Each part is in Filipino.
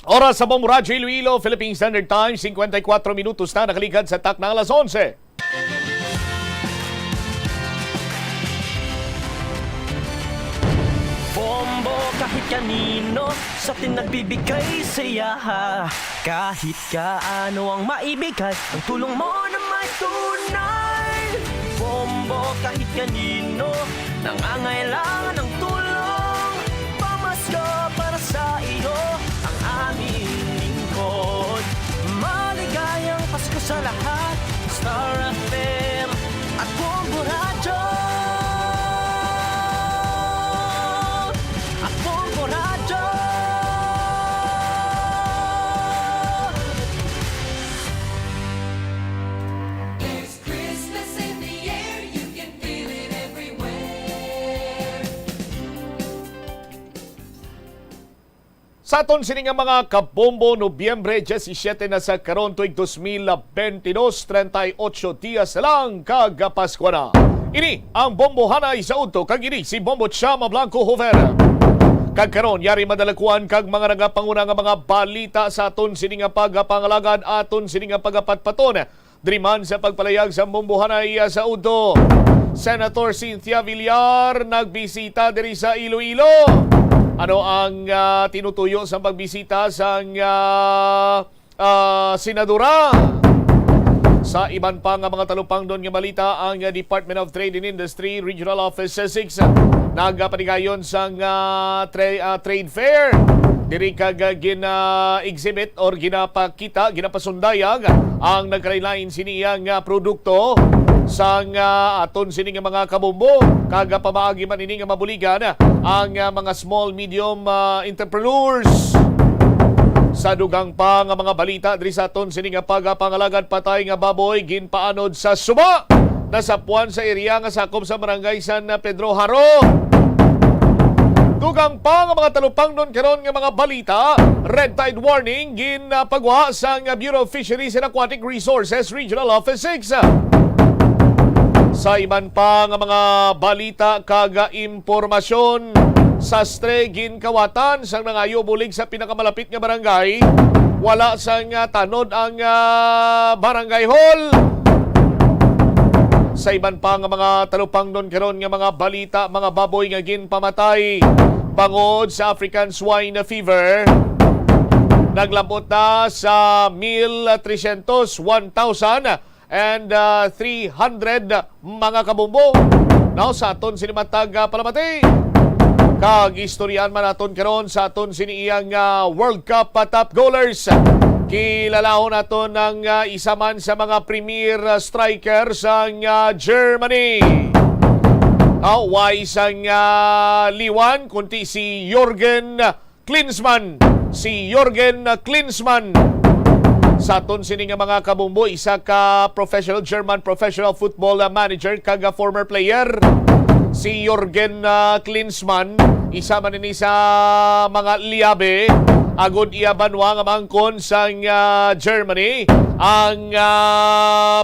Oras sa Bombo Radyo Iloilo, Philippine Standard Time, 54 minutos na nakaligad sa tak ng alas 11. Bombo kahit kanino sa atin nagbibigay saya. Kahit kaano ang maibigay, ang tulong mo na may tunay. Bombo kahit kanino nangangailangan ng tulong. Pamasko para sa iyo ang aming lingkod. Maligayang Pasko sa lahat, Star FM at Bombo Radyo. At Bombo Radyo. There's Christmas in the air, you can feel it everywhere. Sa aton sini nga mga kabombo, Nobyembre 17 na sa karon tuig 2022, 38 dias na lang kagapasko na. Ini ang Bombo Hanay sa Udto, kag ini si Bombo Chama Blanco Hover. Kag karon yari madalakuan kag mga nagapanguna nga mga balita sa aton sini nga pagapangalagad, aton sini nga pagapatpaton driman sa pagpalayag sa Bombo Hanay sa Udto. Senator Cynthia Villar nagbisita diri sa Iloilo. Ano ang tinutuyo sa pagbisita sa senadora? Sa iban pa nga mga talupang doon nga balita, ang Department of Trade and Industry Regional Office 6 nagapanigayon sa trade fair. Diri kag gina-exhibit or ginapakita, ginapasundayag ang nagkalain siniyang produkto sa aton sini nga mga kabombo. Kaga pamaagi man ini nga mabuligan ang mga small medium entrepreneurs. Sa dugang pa nga mga balita diri sa aton sini nga pagapangalagad, patay nga baboy ginpaanod sa Suba. Nasapuan sa area nga sakop sa barangay San Pedro Haro. Dugang pa nga mga talupang nun karon nga mga balita, red tide warning ginapagwa sa Bureau of Fisheries and Aquatic Resources Regional Office 6. Sa iban pa nga mga balita kaga impormasyon, sastre ginkawatan sang nangayo bulig sa pinakamalapit nga barangay, wala sang tanod ang barangay hall. Sa iban pa nga mga talupang doon karon nga mga balita, mga baboy nga ginpamatay bangod sa African swine fever. Naglabot na sa 1,300, 1,000 and 300 mga kabumbo. Now sa aton sinimatag palamati. Kag istoryan man aton karon sa aton siniyang World Cup top goalers. Kilalahon naton ng isa man sa mga premier strikers ang Germany. Isang liwan kundi si Jürgen Klinsmann. Si Jürgen Klinsmann. Sa aton sini nga mga kabumbo, isa ka German professional football manager kag former player. Si Jürgen Klinsmann, isa man ini sa mga liabe agud iya banwa nga mangkon sa Germany ang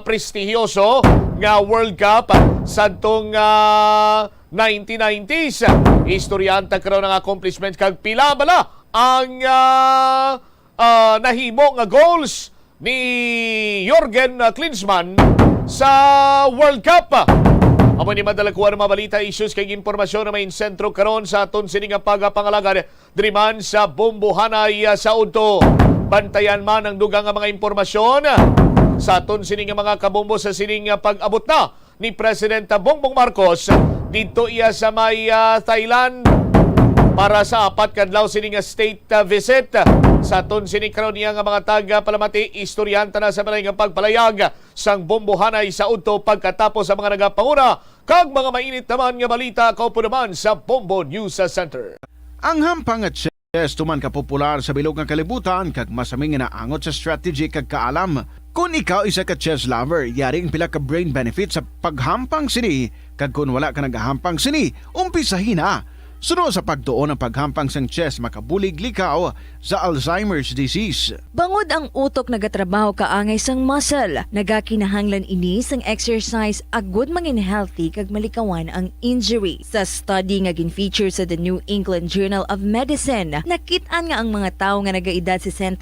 prestigiyoso nga World Cup sadtong 1990s. Istoryanta karon ang accomplishment kag pila bala ang nahimo nga goals ni Jürgen Klinsmann sa World Cup. Amo ni madalakuan mga balita, issues kay impormasyon na may sentro karon sa aton sining nga pagapangalagad driman sa Bombo Hanay sa Udto. Bantayan man ang dugang nga mga impormasyon sa aton sining nga mga kabombo sa sining pag-abot na ni President Bongbong Marcos dito iya sa may Thailand para sa 4 kadlaw sining state visit. Sa aton sining karon niya nga mga taga palamati, istoryanta na sa balay nga pagpalayag sang Bombo Hanay sa Udto pagkatapos sa mga nagapanguna kag mga mainit naman nga balita kaupo naman sa Bombo News Center. Ang hampang at chess tuman ka popular sa bilog nga kalibutan kag masaming naangot sa strategy kag kaalam. Kung ikaw isa ka chess lover, yaring pila ka brain benefit sa paghampang sini kag kung wala ka nagahampang sini, umpisahin na. Sunod sa pagtuon ng paghampang sang chest makabulig likaw sa Alzheimer's disease. Bangod ang utok nagatrabaho kaangay sang muscle, nagakinahanglan ini sang exercise agud mangin healthy kag malikawan ang injury. Sa study nga gin-feature sa The New England Journal of Medicine, nakit-an nga ang mga tawo nga nagaedad 65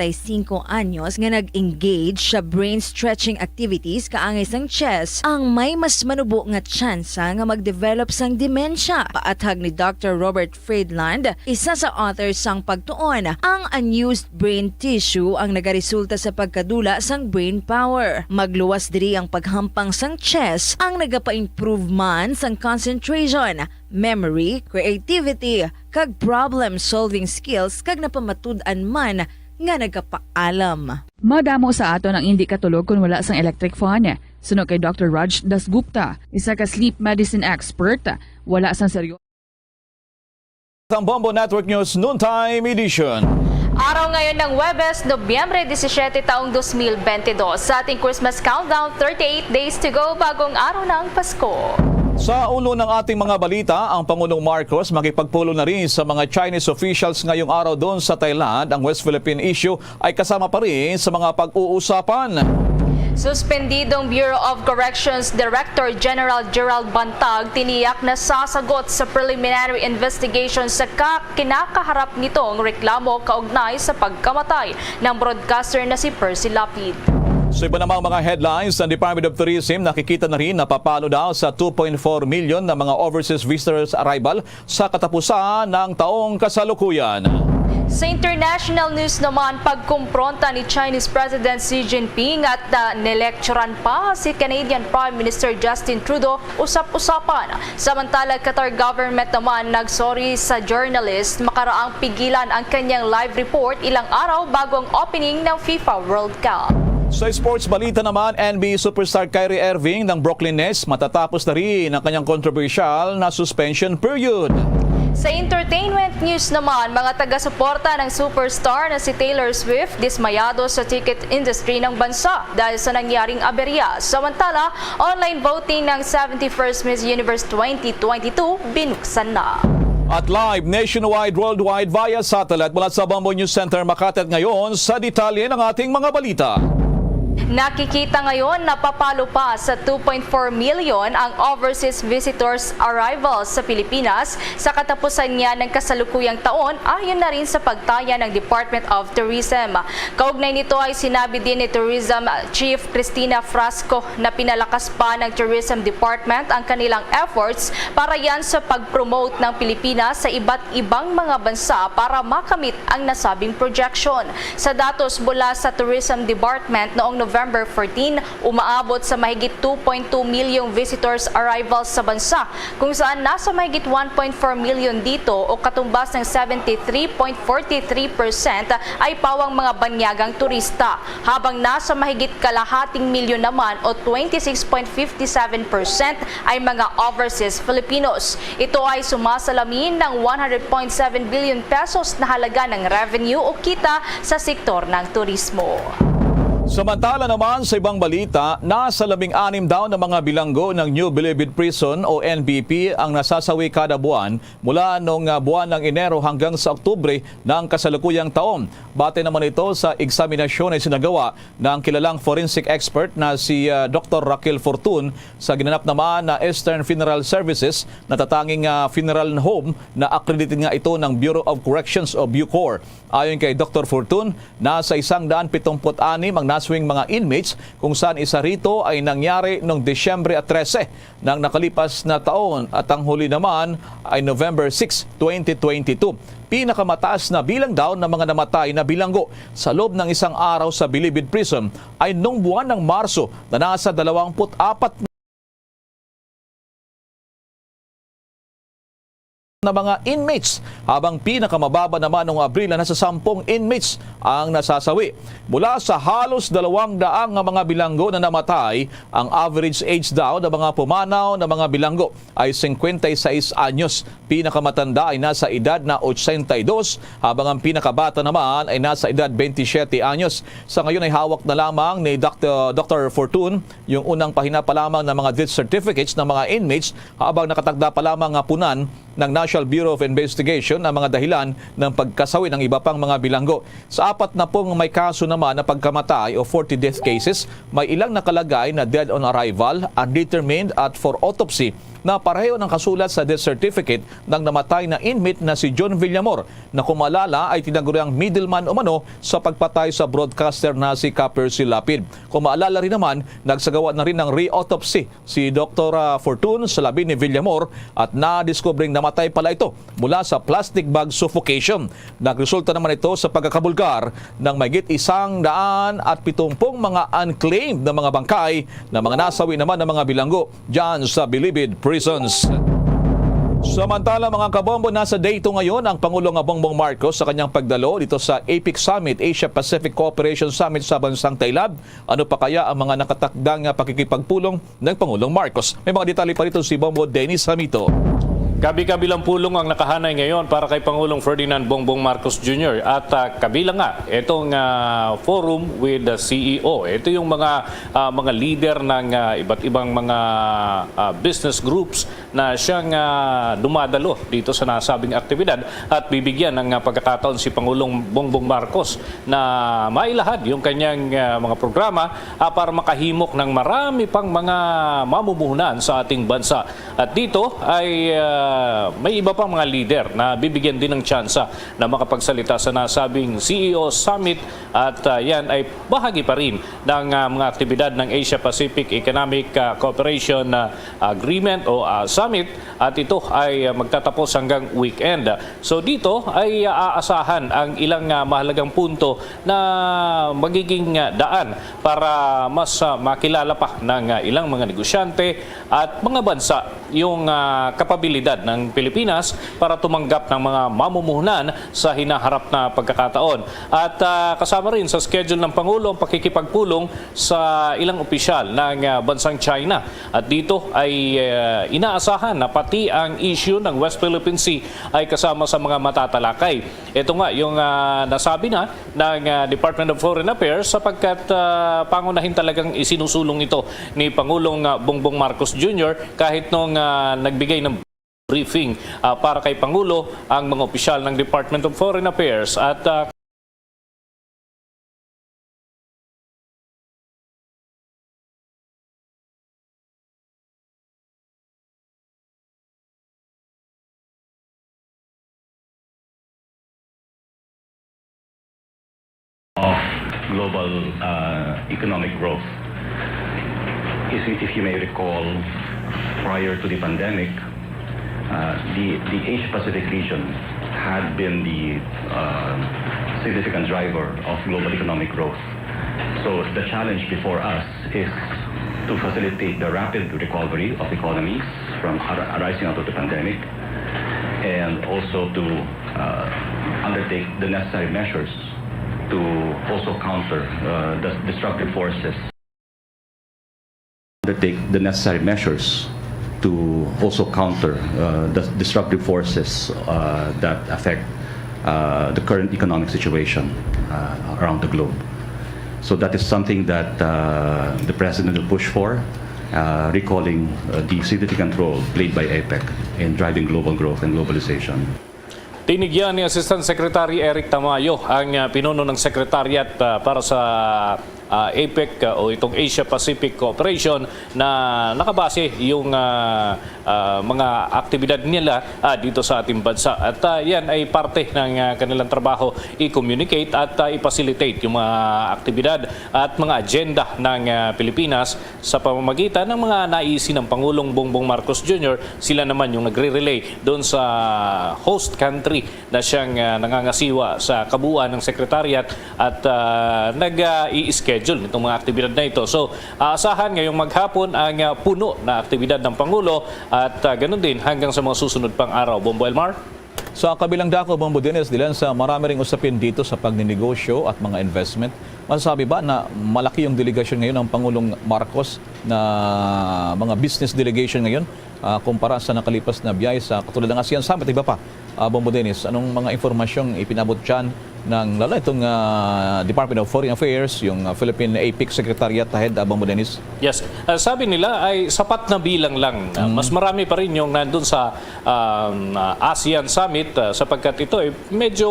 anyos nga nag-engage sa brain stretching activities kaangay sang chest ang may mas manubo nga tsansa nga mag-develop sang demensya. Paathag ni Dr. Robert Friedland, isa sa authors sang pagtuon, ang unused brain tissue ang nagaresulta sa pagkadula sang brain power. Magluwas diri ang paghampang sang chess ang nagapa-improve man sang concentration, memory, creativity, kag problem-solving skills kag napamatud-an man nga nagapaalam. Madamo sa ato ng hindi katulog kung wala sang electric fan. Suno kay Dr. Raj Dasgupta, isa ka sleep medicine expert, wala sang seryo. Ang Bombo Network News Noontime Edition. Araw ngayon ng Huwebes, Nobyembre 17 taong 2022. Sa ating Christmas countdown, 38 days to go bagong araw ng Pasko. Sa ulo ng ating mga balita, ang Pangulong Marcos makipagpulong na rin sa mga Chinese officials ngayong araw doon sa Thailand. Ang West Philippine issue ay kasama pa rin sa mga pag-uusapan. Suspendidong Bureau of Corrections Director General Gerald Bantag tiniyak na sasagot sa preliminary investigation sa kinakaharap nitong reklamo kaugnay sa pagkamatay ng broadcaster na si Percy Lapid. Sa iba namang mga headlines, ang Department of Tourism nakikita na rin na papalo daw sa 2.4 million na mga overseas visitors arrival sa katapusan ng taong kasalukuyan. Sa international news naman, pagkumpronta ni Chinese President Xi Jinping at nelekturan pa si Canadian Prime Minister Justin Trudeau usap-usapan. Samantala, Qatar government naman nagsorry sa journalist makaraang pigilan ang kanyang live report ilang araw bago ang opening ng FIFA World Cup. Sa sports balita naman, NBA superstar Kyrie Irving ng Brooklyn Nets matatapos na rin ang kanyang controversial na suspension period. Sa entertainment news naman, mga taga-suporta ng superstar na si Taylor Swift dismayado sa ticket industry ng bansa dahil sa nangyaring aberya. Samantala, online voting ng 71st Miss Universe 2022 binuksan na. At live nationwide, worldwide via satellite mula sa Bombo News Center Makati at ngayon sa detalye ng ating mga balita. Nakikita ngayon na papalo pa sa 2.4 million ang overseas visitors arrivals sa Pilipinas sa katapusan niya ng kasalukuyang taon ayon na rin sa pagtaya ng Department of Tourism. Kaugnay nito ay sinabi din ni Tourism Chief Cristina Frasco na pinalakas pa ng Tourism Department ang kanilang efforts para yan sa pag-promote ng Pilipinas sa iba't ibang mga bansa para makamit ang nasabing projection. Sa datos mula sa Tourism Department noong November 14, umaabot sa mahigit 2.2 milyong visitors arrivals sa bansa, kung saan nasa mahigit 1.4 million dito o katumbas ng 73.43% ay pawang mga banyagang turista, habang nasa mahigit kalahating milyon naman o 26.57% ay mga overseas Filipinos. Ito ay sumasalamin ng 100.7 billion pesos na halaga ng revenue o kita sa sektor ng turismo. Samantala naman sa ibang balita, nasa 16 daw na mga bilanggo ng New Bilibid Prison o NBP ang nasasawi kada buwan mula noong buwan ng Enero hanggang sa Oktubre ng kasalukuyang taon. Bate naman ito sa eksaminasyon na sinagawa ng kilalang forensic expert na si Dr. Raquel Fortun sa ginanap naman na Eastern Funeral Services na tatanging funeral home na accredited nga ito ng Bureau of Corrections o Bucor. Ayon kay Dr. Fortun, nasa 176 ang naswing mga inmates kung saan isa rito ay nangyari noong Disyembre 13 ng nakalipas na taon at ang huli naman ay November 6, 2022. Pinakamataas na bilang daw ng mga namatay na bilanggo sa loob ng isang araw sa Bilibid Prison ay noong buwan ng Marso na nasa 24 na mga inmates, habang pinakamababa naman noong Abril na nasa 10 inmates ang nasasawi. Mula sa halos 200 mga bilanggo na namatay, ang average age daw ng mga pumanaw na mga bilanggo ay 56 anyos. Pinakamatanda ay nasa edad na 82, habang ang pinakabata naman ay nasa edad 27 anyos. Sa ngayon ay hawak na lamang ni Dr. Fortun yung unang pahina pa lamang ng mga death certificates ng mga inmates, habang nakatagda pa lamang punan ng National Bureau of Investigation ang mga dahilan ng pagkasawi ng iba pang mga bilanggo. Sa 40 may kaso naman na pagkamatay o 40 death cases, may ilang nakalagay na dead on arrival, undetermined at for autopsy na pareho ng kasulat sa death certificate ng namatay na inmate na si John Villamor na kumalala ay tinaguriang middleman umano sa pagpatay sa broadcaster na si Percy Lapid. Kung maalala rin naman, nagsagawa na rin ng re-autopsy si Dr. Fortune sa labi ni Villamor at na-discovering namatay pala ito mula sa plastic bag suffocation. Nagresulta naman ito sa pagkakabulgar ng mahigit 170 mga unclaimed na mga bangkay na mga nasawi naman ng mga bilanggo dyan sa Bilibid prisons. Samantala mga kabombo, nasa dayto ngayon ang Pangulong Bongbong Marcos sa kanyang pagdalo dito sa APEC Summit, Asia Pacific Cooperation Summit sa bansang Thailand. Ano pa kaya ang mga nakatakdang pakikipagpulong ng Pangulong Marcos? May mga detalye pa rito si Bombo Dennis Hamito. Kabi-kabilang pulong ang nakahanay ngayon para kay Pangulong Ferdinand Bongbong Marcos Jr. At kabilang nga itong forum with the CEO. Ito yung mga leader ng iba't ibang mga business groups na siyang dumadalo dito sa nasabing aktibidad at bibigyan ng pagkakataon si Pangulong Bongbong Marcos na mailahad yung kanyang mga programa para makahimok ng marami pang mga mamumuhunan sa ating bansa. At dito ay may iba pang mga leader na bibigyan din ng tsansa na makapagsalita sa nasabing CEO Summit at yan ay bahagi pa rin ng mga aktibidad ng Asia Pacific Economic Cooperation Agreement o Summit at ito ay magtatapos hanggang weekend. So dito ay aasahan ang ilang mahalagang punto na magiging daan para mas makilala pa ng ilang mga negosyante at mga bansa yung kapabilidad ng Pilipinas para tumanggap ng mga mamumuhunan sa hinaharap na pagkakataon. At kasama rin sa schedule ng Pangulo ang pakikipagpulong sa ilang opisyal ng bansang China. At dito ay inaasahan na pati ang issue ng West Philippine Sea ay kasama sa mga matatalakay. Ito nga yung nasabi na ng Department of Foreign Affairs sapagkat pangunahin talagang isinusulong ito ni Pangulong Bongbong Marcos Jr. kahit nung nagbigay ng briefing para kay Pangulo ang mga opisyal ng Department of Foreign Affairs at global economic growth. If you may recall, prior to the pandemic, the Asia-Pacific region had been the significant driver of global economic growth. So the challenge before us is to facilitate the rapid recovery of economies from arising out of the pandemic and also to undertake the necessary measures to also counter the destructive forces. Undertake the necessary measures to also counter the destructive forces that affect the current economic situation around the globe. So that is something that the President will push for, recalling the significant role played by APEC in driving global growth and globalization. tinigyan ni Assistant Secretary Eric Tamayo ang pinuno ng Secretariat para sa APEC o itong Asia Pacific Cooperation na nakabase yung mga aktibidad nila dito sa ating bansa. At yan ay parte ng kanilang trabaho i-communicate at i-facilitate yung mga aktibidad at mga agenda ng Pilipinas sa pamamagitan ng mga naisin ng Pangulong Bongbong Marcos Jr. Sila naman yung nagre-relay doon sa host country na siyang nangangasiwa sa kabuuan ng Secretariat at nag-i-schedule nitong mga aktibidad na ito. So, aasahan ngayong maghapon ang puno na aktibidad ng Pangulo at ganun din hanggang sa mga susunod pang araw. Bombo Elmar? Sa kabilang dako, Bombo Dennis, dilan sa marami ring usapin dito sa pagninegosyo at mga investment. Masasabi ba na malaki yung delegation ngayon ng Pangulong Marcos na mga business delegation ngayon kumpara sa nakalipas na biyahe sa katulad ng ASEAN Summit, iba pa? Bombo Dennis, anong mga impormasyong ipinabot dyan lalo itong Department of Foreign Affairs, yung Philippine APEC Secretariat Head, Bambo Dennis? Yes. Sabi nila ay sapat na bilang lang. Mas marami pa rin yung nandun sa ASEAN Summit sapagkat ito medyo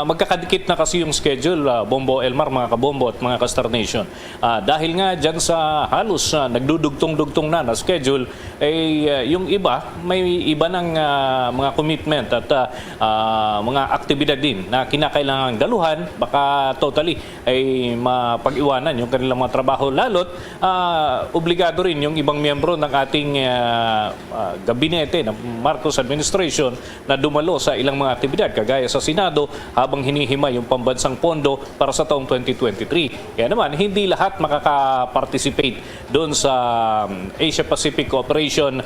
magkakadikit na kasi yung schedule, Bombo Elmar, mga kabombo at mga ka-Star Nation. Dahil nga dyan sa halos nagdudugtong-dugtong na schedule, yung iba, may iba ng mga commitment at mga aktibidad din na kinakailangang daluhan, baka totally ay mapag-iwanan yung kanilang mga trabaho. Lalo't obligado rin yung ibang miyembro ng ating gabinete ng Marcos administration na dumalo sa ilang mga aktibidad kagaya sa Senado habang hinihima yung pambansang pondo para sa taong 2023. Kaya naman, hindi lahat makaka-participate doon sa Asia Pacific Cooperation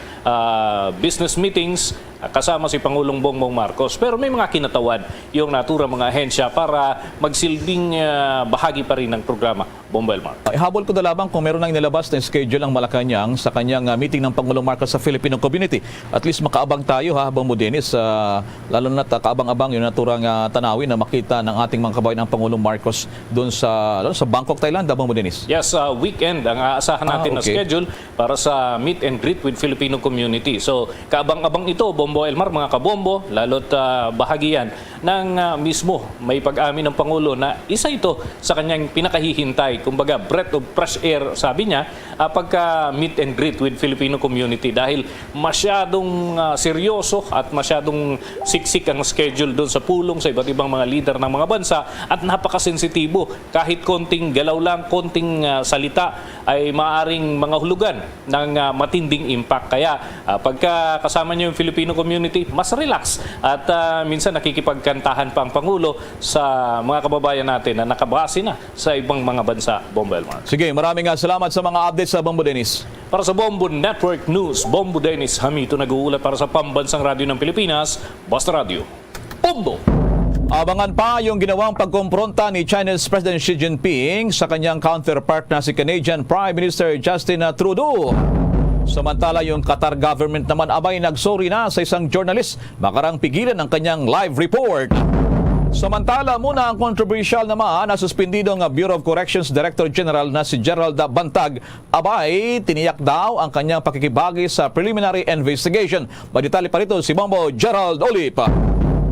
business meetings kasama si Pangulong Bongbong Marcos. Pero may mga kinatawad yung naturang mga ahensya para magsilbing bahagi pa rin ng programa, Bombo Elmar. Habol ko na lamang kung meron nang nilabas na schedule ang Malacanang sa kanyang meeting ng Pangulong Marcos sa Filipino community. At least makaabang tayo, Bambo Dennis, lalo na kaabang-abang yung naturang tanawin na makita ng ating mga kabayan ng Pangulong Marcos doon sa Bangkok, Thailand, Bambo Dennis. Yes, weekend ang aasahan natin na schedule para sa meet and greet with Filipino community. So, kaabang-abang ito, Bombo Elmar, mga kabombo, lalo't bahagi yan ng mismo may pag-amin ng Pangulo na isa ito sa kanyang pinakahihintay. Kumbaga, breath of fresh air, sabi niya, pagka meet and greet with Filipino community dahil masyadong seryoso at masyadong siksik ang schedule doon sa pulong sa iba't ibang mga leader ng mga bansa at napakasensitibo. Kahit konting galaw lang, konting salita ay maaring mga hulugan ng matinding impact. Kaya pagka kasama niyo yung Filipino community, mas relax at minsan nakikipagkantahan pa ang Pangulo sa mga kababayan natin na nakabase na sa ibang mga bansa, Bombo Elmar. Sige, maraming salamat sa mga updates sa Bambo Dennis. Para sa Bombo Network News, Bombo Dennis Hamito nag-uulat para sa Pambansang Radyo ng Pilipinas, Basta Radio. Bombo! Abangan pa yung ginawang pagkompronta ni Chinese President Xi Jinping sa kanyang counterpart na si Canadian Prime Minister Justin Trudeau. Samantala, yung Qatar government naman abay nagsorry na sa isang journalist makarang pigilan ang kanyang live report. Samantala, muna ang controversial naman na suspendidong Bureau of Corrections Director General na si Gerald Bantag abay tiniyak daw ang kanyang pakikibagi sa preliminary investigation. Madetali pa rito si Bombo Gerald Olip.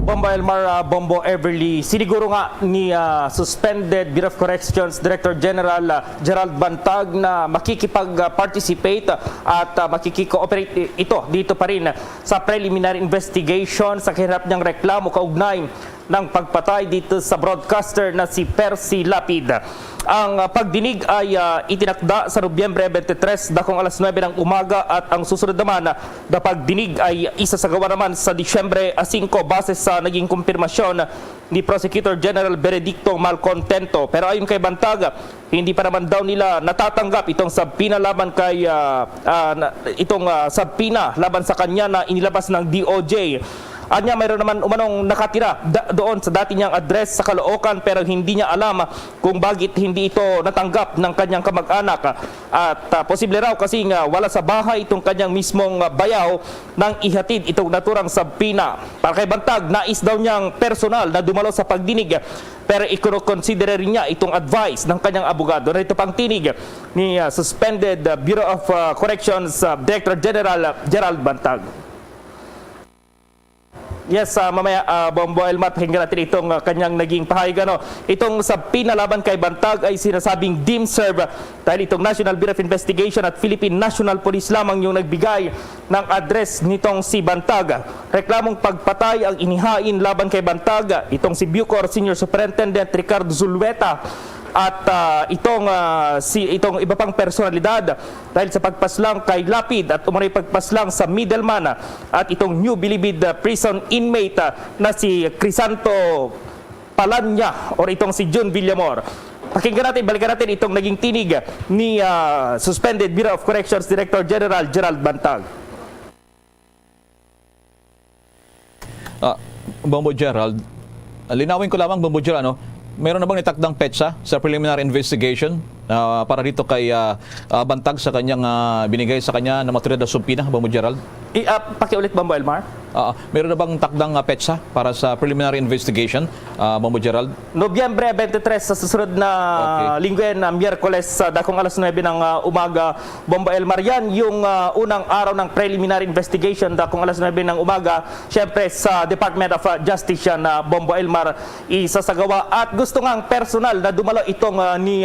Bombo Elmar, Bombo Everly, siniguro nga ni suspended Bureau of Corrections Director General Gerald Bantag na makikipag-participate at makikiko-operate ito dito pa rin sa preliminary investigation sa kaharap niyang reklamo kaugnay ng pagpatay dito sa broadcaster na si Percy Lapid. Ang pagdinig ay itinakda sa Nobyembre 23 dakong alas 9 ng umaga at ang susunod naman na pagdinig ay isasagawa naman sa Disyembre 5 base sa naging kumpirmasyon ni Prosecutor General Benedicto Malcontento. Pero ayon kay Bantag, hindi pa naman daw nila natatanggap itong subpoena laban kay subpoena laban sa kanya na inilabas ng DOJ. Anya, mayroon naman umanong nakatira doon sa dati niyang address sa Caloocan pero hindi niya alam kung bakit hindi ito natanggap ng kanyang kamag-anak. At posible raw kasi wala sa bahay itong kanyang mismong bayaw nang ihatid itong naturang subpoena. Para kay Bantag, nais daw niyang personal na dumalo sa pagdinig pero ikonoconsider rin niya itong advice ng kanyang abogado. Narito pang tinig ni suspended Bureau of Corrections Director General Gerald Bantag. Yes, mamaya Bombo Elmar, pakinggan natin itong kanyang naging pahayag. Itong subpoena laban kay Bantag ay sinasabing deemed serve dahil itong National Bureau of Investigation at Philippine National Police lamang yung nagbigay ng address nitong si Bantag. Reklamong pagpatay ang inihain laban kay Bantag itong si Bucor Senior Superintendent Ricardo Zulueta at itong iba pang personalidad dahil sa pagpaslang kay Lapid at umano'y pagpaslang sa middleman at itong New Bilibid prison inmate na si Crisanto Palanya or itong si June Villamor. Pakinggan natin, balikan natin itong naging tinig ni suspended Bureau of Corrections Director General Gerald Bantag. Bombo Gerald, linawin ko lamang, Bombo Gerald, meron na bang itakdang petsa sa preliminary investigation? para dito kay Bantag sa kanyang binigay sa kanya na matuloy na sumpina, Bombo Gerald? Pakiulit, Bombo Elmar. Meron na bang takdang petsa para sa preliminary investigation, Bombo Gerald? Nobyembre 23 sa susunod na linggo yan, Miyerkules, dakong alas 9 ng umaga, Bombo Elmar. Yan yung unang araw ng preliminary investigation, dakong alas 9 ng umaga. Siyempre sa Department of Justice yan, Bombo Elmar, isasagawa. At gusto nga ang personal na dumalo itong ni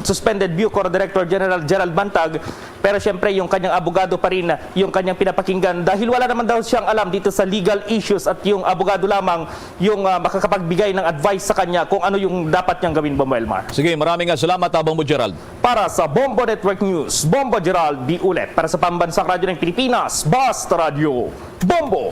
suspended Bucor Director General Gerald Bantag. Pero siyempre yung kanyang abogado pa rin yung kanyang pinapakinggan dahil wala naman daw siyang alam dito sa legal issues at yung abogado lamang yung makakapagbigay ng advice sa kanya kung ano yung dapat niyang gawin, Bombo Elmar. Sige, maraming salamat, Bombo Gerald. Para sa Bombo Network News, Bombo Gerald di ulit. Para sa Pambansang Radyo ng Pilipinas, Basta Radio, Bombo!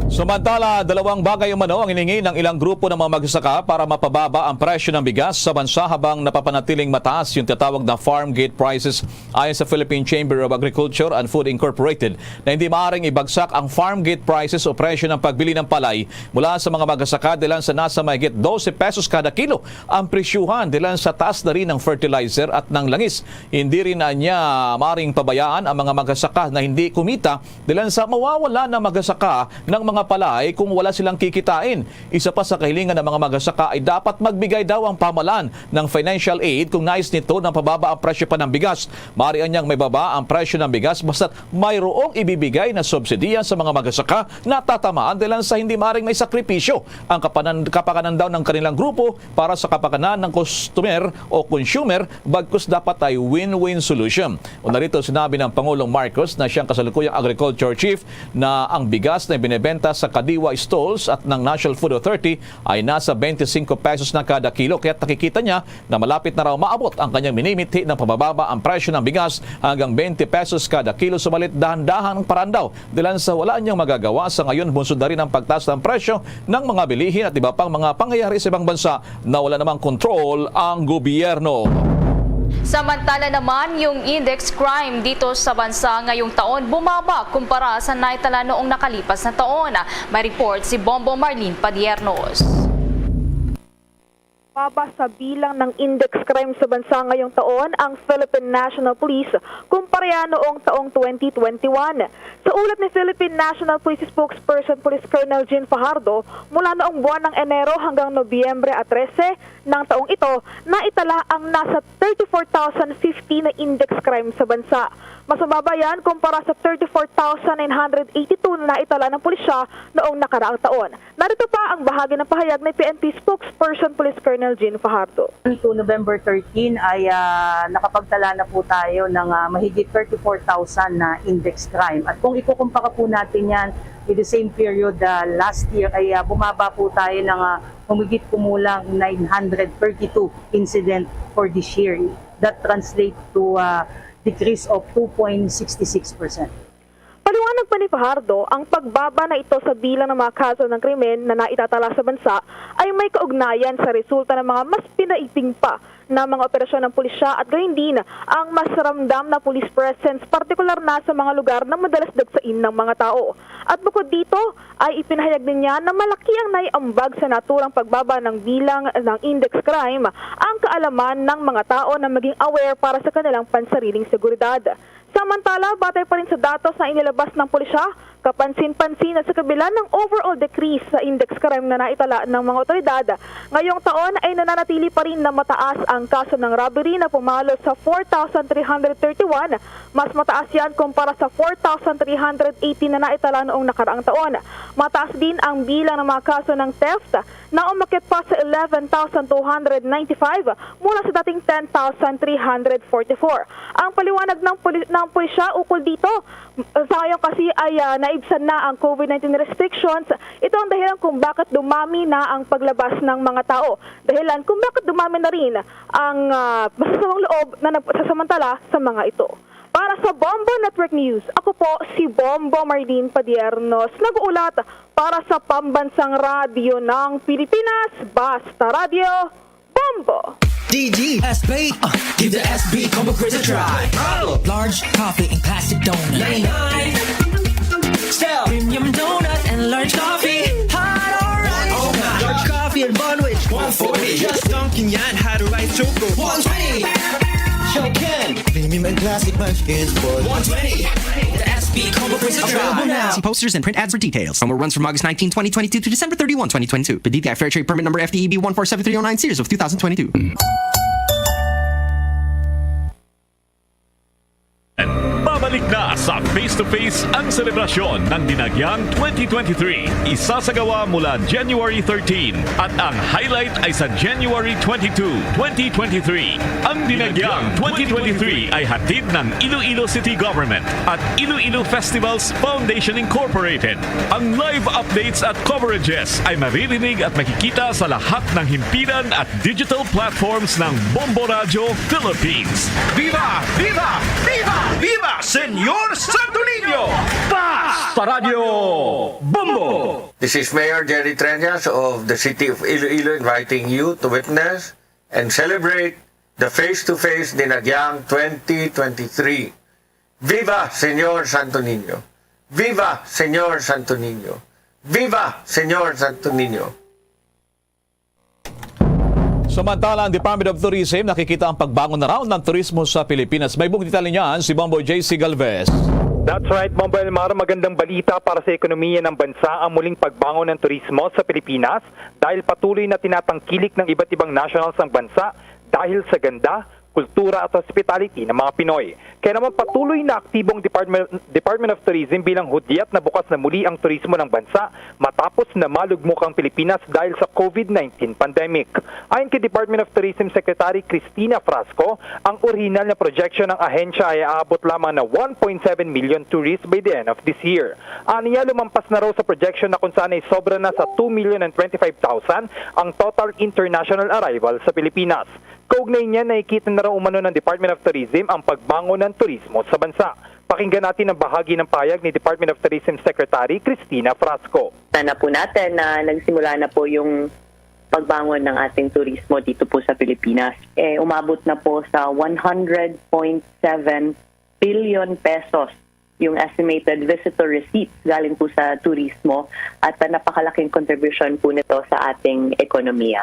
Samantala, dalawang bagay umano ang hiningi ng ilang grupo ng mga magsasaka para mapababa ang presyo ng bigas sa bansa habang napapanatiling mataas yung tinatawag na farm gate prices ayon sa Philippine Chamber of Agriculture and Food Incorporated na hindi maaaring ibagsak ang farm gate prices o presyo ng pagbili ng palay mula sa mga magsasaka dahil sa nasa mahigit 12 pesos kada kilo ang presyuhan dahil sa taas na rin ng fertilizer at ng langis. Hindi rin na niya maaaring pabayaan ang mga magsasaka na hindi kumita dahil sa mawawala ng magsasaka ng mga palay kung wala silang kikitain. Isa pa sa kahilingan ng mga magsasaka ay dapat magbigay daw ang pamahalaan ng financial aid kung nais nito ng pababa ang presyo pa ng bigas. Maaari niyang may baba ang presyo ng bigas basta't mayroong ibibigay na subsidiya sa mga magsasaka na tatamaan dahil sa hindi maaaring may sakripisyo ang kapakanan daw ng kanilang grupo para sa kapakanan ng customer o consumer bagkus dapat ay win-win solution. O narito sinabi ng Pangulong Marcos na siyang kasalukuyang agriculture chief na ang bigas na binebenta sa Kadiwa Stalls at ng National Food Authority ay nasa 25 pesos na kada kilo kaya nakikita niya na malapit na raw maabot ang kanyang minimithi ng pababa ang presyo ng bigas hanggang 20 pesos kada kilo sumalit dahan-dahan ng parandaw dahil sa wala niyang magagawa sa ngayon bunsod na rin ang pagtaas ng presyo ng mga bilihin at iba pang mga pangyayari sa ibang bansa na wala namang kontrol ang gobyerno. Samantala naman, yung index crime dito sa bansa ngayong taon bumaba kumpara sa naitala noong nakalipas na taon. May report si Bombo Marlene Padiernos. Baba sa bilang ng index crime sa bansa ngayong taon ang Philippine National Police kumpara noong taong 2021. Sa ulat ni Philippine National Police spokesperson Police Colonel Jean Fajardo, mula noong buwan ng Enero hanggang Nobyembre 13 ng taong ito, naitala ang nasa 34,050 na index crime sa bansa. Mas mababa yan kumpara sa 34,982 na naitala ng pulisya noong nakaraang taon. Narito pa ang bahagi ng pahayag ni PNP spokesperson Police Colonel Jean Fajardo. To November 13 ay nakapagtala na po tayo ng mahigit 34,000 na index crime. At kung ikukumpara po natin yan with the same period last year ay bumaba po tayo ng humigit kumulang 932 incident for this year. That translates to decrease of 2.66%. Paliwanag pa ni Fajardo, ang pagbaba na ito sa bilang ng mga kaso ng krimen na naitatala sa bansa ay may kaugnayan sa resulta ng mga mas pinaigting pa na mga operasyon ng pulisya at gayon din ang mas ramdam na police presence, partikular na sa mga lugar na madalas dagsain ng mga tao. At bukod dito, ay ipinahayag din niya na malaki ang naiambag sa naturang pagbaba ng bilang ng index crime ang kaalaman ng mga tao na maging aware para sa kanilang pansariling seguridad. Samantala, batay pa rin sa datos na inilabas ng pulisya, kapansin-pansin na sa kabila ng overall decrease sa index crime na naitala ng mga otoridad, ngayong taon ay nananatili pa rin na mataas ang kaso ng robbery na pumalo sa 4,331. Mas mataas yan kumpara sa 4,380 na naitala noong nakaraang taon. Mataas din ang bilang ng mga kaso ng theft na umakyat pa sa 11,295 mula sa dating 10,344. Ang paliwanag ng pulisya ukol dito, sa ngayon kasi ay naibsan na ang COVID-19 restrictions. Ito ang dahilan kung bakit dumami na ang paglabas ng mga tao. Dahilan kung bakit dumami na rin ang masasamang loob na nagsasamantala sa mga ito. Para sa Bombo Network News, ako po si Bombo Marlene Padiernos, nag-uulat para sa Pambansang Radyo ng Pilipinas, Basta Radio, Bombo! DG SB, give the SB combo quiz a try. Large coffee and classic donut. 99. Still premium donut and large coffee. Hot or right? Oh my. Large coffee and bun which 140. Just dunking yan, had a rice choco. 120. Premium and classic munchkins for 120. The SB Combo Crazy Available now. See posters and print ads for details. Promo runs from August 19, 2022 to December 31, 2022. The DTI Fair Trade Permit number FTEB 147309 series of 2022. Babalik na sa face-to-face ang selebrasyon ng Dinagyang 2023. Isasagawa mula January 13 at ang highlight ay sa January 22, 2023. Ang Dinagyang 2023 ay hatid ng Iloilo City Government at Iloilo Festivals Foundation Incorporated. Ang live updates at coverages ay maririnig at makikita sa lahat ng himpilan at digital platforms ng Bombo Radio Philippines. Viva! Viva! Viva! Viva! Senyor Santo Niño! Basta Radio Bombo! This is Mayor Jerry Treñas of the City of Iloilo inviting you to witness and celebrate the face-to-face Dinagyang 2023. Viva Senyor Santo Niño! Viva Senyor Santo Niño! Viva Senyor Santo Niño! Samantala, ang Department of Tourism nakikita ang pagbangon na raw ng turismo sa Pilipinas. May buong detalye niyan si Bombo JC Galvez. That's right, Bombo Elmar. Magandang balita para sa ekonomiya ng bansa ang muling pagbangon ng turismo sa Pilipinas dahil patuloy na tinatangkilik ng iba't ibang nationals ang bansa dahil sa ganda, kultura at hospitality ng mga Pinoy. Kaya naman patuloy na aktibong Department of Tourism bilang hudyat na bukas na muli ang turismo ng bansa matapos na malugmok ang Pilipinas dahil sa COVID-19 pandemic. Ayon kay Department of Tourism Secretary Cristina Frasco, ang original na projection ng ahensya ay aabot lamang na 1.7 million tourists by the end of this year. Aniya lumampas na raw sa projection na kung saan ay sobra na sa 2,025,000 ang total international arrival sa Pilipinas. Kaugnay niya, nakikita na raw umano ng Department of Tourism ang pagbangon ng turismo sa bansa. Pakinggan natin ang bahagi ng payag ni Department of Tourism Secretary Cristina Frasco. Sana po natin na nagsimula na po yung pagbangon ng ating turismo dito po sa Pilipinas. Umabot na po sa 100.7 billion pesos yung estimated visitor receipts galing po sa turismo at napakalaking contribution po nito sa ating ekonomiya.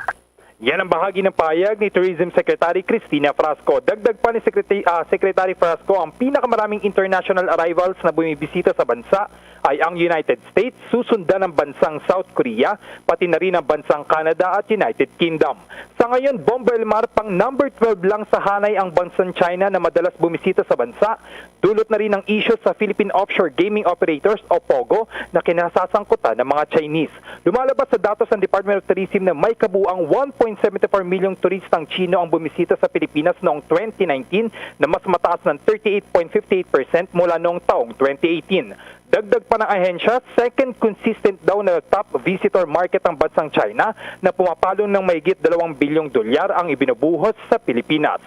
Yan ang bahagi ng payag ni Tourism Secretary Cristina Frasco. Dagdag pa ni Secretary Frasco, ang pinakamaraming international arrivals na bumibisita sa bansa ay ang United States, susundan ng bansang South Korea, pati na rin ang bansang Canada at United Kingdom. Sa ngayon, Bombo Elmar, pang number 12 lang sa hanay ang bansang China na madalas bumisita sa bansa. Dulot na rin ang issue sa Philippine Offshore Gaming Operators o POGO na kinasasangkutan ng mga Chinese. Lumalabas sa datos ng Department of Tourism na may kabuang 1.74 milyong turistang Chino ang bumisita sa Pilipinas noong 2019 na mas mataas ng 38.58% mula noong taong 2018. Dagdag pa ng ahensya, second consistent daw na top visitor market ang bansang China na pumapalo ng mahigit 2 bilyong dolyar ang ibinubuhos sa Pilipinas.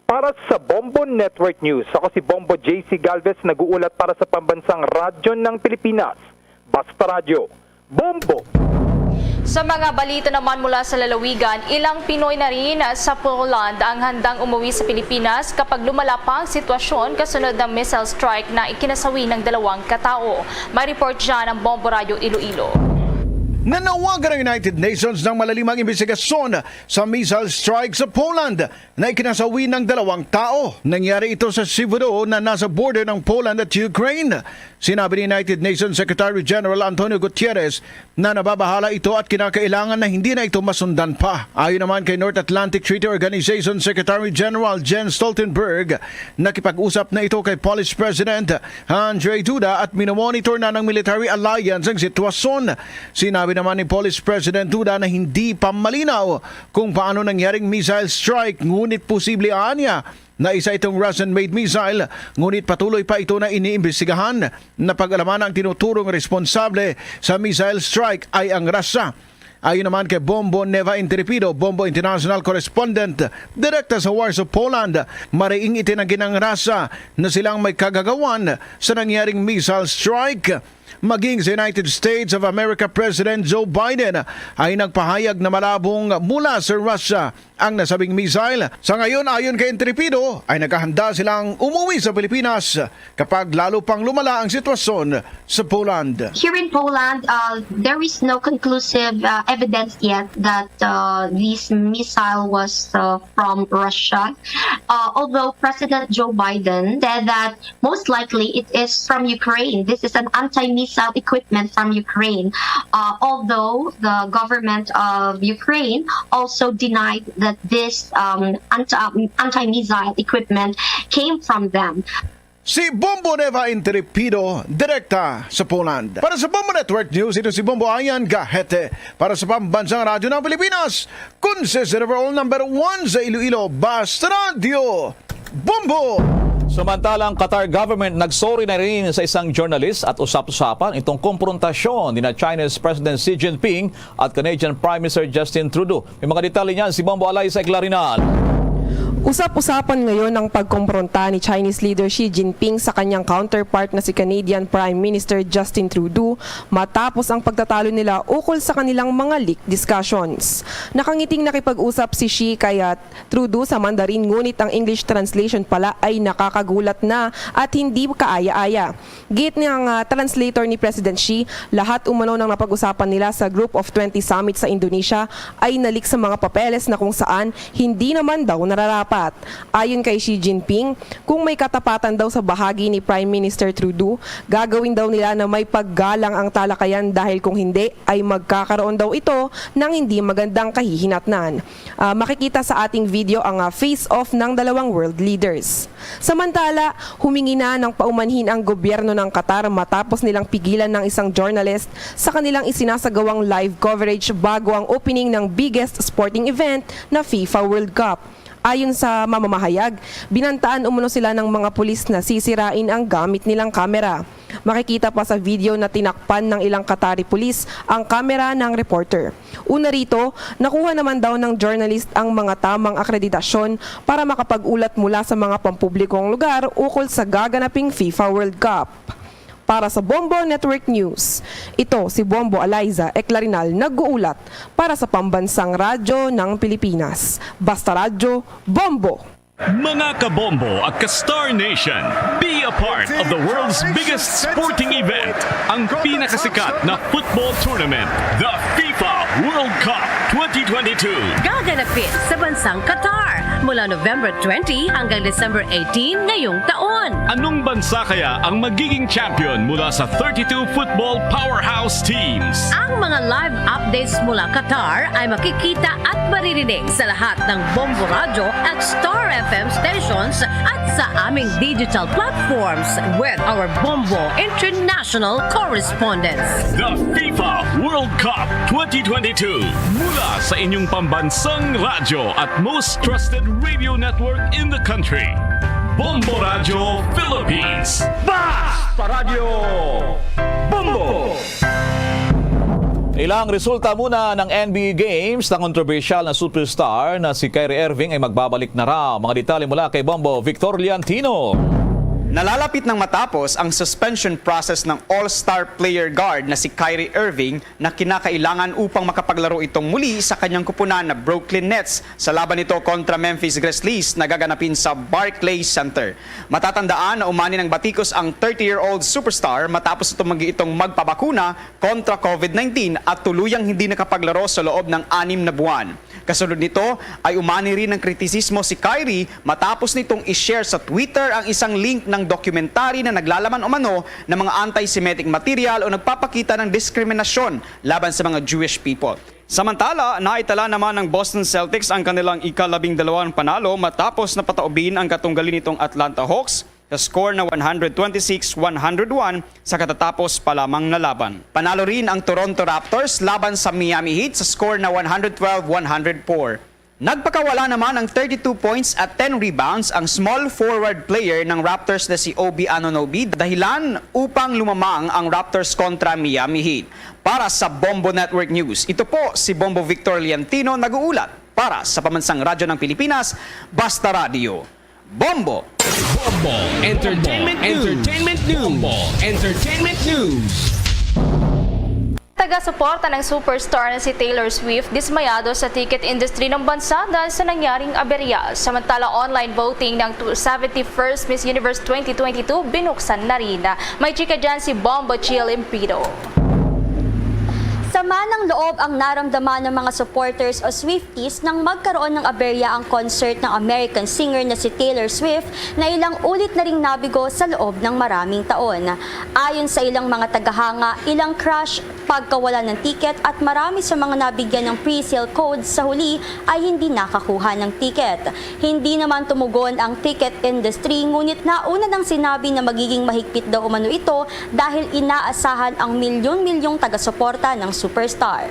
Para sa Bombo Network News, ako si Bombo JC Galvez, nag-uulat para sa pambansang radyo ng Pilipinas. Basta Radio, Bombo! Sa mga balita naman mula sa lalawigan, ilang Pinoy na rin sa Poland ang handang umuwi sa Pilipinas kapag lumala pa ang sitwasyon kasunod ng missile strike na ikinasawi ng 2 katao. May report dyan ang Bombo Radio Iloilo. Nanawagan ng United Nations ng malalimang investigasyon sa missile strike sa Poland na ikinasawi ng 2 tao. Nangyari ito sa Sivudo na nasa border ng Poland at Ukraine. Sinabi ni United Nations Secretary General Antonio Gutierrez na nababahala ito at kinakailangan na hindi na ito masundan pa. Ayon naman kay North Atlantic Treaty Organization Secretary General Jens Stoltenberg, nakipag-usap na ito kay Polish President Andrzej Duda at minomonitor na ng military alliance ang sitwasyon. Sinabi naman ni Polish President Duda na hindi pa malinaw kung paano nangyaring missile strike, ngunit posible anya na isa itong Russian-made missile, ngunit patuloy pa ito na iniimbestigahan. Napag-alaman ang tinuturong responsable sa missile strike ay ang Russia. Ayon naman kay Bombo Neva Intrepido, Bombo International Correspondent, direkta sa Warsaw, Poland, mariing itinanggi ng Russia na silang may kagagawan sa nangyaring missile strike. Maging sa United States of America President Joe Biden ay nagpahayag na malabong mula sa Russia ang nasabing missile. Sa ngayon, ayon kay Intrepido, ay nakahanda silang umuwi sa Pilipinas kapag lalo pang lumala ang sitwasyon sa Poland. Here in Poland, there is no conclusive evidence yet that this missile was from Russia. Although President Joe Biden said that most likely it is from Ukraine. This is an anti-missile equipment from Ukraine. Although the government of Ukraine also denied that this anti-missile equipment came from them. Si Bombo Neva Intrepido, direkta sa Poland. Para sa Bombo Network News, ito si Bombo Ayan Gahete. Para sa Pambansang Radyo ng Pilipinas, consistent overall number 1 sa Iloilo, Basta Radio, Bombo! Samantalang Qatar government nagsorry na rin sa isang journalist at usap-usapan itong komprontasyon ni Chinese President Xi Jinping at Canadian Prime Minister Justin Trudeau. May mga detalye niyan si Bombo Alaysa Eclarinal. Usap-usapan ngayon ang pagkompronta ni Chinese leader Xi Jinping sa kanyang counterpart na si Canadian Prime Minister Justin Trudeau matapos ang pagtatalo nila ukol sa kanilang mga leak discussions. Nakangiting nakipag-usap si Xi kay Trudeau sa Mandarin, ngunit ang English translation pala ay nakakagulat na at hindi kaaya-aya. Gate ng translator ni President Xi, lahat umano ng napag-usapan nila sa Group of 20 Summit sa Indonesia ay nalik sa mga papeles na kung saan hindi naman daw nararapat. Ayon kay Xi Jinping, kung may katapatan daw sa bahagi ni Prime Minister Trudeau, gagawin daw nila na may paggalang ang talakayan dahil kung hindi ay magkakaroon daw ito ng hindi magandang kahihinatnan. Makikita sa ating video ang face-off ng dalawang world leaders. Samantala, humingi na ng paumanhin ang gobyerno ng Qatar matapos nilang pigilan ng isang journalist sa kanilang isinasagawang live coverage bago ang opening ng biggest sporting event na FIFA World Cup. Ayon sa mamamahayag, binantaan umano sila ng mga pulis na sisirain ang gamit nilang kamera. Makikita pa sa video na tinakpan ng ilang Qatari pulis ang kamera ng reporter. Una rito, nakuha naman daw ng journalist ang mga tamang akreditasyon para makapag-ulat mula sa mga pampublikong lugar ukol sa gaganaping FIFA World Cup. Para sa Bombo Network News, ito si Bombo Alaysa Eclarinal nag-uulat para sa Pambansang Radyo ng Pilipinas. Basta Radyo, Bombo! Mga kabombo at ka-Star Nation, be a part of the world's biggest sporting event, ang pinakasikat na football tournament, the FIFA World Cup 2022. Gaganapin sa bansang Qatar mula November 20 hanggang December 18 ngayong taon. Anong bansa kaya ang magiging champion mula sa 32 football powerhouse teams? Ang mga live updates mula Qatar ay makikita at maririnig sa lahat ng Bombo Radio at Star FM stations at sa aming digital platforms with our Bombo International correspondents. The FIFA World Cup 2022 mula sa inyong pambansang radyo at most trusted radio network in the country. Bombo Radio Philippines. Basta Radio Bombo! Ilang resulta muna ng NBA Games na kontrobersyal na superstar na si Kyrie Irving ay magbabalik na raw. Mga detalye mula kay Bombo Victor Liantino. Nalalapit nang matapos ang suspension process ng all-star player guard na si Kyrie Irving na kinakailangan upang makapaglaro itong muli sa kanyang kupunan na Brooklyn Nets sa laban nito kontra Memphis Grizzlies na gaganapin sa Barclays Center. Matatandaan na umani ng batikos ang 30-year-old superstar matapos itong magpabakuna kontra COVID-19 at tuluyang hindi nakapaglaro sa loob ng 6 na buwan. Kasunod nito ay umani rin ng kritisismo si Kyrie matapos nitong ishare sa Twitter ang isang link ng dokumentary na naglalaman umano ng mga anti-Semitic material o nagpapakita ng diskriminasyon laban sa mga Jewish people. Samantala, naitala naman ng Boston Celtics ang kanilang ika-12 panalo matapos na pataubin ang katunggali nitong Atlanta Hawks sa score na 126-101 sa katatapos pa lamang na laban. Panalo rin ang Toronto Raptors laban sa Miami Heat sa score na 112-104. Nagpakawala naman ng 32 points at 10 rebounds ang small forward player ng Raptors na si Obi Anunoby dahilan upang lumamang ang Raptors kontra Miami Heat. Para sa Bombo Network News, ito po si Bombo Victor Liantino nag-uulat para sa Pambansang Radyo ng Pilipinas, Basta Radio. Bombo! Bombo Entertainment News. Bombo Entertainment News. Taga-suporta ng superstar na si Taylor Swift dismayado sa ticket industry ng bansa dahil sa nangyaring aberya. Samantala, online voting ng 71st Miss Universe 2022 binuksan na rin. May chika dyan si Bombo Chill Impido. Sama ng loob ang naramdaman ng mga supporters o Swifties nang magkaroon ng aberya ang concert ng American singer na si Taylor Swift na ilang ulit na ring nabigo sa loob ng maraming taon. Ayon sa ilang mga tagahanga, ilang crash, pagkawala ng tiket at marami sa mga nabigyan ng pre-sale codes sa huli ay hindi nakakuha ng tiket. Hindi naman tumugon ang ticket industry, ngunit nauna nang sinabi na magiging mahigpit daw umano ito dahil inaasahan ang milyon-milyong taga-suporta ng superstar.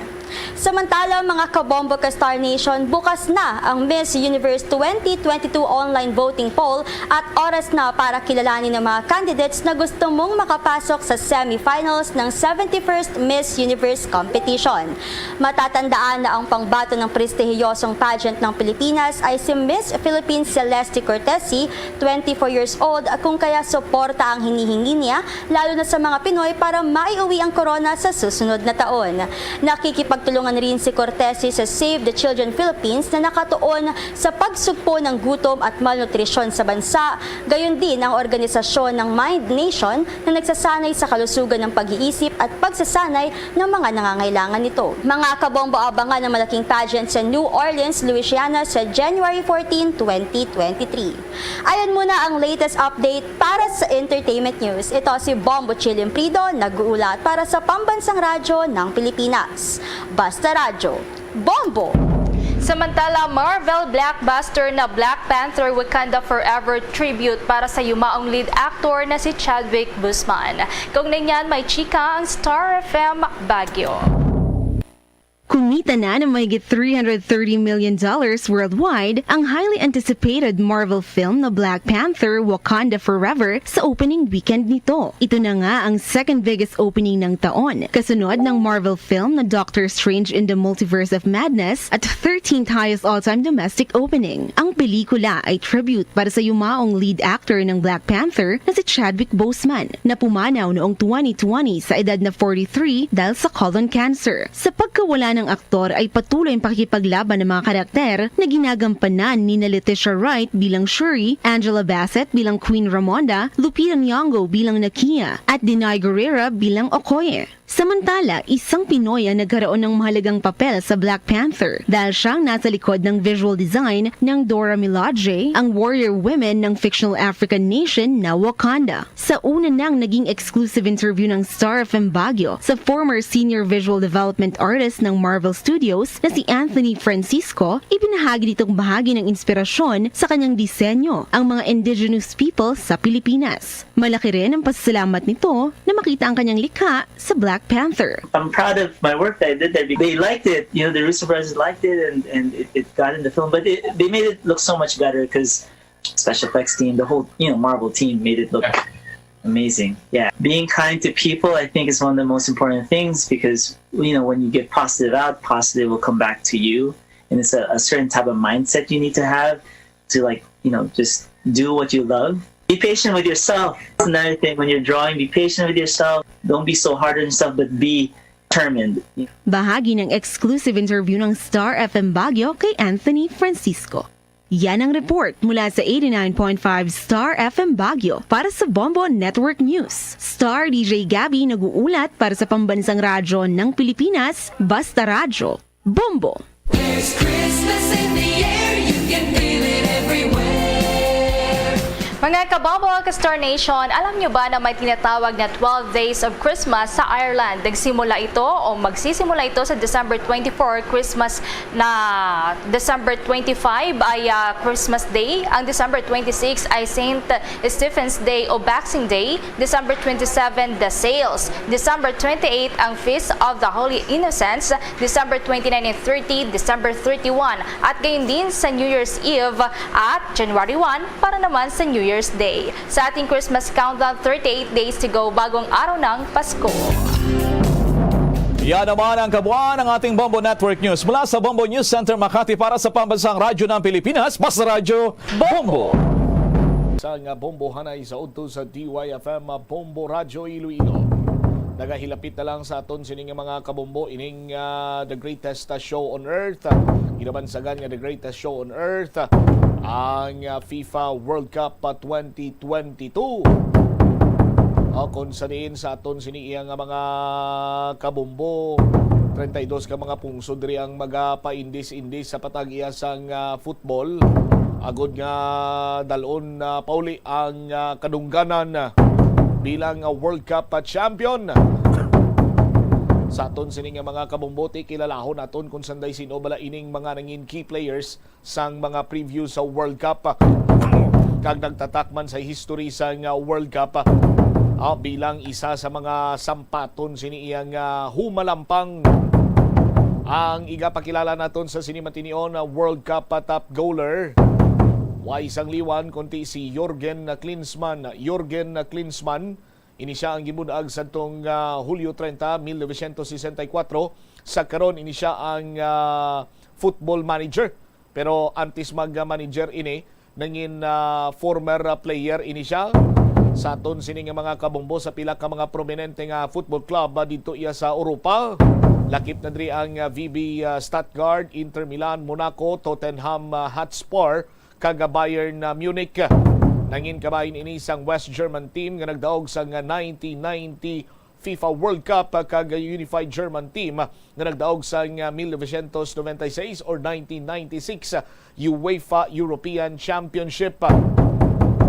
Samantala, mga kabombo ka Star Nation, bukas na ang Miss Universe 2022 online voting poll at oras na para kilalanin ng mga candidates na gusto mong makapasok sa semifinals ng 71st Miss Universe competition. Matatandaan na ang pangbato ng prestihiyosong pageant ng Pilipinas ay si Miss Philippines Celeste Cortesi, 24 years old, kung kaya suporta ang hinihingi niya, lalo na sa mga Pinoy para maiuwi ang corona sa susunod na taon. Nakikipagtulungan rin si Cortesi sa Save the Children Philippines na nakatuon sa pagsugpo ng gutom at malnutrisyon sa bansa, gayon din ang organisasyon ng Mind Nation na nagsasanay sa kalusugan ng pag-iisip at pagsasanay ng mga nangangailangan nito. Mga kabombo, abangan ng malaking pageant sa New Orleans, Louisiana sa January 14, 2023. Ayan muna ang latest update para sa entertainment news. Ito si Bombo Chilim Prido, nag-uulat para sa Pambansang Radyo ng Pilipinas. Basta Radyo, Bombo! Samantala, Marvel blockbuster na Black Panther Wakanda Forever tribute para sa yumaong lead actor na si Chadwick Boseman. Kaugnay niyan, may chika ang Star FM Baguio. Kumita na ng mahigit $330 million worldwide ang highly anticipated Marvel film na Black Panther Wakanda Forever sa opening weekend nito. Ito na nga ang second biggest opening ng taon, kasunod ng Marvel film na Doctor Strange in the Multiverse of Madness at 13th highest all-time domestic opening. Ang pelikula ay tribute para sa yumaong lead actor ng Black Panther na si Chadwick Boseman na pumanaw noong 2020 sa edad na 43 dahil sa colon cancer. Sa pagkawala ng aktor ay patuloy ang pakikipaglaban ng mga karakter na ginagampanan ni Letitia Wright bilang Shuri, Angela Bassett bilang Queen Ramonda, Lupita Nyong'o bilang Nakia, at Denai Guerrera bilang Okoye. Samantala, isang Pinoy ang nagkaroon ng mahalagang papel sa Black Panther dahil siyang nasa likod ng visual design ng Dora Milaje, ang warrior women ng fictional African nation na Wakanda. Sa una nang naging exclusive interview ng Star FM Baguio sa former senior visual development artist ng Marvel Studios na si Anthony Francisco, ibinahagi nitong bahagi ng inspirasyon sa kanyang disenyo ang mga indigenous people sa Pilipinas. Malaki rin ang pasasalamat nito na makita ang kanyang likha sa Black Panther. I'm proud of my work that I did there. They liked it, you know, the Russo brothers liked it, and it got in the film. But they made it look so much better because special effects team, the whole Marvel team made it look amazing. Yeah, being kind to people, I think, is one of the most important things because when you get positive out, positive will come back to you, and it's a certain type of mindset you need to have to just do what you love. Be patient with yourself. That's another thing. When you're drawing, be patient with yourself. Don't be so hard on yourself, but be determined. Bahagi ng exclusive interview ng Star FM Baguio kay Anthony Francisco. Yan ang report mula sa 89.5 Star FM Baguio para sa Bombo Network News. Star DJ Gabby nag-uulat para sa Pambansang Radyo ng Pilipinas, Basta Radyo, Bombo! There's Christmas in the air, you can feel it everywhere. Mga kabombo ka Star Nation, alam nyo ba na may tinatawag na 12 Days of Christmas sa Ireland? Nagsimula ito o magsisimula ito sa December 24, Christmas na December 25 ay Christmas Day. Ang December 26 ay St. Stephen's Day o Boxing Day. December 27, The Sales. December 28 ang Feast of the Holy Innocents. December 29 and 30, December 31. At gayon din sa New Year's Eve at January 1 para naman sa New Year's Day. Sa ating Christmas countdown, 38 days to go bagong araw ng Pasko. Yan naman ang kabuuan ng ating Bombo Network News. Mula sa Bombo News Center Makati para sa Pambansang Radyo ng Pilipinas, Basta Radyo, Bombo! Sa nga Bombo Hanay sa udto sa DYFM Bombo Radyo Iloilo. nagahilapit na lang sa aton sining mga kabombo ining the greatest show on earth. Ginabansagan nga the greatest show on earth ang FIFA World Cup 2022. Kung saniin sa aton siniya nga mga kabombo, 32 ka mga pungsod ri ang magapaindis-indis sa patag-iya sang football. Agod nga dalon pauli ang kadungganan bilang World Cup champion. Sa aton sini nga mga kabombote, kilalahon aton kung sanday sino bala ining mga nangin key players sang mga preview sa World Cup. Kag nagtatakman sa history sang World Cup bilang isa sa mga sampaton sini iyang humalampang ang igapakilala naton sa sinimatinion na World Cup top goaler. Isang liwan kundi si Jürgen Klinsmann. Jürgen Klinsmann, ini siya ang gibudag sa tong Hulyo 30, 1964. Sa karon ini siya ang football manager. Pero antes mag-manager ini, nangin former player ini siya. Sa aton sining mga kabombo sa pila ka mga prominente nga football club dito iya sa Europa. Lakip na diri ang VB Stuttgart, Inter Milan, Monaco, Tottenham Hotspur, kag Bayern Munich. Nangin kabahin ini sang West German team nga nagdaog sa 1990 FIFA World Cup kag Unified German team nga nagdaog sa 1996 or 1996 UEFA European Championship.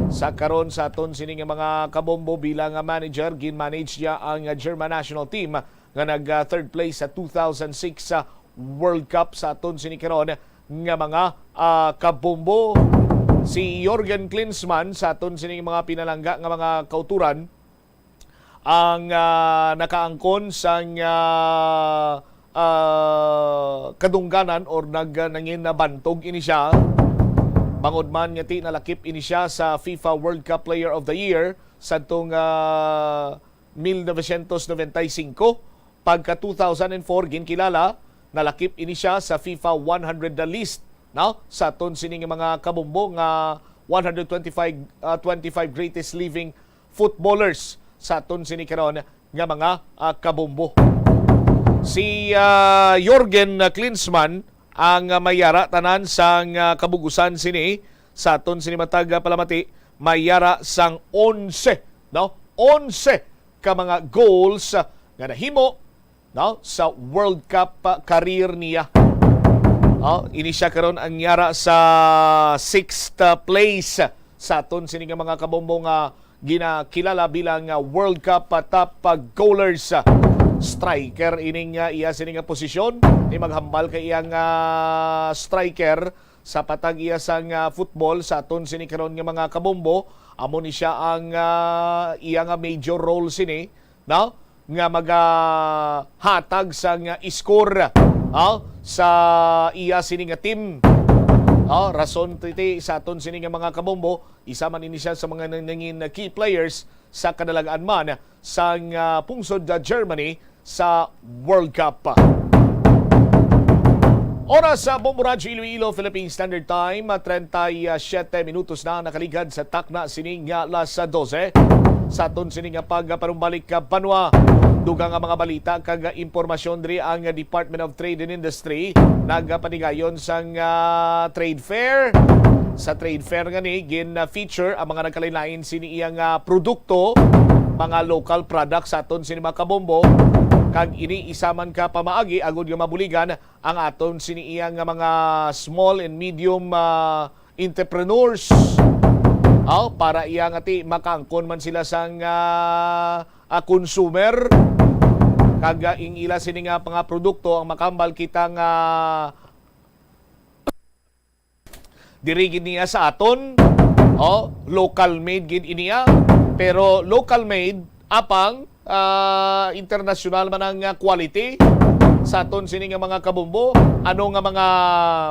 Sa karon sa aton sining mga kabombo bilang manager, gin-manage niya ang German national team nga nag third place sa 2006 World Cup sa aton sining karon nga mga kabombo. Si Jürgen Klinsmann sa aton sining mga pinalangga nga mga kauturan ang nakaangkon sang kadungganan or nangin na bantog ini siya. Bangod man nga ti nalakip ini siya sa FIFA World Cup Player of the Year sa itong 1995. Pagka 2004, ginkilala, nalakip ini siya sa FIFA 100 list. Now, sa itong sining mga kabombo nga 125 greatest living footballers sa itong sinikaron nga mga kabombo. Si Jürgen Klinsmann ang mayara tanan sang kabugusan sini sa aton sinimatag palamati, mayara sang 11 ka mga goals nga nahimo sa World Cup career niya. Ini siya karon ang yara sa 6th place sa aton sini nga mga kabombo nga ginakilala bilang World Cup top goalers. Striker ining iya sining posisyon ni maghambal kay iyang striker sa patag iya sang football sa aton sini karon nga mga kabombo. Amo ni siya ang iyang major role sini nga magahatag sang score sa iya sini nga team. Rason titi sa aton sini nga mga kabombo, isa man ini siya sa mga nangin key players sa kadalagaan man sang pungsod Germany sa World Cup. Oras sa Bombo Radyo Iloilo, Philippine Standard Time, 37 minutos na nakaligad sa takna sining alas 12. Sa aton sining pagparumbalik Banwa, dugang nga mga balita kag impormasyon diri ang Department of Trade and Industry nagpanigayon sang trade fair. Sa trade fair nga ni gin-feature ang mga nagkalain-lain sini iyang produkto, mga local products sa aton sini mga kabombo. Kag ini isaman ka pamaagi agud nga mabuligan ang aton sini iyang mga small and medium entrepreneurs. Para iyang ati makaangkon man sila sang consumer. Kag ing ila sini nga mga produkto ang makambal kita nga dirigid niya sa aton. Local made gid iniya, pero local made apang international man ang quality sa aton sini nga mga kabombo. Ano nga mga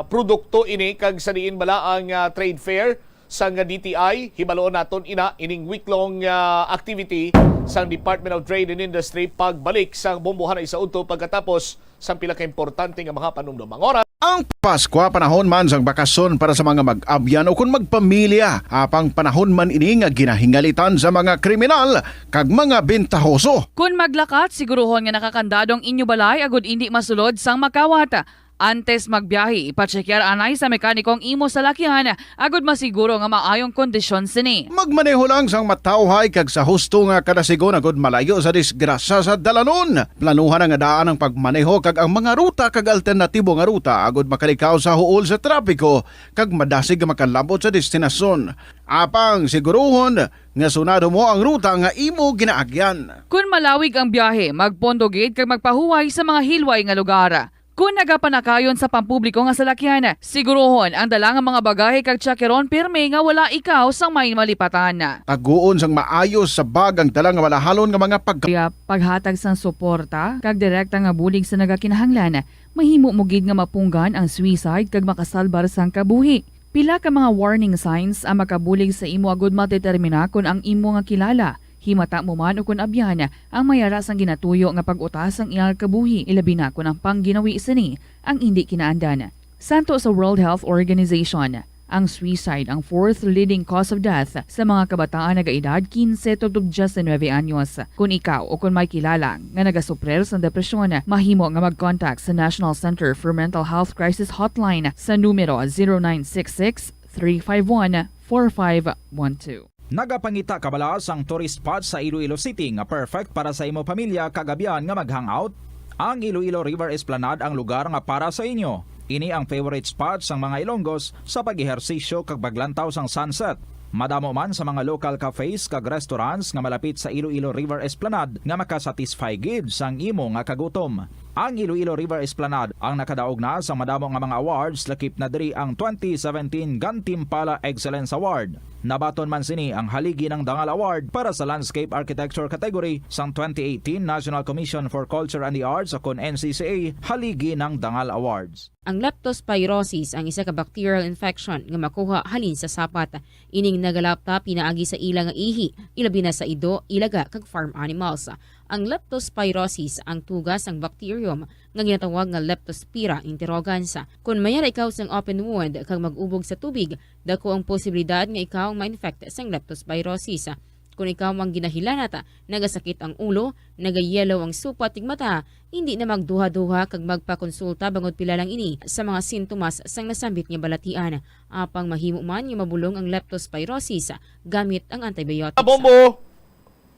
produkto ini kag saniin bala ang trade fair sa DTI, hibaloon naton ining week-long activity sa Department of Trade and Industry pagbalik sa bombohan sa udto pagkatapos sa pila ka importante nga mga panumdumang oras. Ang Pasko panahon man sang bakasyon para sa mga mag-abyan o kung magpamilya. Apang panahon man ini nga ginahingalitan sa mga kriminal kag mga bentahoso. Kung maglakat, siguruhon nga nakakandadong inyo balay agud hindi masulod sang makawata. Antes magbiyahe, ipatsekyar anay sa mekanikong imo sa lakyan agud masiguro nga maayong kondisyon sini. Magmaneho lang sang matawhay kag sa husto nga kada sigon agud malayo sa disgrasya sa dalanon. Planuhan nga daan ang pagmaneho kag ang mga ruta kag alternatibo nga ruta agud makalikaw sa huol sa trapiko kag madasig nga makalabot sa destinasyon. Apang siguruhon nga sunado mo ang ruta nga imo ginaagyan. Kung malawig ang biyahe, magpondogid kag magpahuway sa mga hilway nga lugar. Kung nagapanakayon sa pampubliko nga salakyan, sigurohon ang dalang mga bagahe kag tsakeron pirme nga wala ikaw sang may malipatan. Taguon sang maayos sa bagang dalang nga malahalon nga mga Kaya paghatag sang suporta kag direkta nga bulig sa nagakinahanglan, mahimo mo gid nga mapunggan ang suicide kag makasalbar sang kabuhi. Pila ka mga warning signs ang makabulig sa imo agud matetermina kung ang imo nga kilala. Himata mo man o kung abyan ang mayara sang ginatuyo nga pag-utas ang iyang kabuhi, ilabi na kung ang pangginawi sini ang hindi kinaandan. Santo sa World Health Organization, ang suicide ang fourth leading cause of death sa mga kabataan na gaedad 15 to 19 anyos. Kung ikaw o kung may kilala nga nagasuprer sa depresyon, mahimo nga mag-contact sa National Center for Mental Health Crisis Hotline sa numero 0966 351 4512. Nagapangita kabalaas ang tourist spot sa Iloilo City nga perfect para sa imo pamilya kagabihan nga mag-hangout. Ang Iloilo River Esplanade ang lugar nga para sa inyo. Ini ang favorite spot sang mga Ilonggos sa pag-ehersisyo kag paglantaw sang sunset. Madamo man sa mga local cafes kag restaurants nga malapit sa Iloilo River Esplanade nga makasatisfy gid sang imo nga kagutom. Ang Iloilo River Esplanade ang nakadaog na sa madamo nga mga awards lakip na diri ang 2017 Gantimpala Excellence Award. Nabaton man sini ang haligi ng Dangal Award para sa Landscape Architecture category sang 2018 National Commission for Culture and the Arts o kon NCCA haligi ng Dangal Awards. Ang leptospirosis ang isa ka bacterial infection nga makuha halin sa sapat. Ining nagalapta pinaagi sa ilang ihi, ilabi na sa ido, ilaga kag farm animals. Ang leptospirosis ang tugas ang bacterium nga ginatawag nga Leptospira interrogans. Kung mayara ikaw sang open wound kag mag-ubog sa tubig, dako ang posibilidad nga ikaw ma-infect sang leptospirosis. Kung ikaw ang ginahilanata, nagasakit ang ulo, nagayellow ang supat tig mata, hindi na magduha-duha kag magpakonsulta bangod pila lang ini sa mga sintomas sang nasambit nga balatian. Apang mahimo man nga mabulong ang leptospirosis gamit ang antibiotics. Bombo!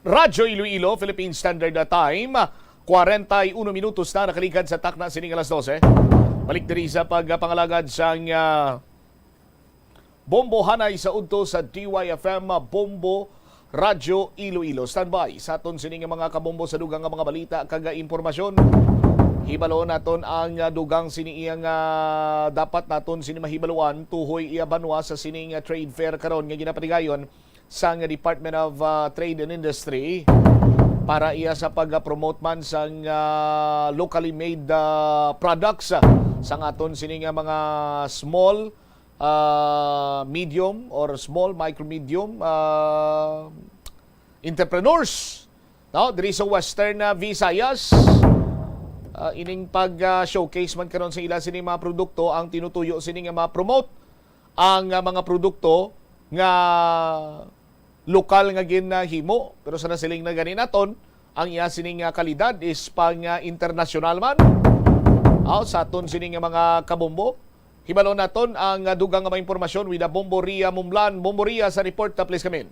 Radyo Iloilo, Philippine Standard Time, 41 minutos na nakaligad sa takna sining alas 12. Balik diri sa pagpangalagad sang Bombo Hanay sa udto sa DYFM Bombo Radyo Iloilo. Standby sa aton sining mga kabombo sa dugang nga mga balita kag impormasyon. Hibalo naton ang dugang sini iyang dapat naton sini mahibaluan tuhoy iya banwa sa sining trade fair karon nga ginapatigayon sa Department of Trade and Industry para iya sa pag-promote man sa locally made products sa aton sini nga mga small, medium or small, micro-medium entrepreneurs. No, diri sa Western Visayas, ining pag-showcase man karon sa ila sini mga produkto ang tinutuyo sini nga ma-promote ang mga produkto nga lokal nga ginahimo pero sa nasiling na ganin naton ang iya sining kalidad is pang international man. Sa aton sining mga kabombo hibalo naton ang dugang nga mga impormasyon with Bombo Ria Mumlan. Bombo Ria sa report please come in.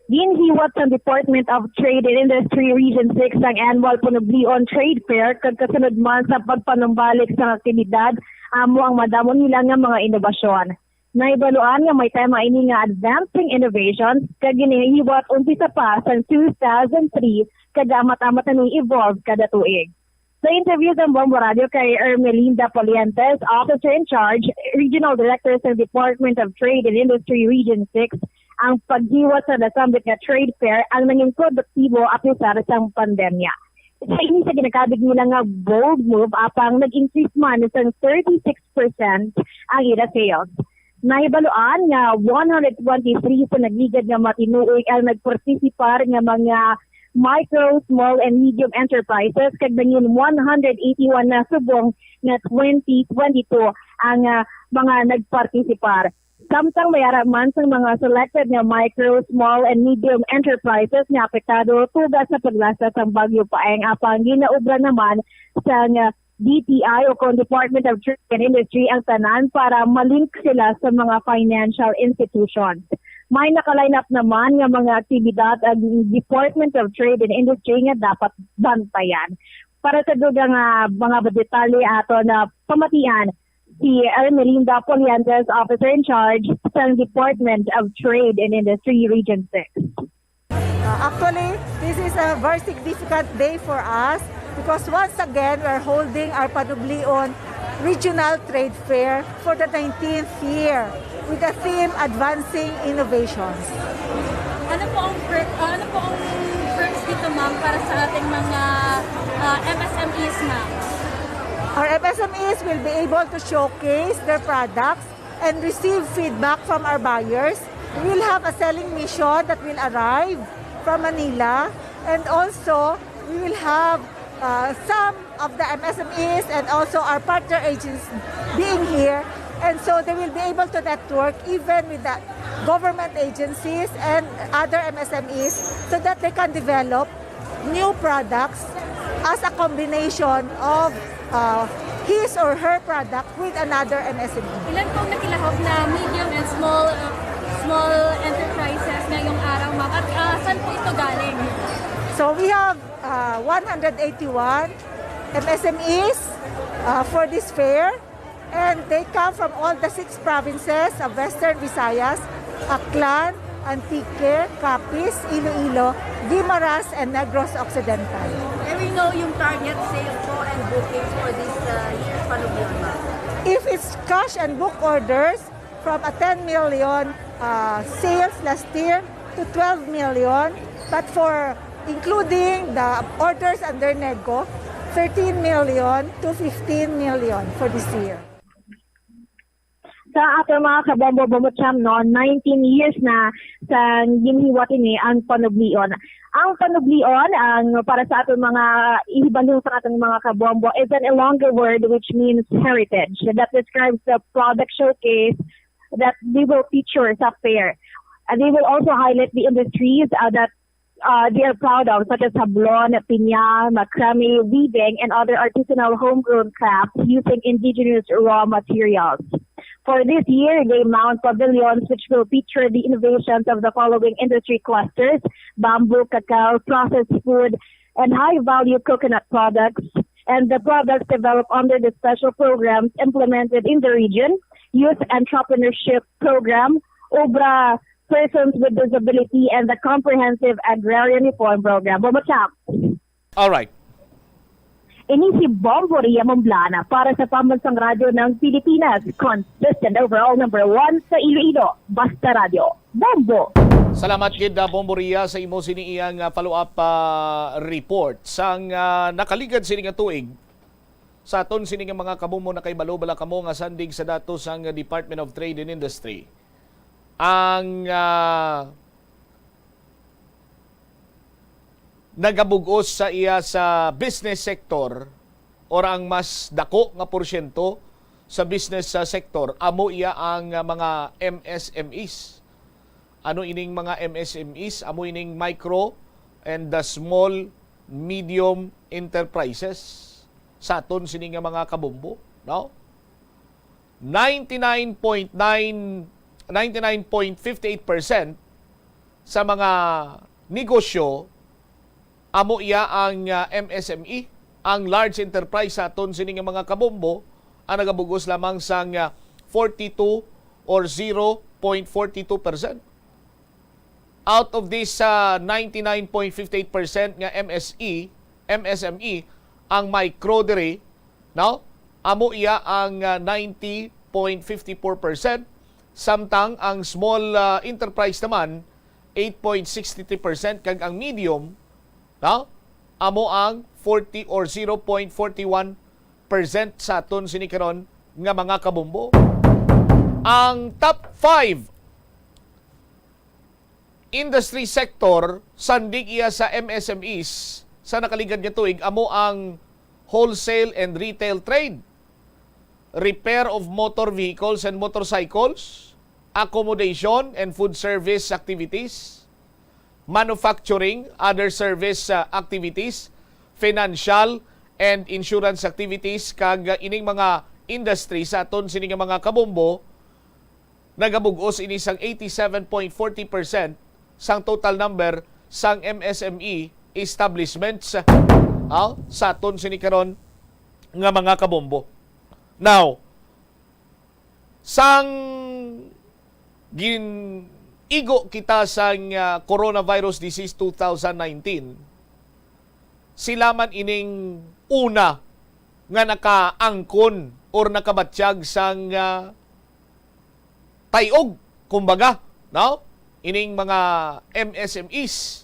Ginhiwat sa Department of Trade and Industry Region 6 ang annual Punublion Trade Fair kag kasunod man sa pagpanumbalik sa aktibidad amo ang madamo nila nga mga inobasyon. Naibaluan nga may tema ini nga advancing innovations kag ginihiwat umpisa pa sa 2003 kag amat-amat na evolve kada tuig. Sa interview sa Bombo Radio kay Ermelinda Polientes, Officer in Charge, Regional Director sa Department of Trade and Industry Region 6, ang paghiwat sa nasambit nga trade fair ang naging produktibo apisar sa pandemya. Sa ini sa ginakabig nila nga bold move apang nag-increase man sa 36% ang ila sales. Nahibaluan nga 123 sa nagligad nga matinuoy ang nagpartisipar nga mga micro, small, and medium enterprises kag bangin 181 na subong nga 2022 ang mga nagpartisipar. Samtang mayara man sa mga selected nga micro, small, and medium enterprises nga apektado tugas sa paglasa sa Bagyo Paeng apang ginaubra naman sa DTI o kung Department of Trade and Industry ang tanan para malink sila sa mga financial institutions. May nakaline up naman nga mga aktibidad ang Department of Trade and Industry nga dapat bantayan. Para sa dugang mga detalye ato na pamatian, si Ermelinda Poliantes, Officer in Charge sa Department of Trade and Industry Region 6. Actually, this is a very significant day for us because once again, we're holding our Panublion Regional Trade Fair for the 19th year with the theme Advancing Innovations. Ano po ang first dito, ma'am, para sa ating mga MSMEs, ma'am? Our MSMEs will be able to showcase their products and receive feedback from our buyers. We will have a selling mission that will arrive from Manila, and also we will have some of the MSMEs and also our partner agents being here, and so they will be able to network even with the government agencies and other MSMEs so that they can develop new products as a combination of his or her product with another MSME. Ilan pong nakilahok na medium and small enterprises ngayong araw, ma'am? At saan po ito galing? So we have 181 MSMEs for this fair, and they come from all the 6 provinces of Western Visayas, Aklan, Antique, Capiz, Iloilo, Guimaras, and Negros Occidental. And we know yung target sales po and bookings for this year's Panublion, ma'am. If it's cash and book orders, from a 10 million sales last year to 12 million, but for including the orders under nego, 13 million to 15 million for this year. Sa ato mga kabombo bumutsam no, 19 years na sa ginhiwat ini ang Panublion. Ang Panublion, ang para sa ato mga ihibalo sa atong mga kabombo, is an elongated word which means heritage that describes the product showcase that they will feature sa fair. And they will also highlight the industries that they are proud of, such as sablon, pinya, macrame, weaving, and other artisanal homegrown crafts using indigenous raw materials. For this year, they mount pavilions which will feature the innovations of the following industry clusters: bamboo, cacao, processed food, and high-value coconut products. And the products developed under the special programs implemented in the region: Youth Entrepreneurship Program, Obra Persons with Disability, and the Comprehensive Agrarian Reform Program. Bumachap. All right. Ini si Bombo Ria Momblana para sa Pambansang Radyo ng Pilipinas. Consistent overall number 1 sa Iloilo. Basta Radio. Bombo! Salamat gid Bomboria sa imo siniiyang follow-up report sang nakaligad sini nga tuig sa aton sini nga mga kabumbo na kay balo-bala kamo nga sandig sa datos sang Department of Trade and Industry. Ang nagabugos sa iya sa business sector or ang mas dako nga porsyento sa business sector amo iya ang mga MSMEs. Ano ining mga MSMEs? Amo ining micro and the small medium enterprises sa aton sini nga mga kabumbo, no? 99.58% sa mga negosyo amo iya ang MSME, ang large enterprise sa aton sini nga mga kabombo, ang nagabugos lamang sang 42 or 0.42%. Out of this 99.58% nga MSME, ang micro diri, no? Amo iya ang 90.54%, samtang ang small enterprise naman 8.63% kag ang medium, no? Amo ang 40 or 0.41% sa aton sini karon nga mga kabumbo. Ang top 5 industry sector sandig iya sa MSMEs sa nakaligad nga tuig amo ang wholesale and retail trade, repair of motor vehicles and motorcycles, accommodation and food service activities, manufacturing, other service activities, financial and insurance activities, kag ining mga industry sa aton sini nga mga kabombo nagabugos ini sang 87.40% sang total number sang MSME establishments sa aton sini karon nga mga kabombo. Now, sang igo kita sang coronavirus disease 2019, sila man ining una nga nakaangkon or nakabatsyag sang tayog, kumbaga, no? Ining mga MSMEs,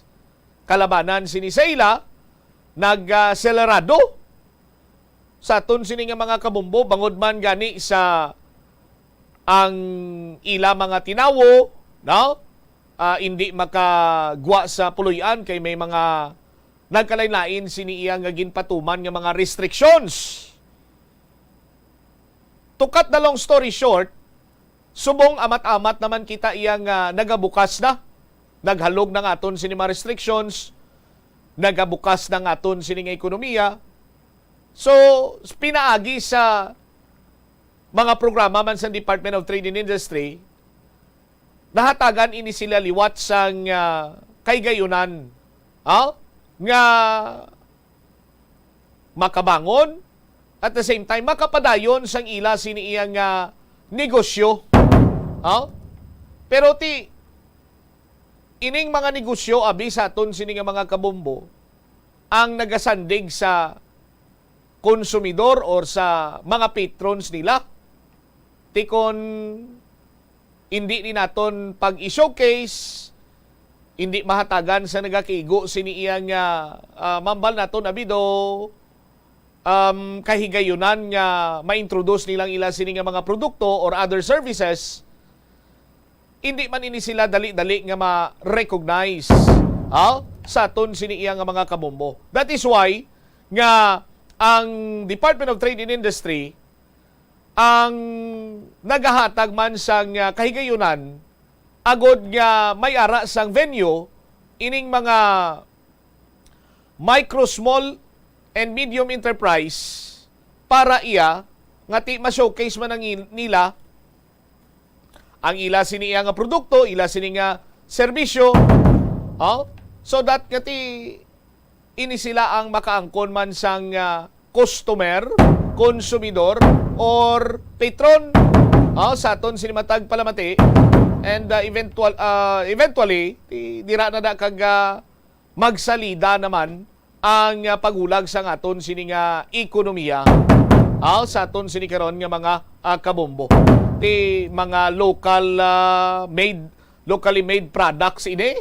kalabanan sini sa ila, nag-selerado sa aton sini nga mga kabombo, bangod man gani sa ang ila mga tinawo, no? Hindi makagwa sa puluyan kay may mga nagkalain-lain sini iya nga ginpatuman nga mga restrictions. To cut the long story short, subong amat-amat naman kita iyang nagabukas na, naghalog na nga aton sini mga restrictions, nagabukas na nga aton sini nga ekonomiya. So, pinaagi sa mga programa man sa Department of Trade and Industry, nahatagan ini sila liwat sang kaygayunan nga makabangon at the same time makapadayon sang ila sini iyang negosyo. Pero ining mga negosyo abi sa aton sini nga mga kabombo ang nagasandig sa konsumidor or sa mga patrons nila. Kon hindi ni naton pag i-showcase, hindi mahatagan sa nagakigo sini iyang mambal naton abido kahigayunan nga ma-introduce nilang ila sini nga mga produkto or other services, hindi man ini sila dali-dali nga ma-recognize sa aton sini iya nga mga kabombo. That is why nga ang Department of Trade and Industry ang nagahatag man sang kahigayunan agod nga may ara sang venue ining mga micro, small and medium enterprise para iya nga ti ma-showcase man ang nila ang ila sini nga produkto, ila sini nga serbisyo, so that nga ti ini sila ang makaangkon man sang customer, konsumidor or patron sa aton sini matag palamati, and eventually dira na da kag magsalida naman ang pagulag sa aton sini nga ekonomiya sa aton sini karon nga mga kabombo. Ti mga locally made products ini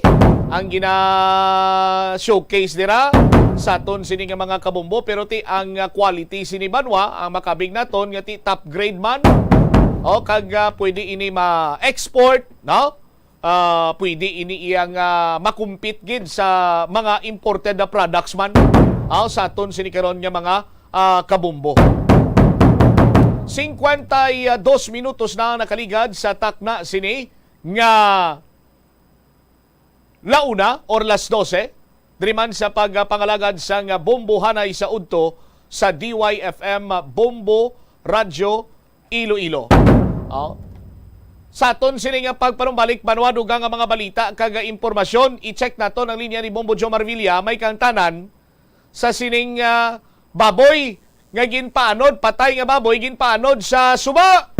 ang gina-showcase dira sa aton sini nga mga kabombo, pero ti ang quality sini banwa ang makabig naton nga ti top grade man kag pwede ini ma-export, no? Pwede ini iyang makumpit gid sa mga imported na products man sa aton sini karon nga mga kabombo. 52 minutos na nakaligad sa takna sini nga launa or las 12 driman sa pagpangalagad sa nga Bombo Hanay sa udto sa DYFM Bombo Radyo Iloilo. Sa aton sini nga pagpanumbalik manuaduga nga mga balita kag impormasyon, i-check nato ang linya ni Bombo Joe Marvilla. May kang tanan sa sining baboy nga ginpaanod, patay nga baboy ginpaanod sa Suba.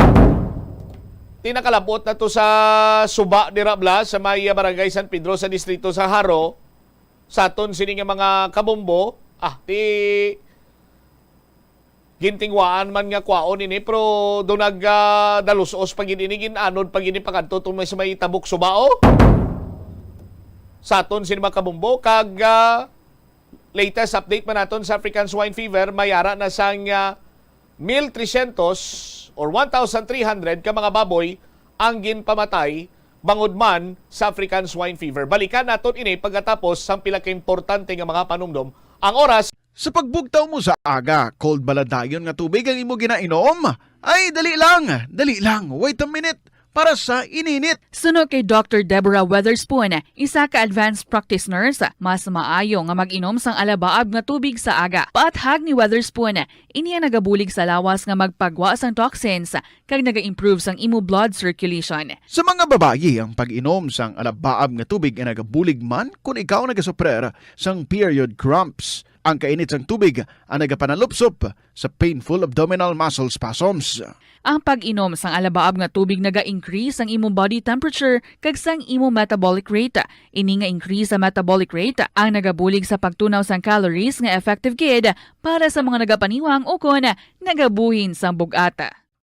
Tinakalabot na to sa Suba di Rabla sa may barangay San Pedro sa distrito sa Haro. Sa aton sini nga mga kabombo, gintingwaan man nga kwaon ini, pero do nagdalusos pag ini ginanod pag ini pakanto tong may sa may tabok Subao. Sa aton sini mga kabombo kag latest update man naton sa African Swine Fever, mayara na sang 1,300 or 1,300 ka mga baboy ang ginpamatay bangod man sa African swine fever. Balikan naton ini pagkatapos sang pila ka importante nga mga panumdom. Ang oras Sa pagbugtaw mo sa aga, cold baladayon nga tubig ang imo ginainom? Ay, dali lang, wait a minute, para sa ininit. Suno kay Dr. Deborah Weatherspoon, isa ka advanced practice nurse, mas maayo nga mag-inom sang alabaab nga tubig sa aga. Paathag ni Weatherspoon, iniya nagabulig sa lawas nga magpagwa sang toxins kag naga-improve sang imo blood circulation. Sa mga babayi, ang pag-inom sang alabaab nga tubig ay nagabulig man kung ikaw nagasuprer sang period cramps. Ang kainit sang tubig ang nagapanalupsop sa painful abdominal muscle spasms. Ang pag-inom sang alabaab nga tubig naga-increase ang imong body temperature kag sang imong metabolic rate. Ini nga increase sa metabolic rate ang nagabulig sa pagtunaw sang calories nga effective gid para sa mga nagapaniwang o kon nagabuhin sang bugata.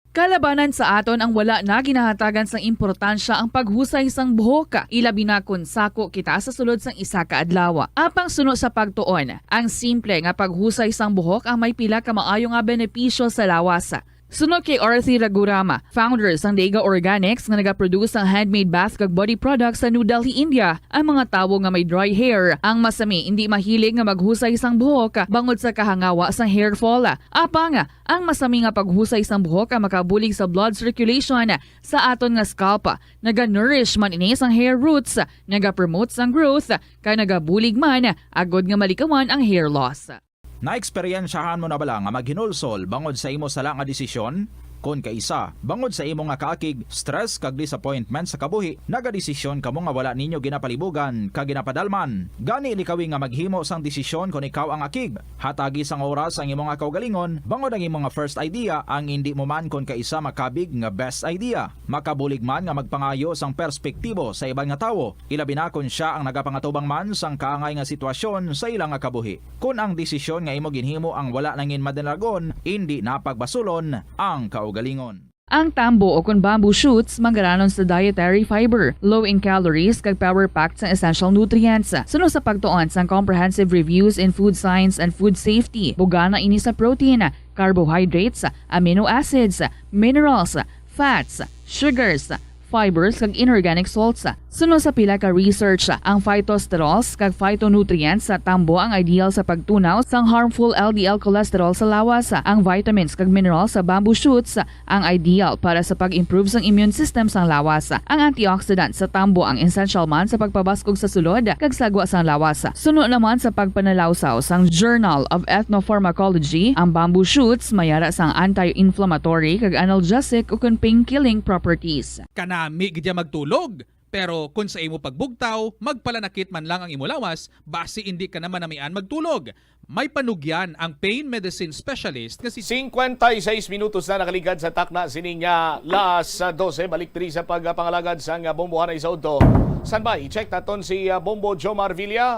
Kalabanan sa aton ang wala na ginahatagan sang importansya ang paghusay sang buhok, ilabi na kun sako kita sa sulod sang isa ka adlaw. Apang suno sa pagtuon, ang simple nga paghusay sang buhok ang may pila ka maayo nga benepisyo sa lawas. Sunod kay Arthi Ragurama, founder sang Dega Organics nga nagaproduce ng handmade bath kag body products sa New Delhi, India. Ang mga tawo nga may dry hair, ang masami hindi mahilig nga maghusay sang buhok bangod sa kahangawa sang hair fall. Apang ang masami nga paghusay sang buhok ang makabulig sa blood circulation sa aton nga scalp. Naga-nourish man ini sang hair roots, naga-promote sang growth, kay nagabulig man agod nga malikawan ang hair loss. Naeksperyensyahan mo na bala nga maghinulsol bangod sa imo sala nga desisyon? Kon kaisa, bangod sa imo nga kaakig, stress kag disappointment sa kabuhi, nagadesisyon kamo nga wala ninyo ginapalibugan kag ginapadalman. Gani likawi nga maghimo sang desisyon kon ikaw ang akig. Hatagi sang oras ang imo nga kaugalingon, bangod ang imo nga first idea ang hindi mo man kon kaisa makabig nga best idea. Makabulig man nga magpangayo sang perspektibo sa ibang nga tawo, ilabi na kon siya ang nagapangatubang man sang kaangay nga sitwasyon sa ilang nga kabuhi. Kun ang desisyon nga imo ginhimo ang wala nangin madalagon, hindi napagbasulon ang kaugalingon. Ang tambo o kun bamboo shoots manggaranon sa dietary fiber, low in calories kag power-packed sa essential nutrients. Suno sa pagtuon sang comprehensive reviews in food science and food safety, bugana ini sa protein, carbohydrates, amino acids, minerals, fats, sugars, fibers kag inorganic salts. Suno sa pila ka research, ang phytosterols kag phytonutrients sa tambo ang ideal sa pagtunaw sang harmful LDL cholesterol sa lawas. Ang vitamins kag minerals sa bamboo shoots ang ideal para sa pag-improve sang immune system sang lawas. Ang antioxidants sa tambo ang essential man sa pagpabaskog sa sulod kag sagwa sang lawas. Suno naman sa pagpanalawsaw sang Journal of Ethnopharmacology, ang bamboo shoots mayara sang anti-inflammatory kag analgesic ug pain-killing properties. Kanami gidya magtulog. Pero kung sa imo pagbugtaw, magpalanakit man lang ang imo lawas, basi hindi ka naman namian magtulog. May panugyan ang pain medicine specialist nga si 56 minutos na nakaligad sa takna sining las 12. Balik tri sa pagpangalagad sa bombohan sa Udto. Standby, check naton si Bombo Jomar Villa.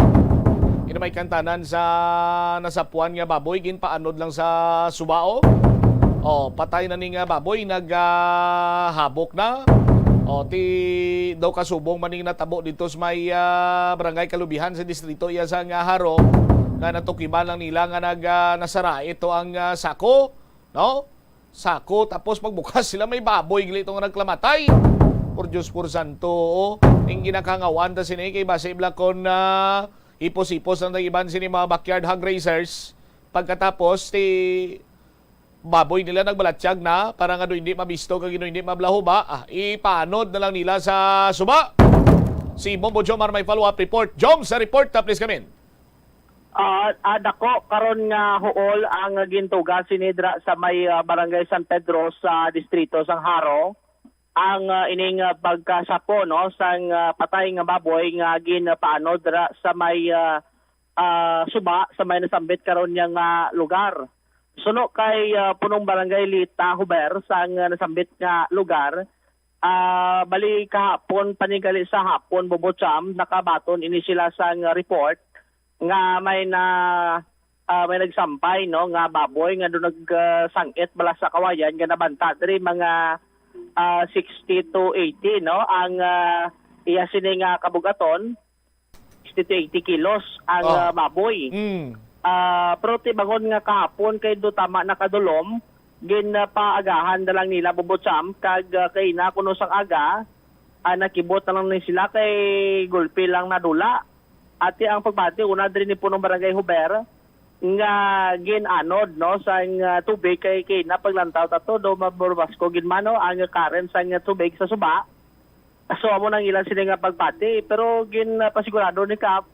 Ina may kantanan sa nasapuan nga baboy, ginpaanod lang sa subao. Patay na ning baboy, naghabok na. Ti daw kasubong maning natabo dito sa may barangay Kalubihan sa distrito iya sa Haro nga natukiban lang nila nga nasara ito ang sako, no? Sako tapos pagbukas sila may baboy gili nga nagklamatay. Por Diyos por Santo, ning ginakangawan ta sini kay base blakon ipos-ipos ang iban sini mga backyard hog raisers pagkatapos ti baboy nila nagbalatsyag na para nga hindi mabisto kag hindi mablaho ba ipanod na lang nila sa suba. Si Bombo Jomar may follow-up report. Jom, sa report please come in. Dako karon nga huol ang gintuga sinidra sa may barangay San Pedro sa distrito sang Haro ang ining pagkasapo no sang patay nga baboy nga ginpaanod dra sa may suba sa may nasambit karon nga lugar. Suno kay punong barangay Lita Huber sa nasambit nga lugar, bali kahapon panigali sa hapon Bobocham nakabaton ini sila sang report nga may nagsampay no nga baboy nga do nagsangit bala sa kawayan nga nabanta diri mga 60 to 80 no ang iya sini nga kabugaton 60 to 80 kilos ang baboy. Pero tibangon nga kahapon kay do tama nakadulom ginpaagahan na lang nila Bobocham kag kay na kuno sang aga nakibot na lang ni sila kay gulpi lang nadula. At ang pagbati, una din ni punong barangay Huber, nga ginanod no sa tubig kay napaglantaw tato do maburbasko ginmano ang current sa tubig sa suba. So amo nang ilan sila nga pagpati pero gin pasigurado ni Kap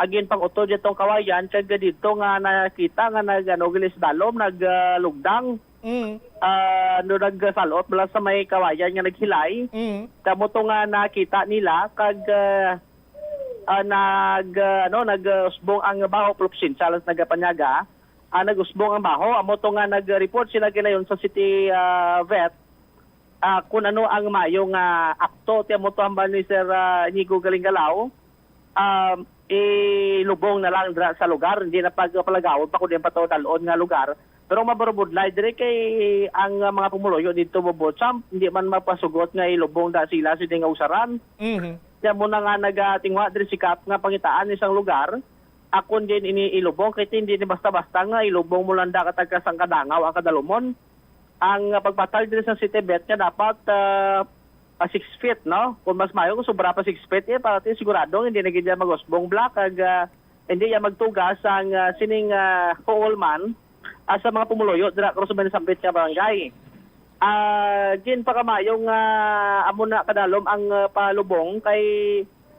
agin pang utod itong kawayan kag dito nga nakita nga gilis dalom naglugdang no nagsalot mula sa may kawayan nga naghilay. Kamo to nga nakita nila kag nag-usbong ang baho plupsin challenge nagapanyaga nag-usbong ang baho amo to nga nag-report sila ginayon sa city vet kung ano ang mayong akto ti amo to hambal ni Sir Inigo Galingalao ilubong na lang sa lugar hindi na pagpalagawon pa kundi pa to dalon nga lugar pero mabarubudlay dire kay ang mga pumuloyo dito Bobotsam hindi man mapasugot nga ilubong da sila sa nga usaran. Kaya mo na nga nagatingwa diri si Kap nga pangitaan isang lugar akon din iniilubong kay hindi ni basta-basta nga ilubong mo lang da katag sang kadangaw ang kadalumon ang pagpatag diri sa city vet nga dapat 6 feet no kung mas mayo kung sobra pa 6 feet para sigurado hindi na gid mag-usbong block kag hindi ya magtugas ang sining Coleman sa mga pumuloyo dira sa Sampit nga barangay. Gin pa kamayong amo na kadalom ang palubong kay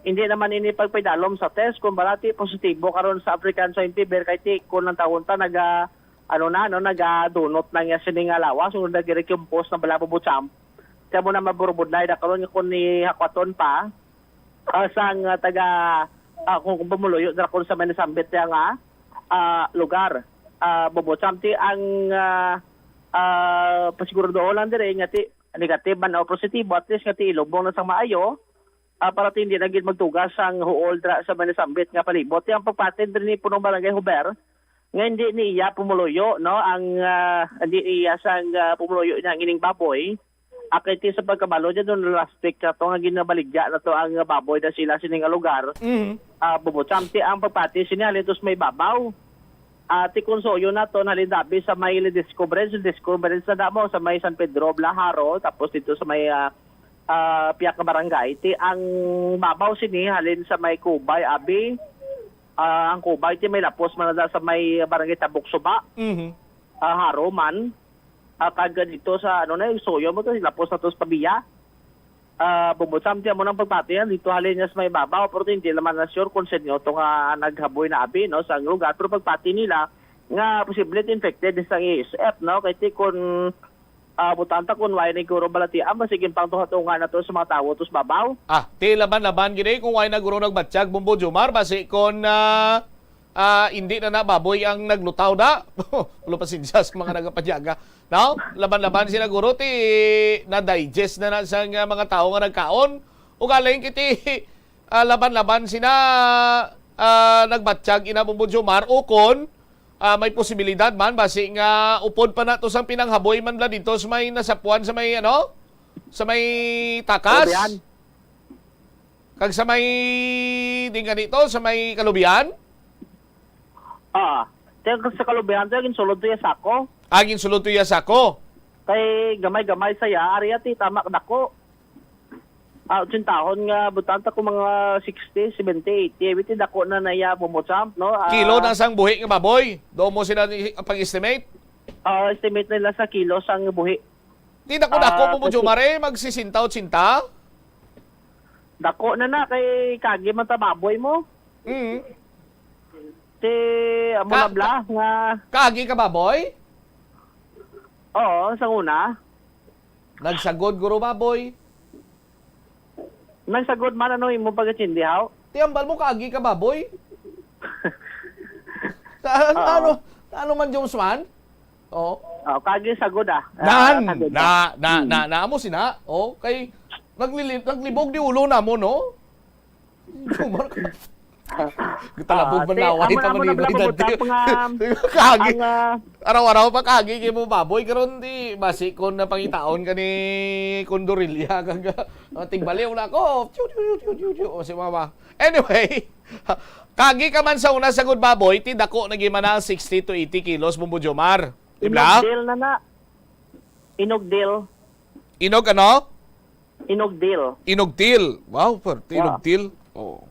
hindi naman ini pagpaydalom sa test kung balati positibo karon sa African Swine Fever kay ti kun ng taon ta nagadunot na nga sining lawas so nagrecompose na bala Bobotsam kaya mo na maburbudlay da karon kun ni hakwaton pa sang taga kung pumuloyo dira kun sa Manasambit nga lugar Bobotsam ti ang pasigurado lang dire nga ti negative man o positibo at least nga ti ilubong na sang maayo para ti hindi na gid magtugas ang huol dra sa Manasambit nga palibot ti ang pagpatin diri ni punong barangay Huber nga hindi ni iya pumuloyo no ang hindi iya sang pumuloyo niya ining baboy akiti sa pagkabalo dyan doon last week na to nga ginabaligya na to ang baboy na sila sining lugar Bobotsam ti ang pagpati sinalitos may babaw ti konsoyo na to nalindabi sa may discovery sa damo sa may San Pedro Blaharo tapos dito sa may Piak na barangay ti ang babaw sini halin sa may Kubay abi ang Kubay ti may lapos man sa may barangay Tabuk Suba Haro man kag dito sa soyo mo to lapos na to sa Pabiya Bobotsam ti amo nang pagpatian dito halin niya sa may babaw pero hindi naman na sure kung senyo to nga naghaboy na abi no sa lugar pero pagpati nila nga posible infected sa ESF no kay ti kun butanta kun way ni guro balati masigin pang tuhatungan na to sa mga tawo tos babaw ti laban gid kung way na guro nagbatsyag Bombo Jomar basi kon hindi na baboy ang naglutaw da ulo pasensya sa mga nagapadyaga no laban sila guro ti na digest na sa mga tao nga nagkaon ug alain kiti laban sina nagbatsyag ina Bombo Jomar o kon may posibilidad man basi nga upod pa nato sang pinanghaboy man la dito sa may nasapuan sa may sa may takas kag sa may dinga dito sa may kalubian sa kalubihan to agin sulod to ya sako agin sulod to ya sako kay gamay saya area ti tamak dako tahon nga butanta ko mga 60, 70, 80 everything dako na naya Bobotsam no kilo na sang buhi nga baboy do mo sila pang-estimate estimate nila sa kilo sang buhi di dako Bombo Jomar magsisintaw tsinta dako na kay kagi man ta baboy mo ti amo na bla nga kagi ka baboy oo sa una nagsagod guro baboy nagsagod man imo pagkatsindihaw ti ambal mo kagi ka baboy ano man Jones man kagi sagod na mo sina kay naglibog di ulo na mo no talabog man laway pa man kagi araw-araw pa kagi kay mo baboy karon di basi kon na pangitaon ka ni Condorilya kag tigbaliw na ko si mama anyway kagi ka man sa una sagod baboy ti dako na gimana 60 to 80 kilos Bombo Jomar ibla inogdil inog ano Inogdil. Inogtil. Wow, perte Inogtil. Oh.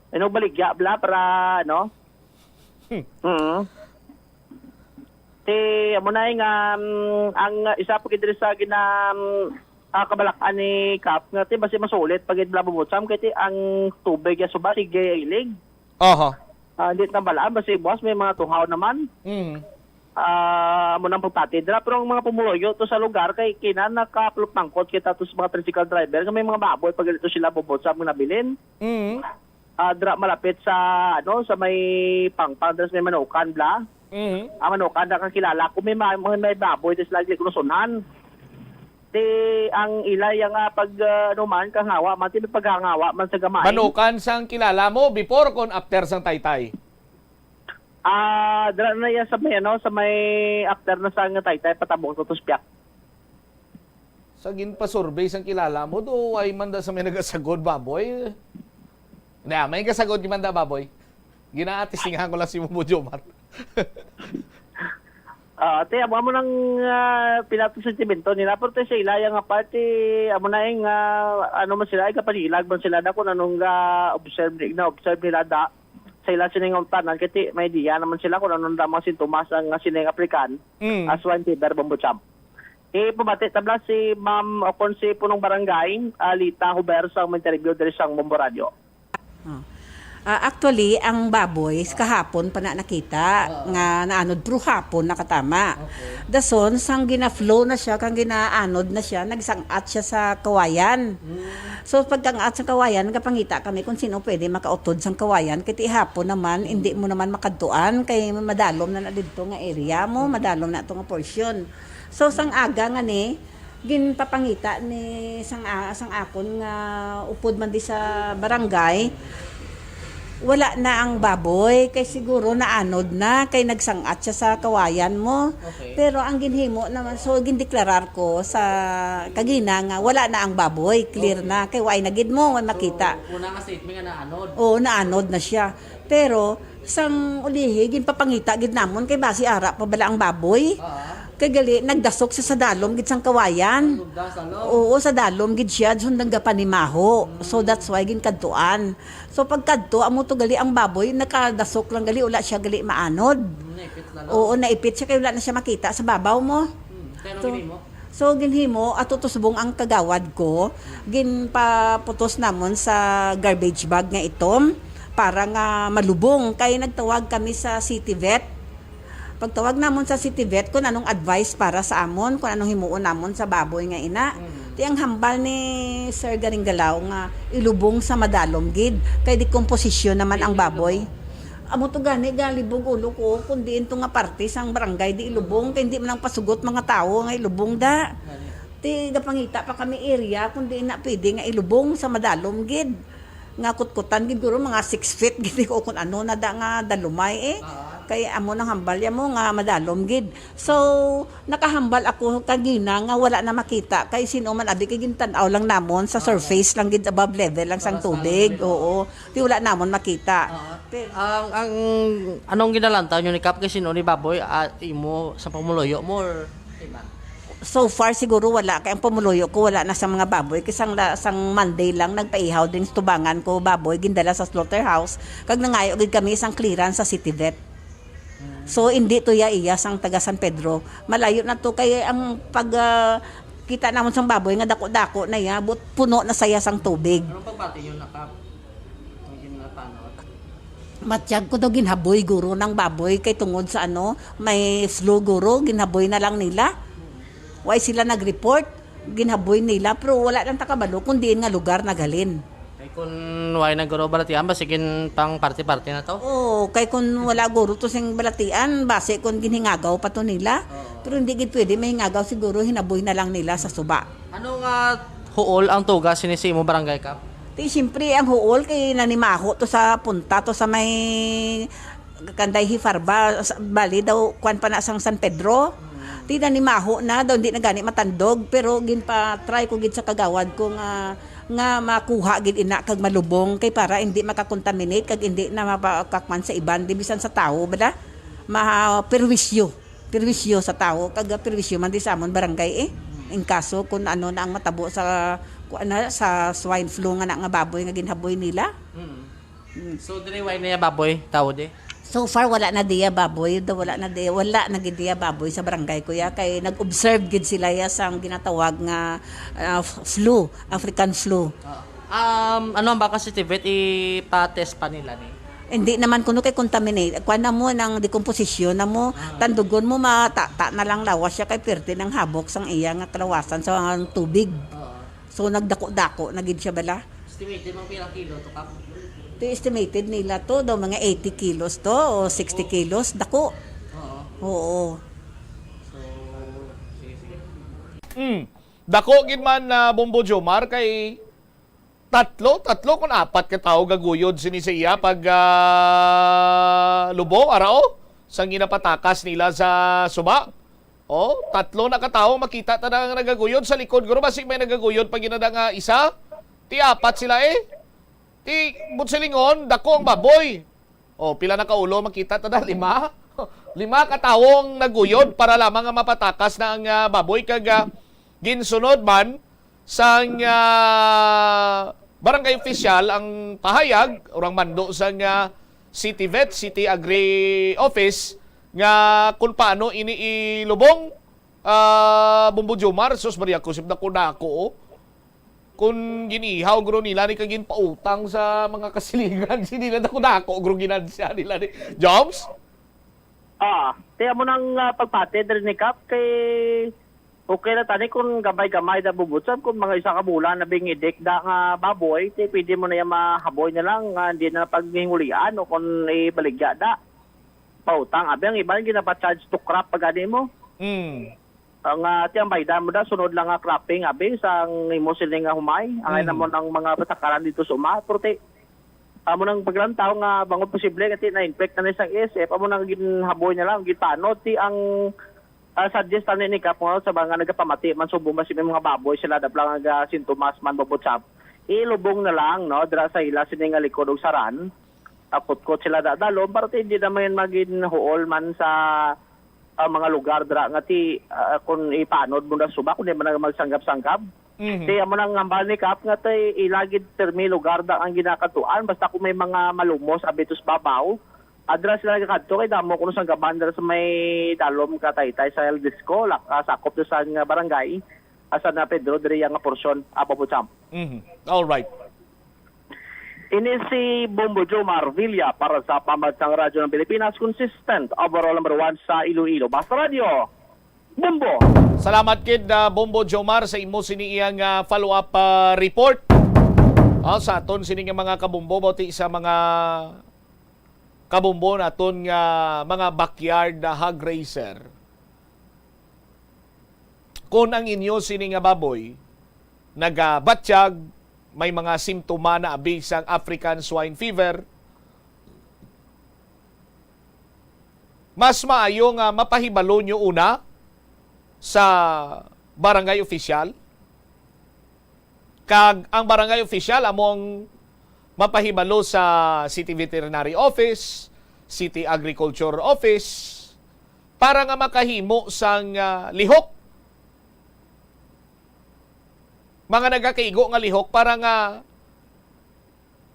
Inogbaligya bla para ano? Ti amo na nga ang isa pa gid sa kabalakan ni Kap nga ti basi masulit pag bla bubutsam kay ti ang tubig ya suba sige ilig. Aha. Hindi na balaan basi boss may mga tuhaw naman. Amo nang pagpatidra pero ang mga pumuloyo to sa lugar kay kinan nakaplop mangkot kita to sa mga tricycle driver kay may mga baboy pag dito sila bubutsam nga nabilin. Dra malapit sa sa may pangpang dras may manukan bla. Ang manukan na kakilala ko may baboy des lagi kunusunan. Di ang ilay nga pag man kangawa man ti paghangawa man sa gamay. Manukan sang kilala mo before kon after sang taytay. Dra na ya sa may sa may after na sang taytay patabong to spiak. Sa ginpa-survey sang kilala mo do ay manda sa may nagasagod baboy. May kasagod yung manda baboy. Ginaatistingan ko lang si Mumo Jomar. Amo mo nang pinato sentimento nila pero sa ilaya nga pati amo na yung man sila ay kapanilag man sila na kung anong observe nila da sa ila sining tanan kasi may diya naman sila kung anong damang sintomas ang sining African as one fever bambucham. Pabati tabla si Ma'am Okon si punong barangay Alita Huber sa interview diri sang Bombo Radio. Actually, ang baboy, kahapon pa na nakita, nga naanod pro hapon nakatama. Dason, sang gina-flow na siya, kang ginaanod na siya, nagsangat siya sa kawayan. So, pagkangat sa kawayan, kapangita kami kung sino pwede makautod sa kawayan, kiti hapon naman, hindi mo naman makadtuan, kay madalom na dito nga area mo, madalom na ito nga portion. So, sang aga nga ni, ginpapangita ni sang akon nga upod man di sa barangay, wala na ang baboy kay siguro naanod na kay nagsangat siya sa kawayan mo. Pero ang ginhimo naman so gindeklarar ko sa kagina nga wala na ang baboy, clear na kay way nagid mo way makita. Una nga statement nga naanod. Oo, naanod na siya. Pero sang ulihi ginpapangita gid namon kay basi ara pa bala ang baboy. Kay gali nagdasok siya sa dalom gid sang kawayan. Oo, sa dalom gid siya sundang gapanimaho. So that's why ginkadtuan. So pagkadto amo to gali ang baboy nakadasok lang gali ula siya gali maanod. Oo, naipit siya kay wala na siya makita sa babaw mo. So ginhimo ato tusubong ang kagawad ko ginpaputos namon sa garbage bag nga itom para nga malubong kay nagtawag kami sa City Vet. Pagtawag namon sa City Vet kung anong advice para sa amon, kung anong himuon namon sa baboy nga ina. Ti ang hambal ni Sir Garinggalaw nga ilubong sa madalom gid kay dekomposisyon naman ang baboy. Amo to gani galibog ulo ko kun diin to nga parte sang barangay di ilubong kay hindi man lang pasugot mga tao nga ilubong da. Ti gapangita pa kami area kun diin na pwede nga ilubong sa madalom gid. Nga kutkutan gid guro mga 6 feet gid ko kun ano na da nga dalumay kay amo nang hambal ya mo nga madalom gid. So nakahambal ako kagina nga wala na makita kay sino man abi kay gintan-aw lang namon sa surface lang gid above level lang sang tubig. Oo. Di wala namon makita. Ang anong ginalantaw nyo ni Kap kay sino ni baboy imo sa pamuluyo mo or iba? So far siguro wala kay ang pamuluyo ko wala na sa mga baboy kasi sang Monday lang nagpaihaw din tubangan ko baboy gindala sa slaughterhouse kag nangayo gid kami isang clearance sa City Vet. So hindi to iya sang taga San Pedro. Malayo na to kay ang pag kita namon sang baboy nga dako-dako na ya but puno na saya sang tubig. Anong pagbati yun nakap? Matiyag ko daw ginhaboy guro ng baboy kay tungod sa may flu guro ginhaboy na lang nila. Why sila nag-report ginhaboy nila pero wala lang takabalo kundi nga lugar nagalin. Kung wala na guro balatian, basigin pang party-party na to? Oo, kay kung wala guro to sing balatian, base kung ginhingagaw pa to nila. Pero hindi gid pwede mahingagaw siguro hinaboy na lang nila sa suba. Ano nga huol ang tugas sinisi mo barangay Kap? Di siyempre ang huol kay nanimaho to sa punta to sa may Kanday Hifarba, bali daw kwan pa na sang San Pedro. Di nanimaho na daw hindi na gani matandog pero ginpa try ko gid sa kagawad ko nga makuha gid ina kag malubong kay para hindi makakontaminate kag hindi na mapakakman sa iban di bisan sa tao bala perwisyo sa tao kag perwisyo man di sa amon barangay In kaso kung ano na ang matabo sa sa swine flu nga na nga baboy nga ginhaboy nila. So diniway na baboy tao de. So far wala na diya baboy, wala na gid diya baboy sa barangay kuya kay nag-observe gid sila ya sang ginatawag nga flu, African flu. Ano ang baka certificate ipa-test pa nila ni? Hindi naman kuno kay contaminate. Kuan na mo ng decomposition na mo, tandugon mo mata na lang lawas siya kay perti ng habok sang iya nga kalawasan sa tubig. So nagdako-dako na gid siya bala. Estimated mo pilang kilo to kap? To estimated nila to daw mga 80 kilos to o 60 kilos dako. Oo. Dako gid man na Bombo Jomar kay tatlo kung apat ka tao gaguyod sini sa iya pag lubong arao sang ginapatakas nila sa suba. Tatlo na katao makita ta na nagaguyod sa likod guro basig may nagaguyod pag ginada nga isa. Ti apat sila Ti butselingon dako ang baboy. Pila na kaulo makita ta na 5. 5 katawong naguyod para lamang nga mapatakas na ang baboy kag ginsunod man sang barangay official ang pahayag urang mando sang City Vet, City Agri Office nga kung paano ini ilubong Bombo Jomar sus Maria Kusip na kunako kung ginihaw guro nila ni kagin pautang sa mga kasilingan sinila na kunako guro ginansya nila ni Joms. Tiya mo nang pagpati diri ni Kap kay okay na tani kung gamay-gamay na bubutsan kung mga isa ka bulan na bingidik da nga baboy, pwede mo na yung mahaboy na lang, hindi na paghingulian o kung ibaligya da. Pautang, abi ang iba yung ginapa-charge to crop pag ani mo. Ang tiyang baydan mo da, sunod lang nga cropping, abi, sang imo siling nga humay. Ang na mo ng mga patakaran dito sa Prote. Amo nang paglantaw nga bangon posible kasi na-infect na isang isip, amo nang ginhaboy na lang, gitanod, ang suggest ni Kap sa mga nagapamati man subo mas mga baboy sila dablang nga sintomas man babotsap ilubong na lang no dira sa ila sini nga likod og saran tapot sila dadalo para hindi naman magin huol man sa mga lugar dira nga ti kung ipanod mo na suba kun di man magsanggap-sanggap Kaya mo nang ngambal ni Kap nga tay ilagid termi lugar da ang ginakatuan basta kung may mga malumos abitus babaw adra sila kadto kay damo kuno sang gaban sa may dalom ka taytay sa El Disco sakop do sa barangay asa na Pedro diri nga porsyon apabutsam. All right. Ini si Bombo Jomar Villa para sa Pambansang Radyo ng Pilipinas, consistent overall number 1 sa Iloilo. Basta Radio, Bombo! Salamat kid Bombo Jomar sa imo siniyang follow-up report. Sa aton sining mga kabumbo bauti sa mga kabumbo naton nga mga backyard hog racer. Kung ang inyo sining nga baboy nagabatsyag, may mga simptoma na abi sang African swine fever, mas maayo nga mapahibalo nyo una sa barangay official. Kag ang barangay official among mapahibalo sa City Veterinary Office, City Agriculture Office, para nga makahimo sang lihok. Mga nagakaigo nga lihok para nga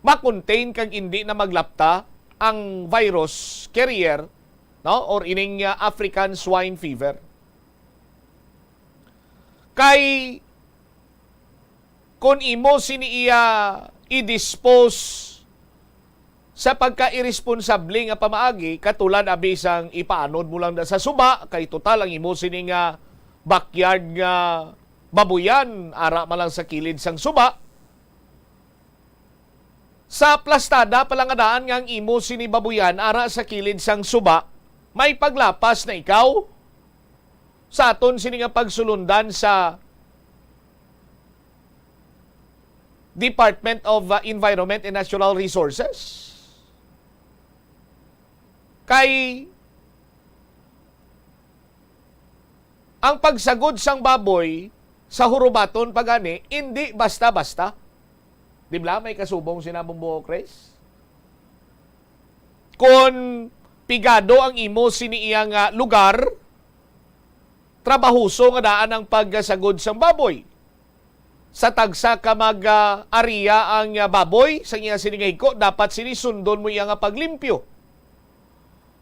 makontain kag hindi na maglapta ang virus carrier, no, or ining African swine fever. Kay kung imo siniiya i-dispose sa pagka-irresponsable nga pamaagi, katulad abisang ipaanod mo lang sa suba, kay total ang imo sini nga backyard nga babuyan, ara man lang sa kilid sang suba. Sa plastada palangadaan nga ang imo sini babuyan, ara sa kilid sang suba, may paglapas na ikaw sa aton sini nga pagsulundan sa Department of Environment and Natural Resources. Kay ang pagsagod sang baboy sa hurubaton pagani, hindi basta-basta. Di ba may kasubong sinabong buho, Chris? Kung pigado ang imo siniiyang lugar, trabahuso nga daan ang paggasagod sang baboy. Sa tagsa ka mag-ariya ang baboy sa iya siningay ko, dapat sinisundon mo iya nga paglimpyo.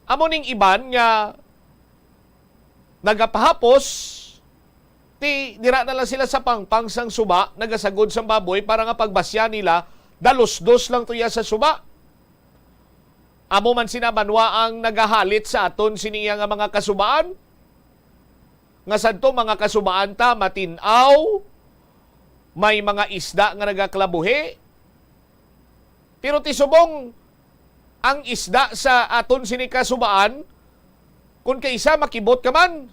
Amo ning iban nga nagapahapos, dira na lang sila sa pangpang sang suba, nagasagod sang baboy para nga pagbasya nila, dalos-dos lang tuya sa suba. Amo man sinabanwa ang nagahalit sa aton siniya nga mga kasubaan. Nga sadto mga kasubaan ta matinaw, may mga isda nga nagaklabuhi. Pero tisubong ang isda sa aton sini kasubaan, kung kaisa makibot ka man,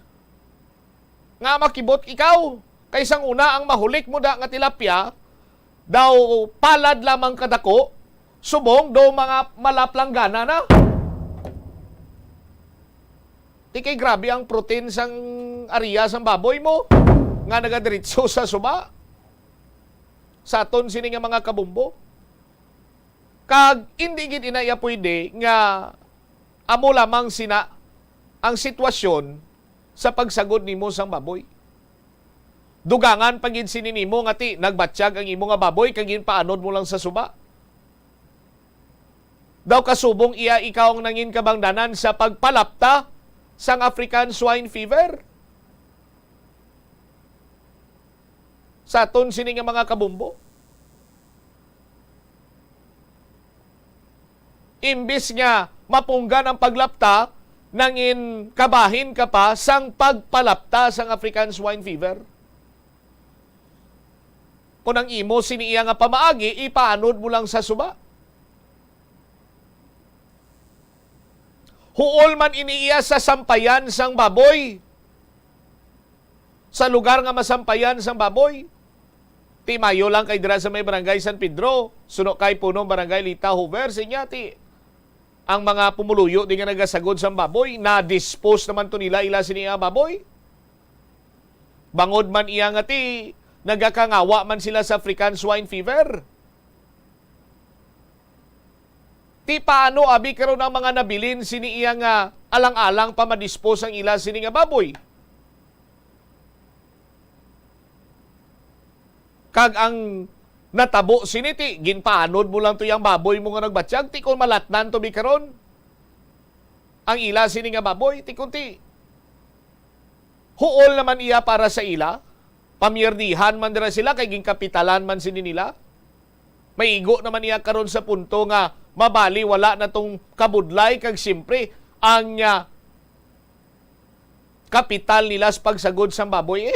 nga makibot ikaw, kaysang una ang mahulik mo da nga tilapia, daw palad lamang kadako, subong daw mga malaplanggana na. Di kay grabe ang protein sang ariya sang baboy mo, nga nagadiritso sa suba. Sa aton sini nga mga kabumbo. Kag hindi gid inaya pwede nga amo lamang sina ang sitwasyon sa pagsagod nimo sang baboy. Dugangan pagid sini nimo nga ti nagbatsyag ang imo nga baboy kag ginpaanod mo lang sa suba. Daw kasubong iya ikaw ang nangin kabangdanan sa pagpalapta sang African swine fever. Sa aton sini nga mga kabumbo. Imbis nga mapunggan ang paglapta, nangin kabahin ka pa sang pagpalapta sang African swine fever. Kung ang imo siniya nga pamaagi, ipaanod mo lang sa suba. Huol man iniiya sa sampayan sang baboy. Sa lugar nga masampayan sang baboy. Ti mayo lang kay dira sa may barangay San Pedro, suno kay punong barangay Lita Hoover, sinya ti ang mga pumuluyo di nga nagasagod sa baboy, na-dispose naman to nila ila siniya baboy. Bangod man iya nga ti nagakangawa man sila sa African swine fever. Ti paano abi karon ang mga nabilin siniya nga alang-alang pa ma-dispose ang ila sini nga baboy. Kag ang natabo siniti, ginpaanod mo lang to yung baboy mo nga nagbatsyag, ti kung malatnan to bi karon. Ang ila sini nga baboy, ti kunti. Huol naman iya para sa ila, pamierdihan man dira sila, kay ginkapitalan man sini nila. Maigo naman iya karon sa punto nga, mabali wala na tong kabudlay, kag simpre, ang kapital nila sa pagsagod sa baboy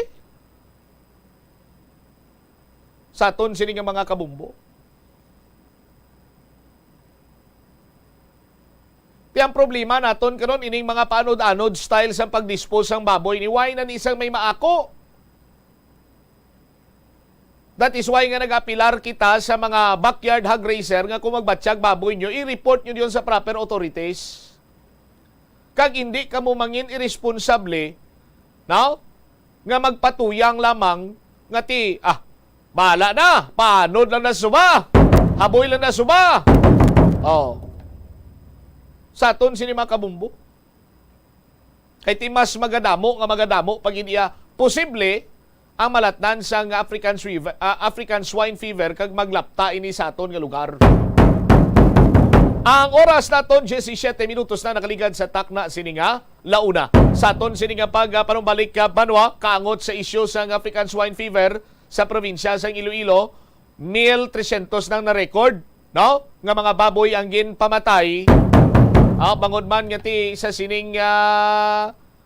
sa aton sini nga mga kabumbo. Ang problema naton karon ining mga paanod-anod style sa pagdispose ng baboy ni why na isang may maako. That is why nga nagapilar kita sa mga backyard hog raiser nga kung magbatsyag baboy nyo, i-report nyo diyon sa proper authorities. Kag hindi ka mo mangin irresponsable, no? Nga magpatuyang lamang nga ti bahala na, paanod lang na suba, haboy lang na suba. Sa aton sini mga kabumbo. Kay ti mas magadamo pag indiya posible ang malatnan sa African swine fever kag maglapta ini sa aton nga lugar. Ang oras naton 17 minutos na nakaligad sa takna sini nga launa. Sa aton sini nga panumbalik ka banwa kaangot sa isyu sa African swine fever sa probinsya sa Iloilo, 1,300 nang na-record, no? Nga mga baboy ang ginpamatay. Bangod man nga ti sa sining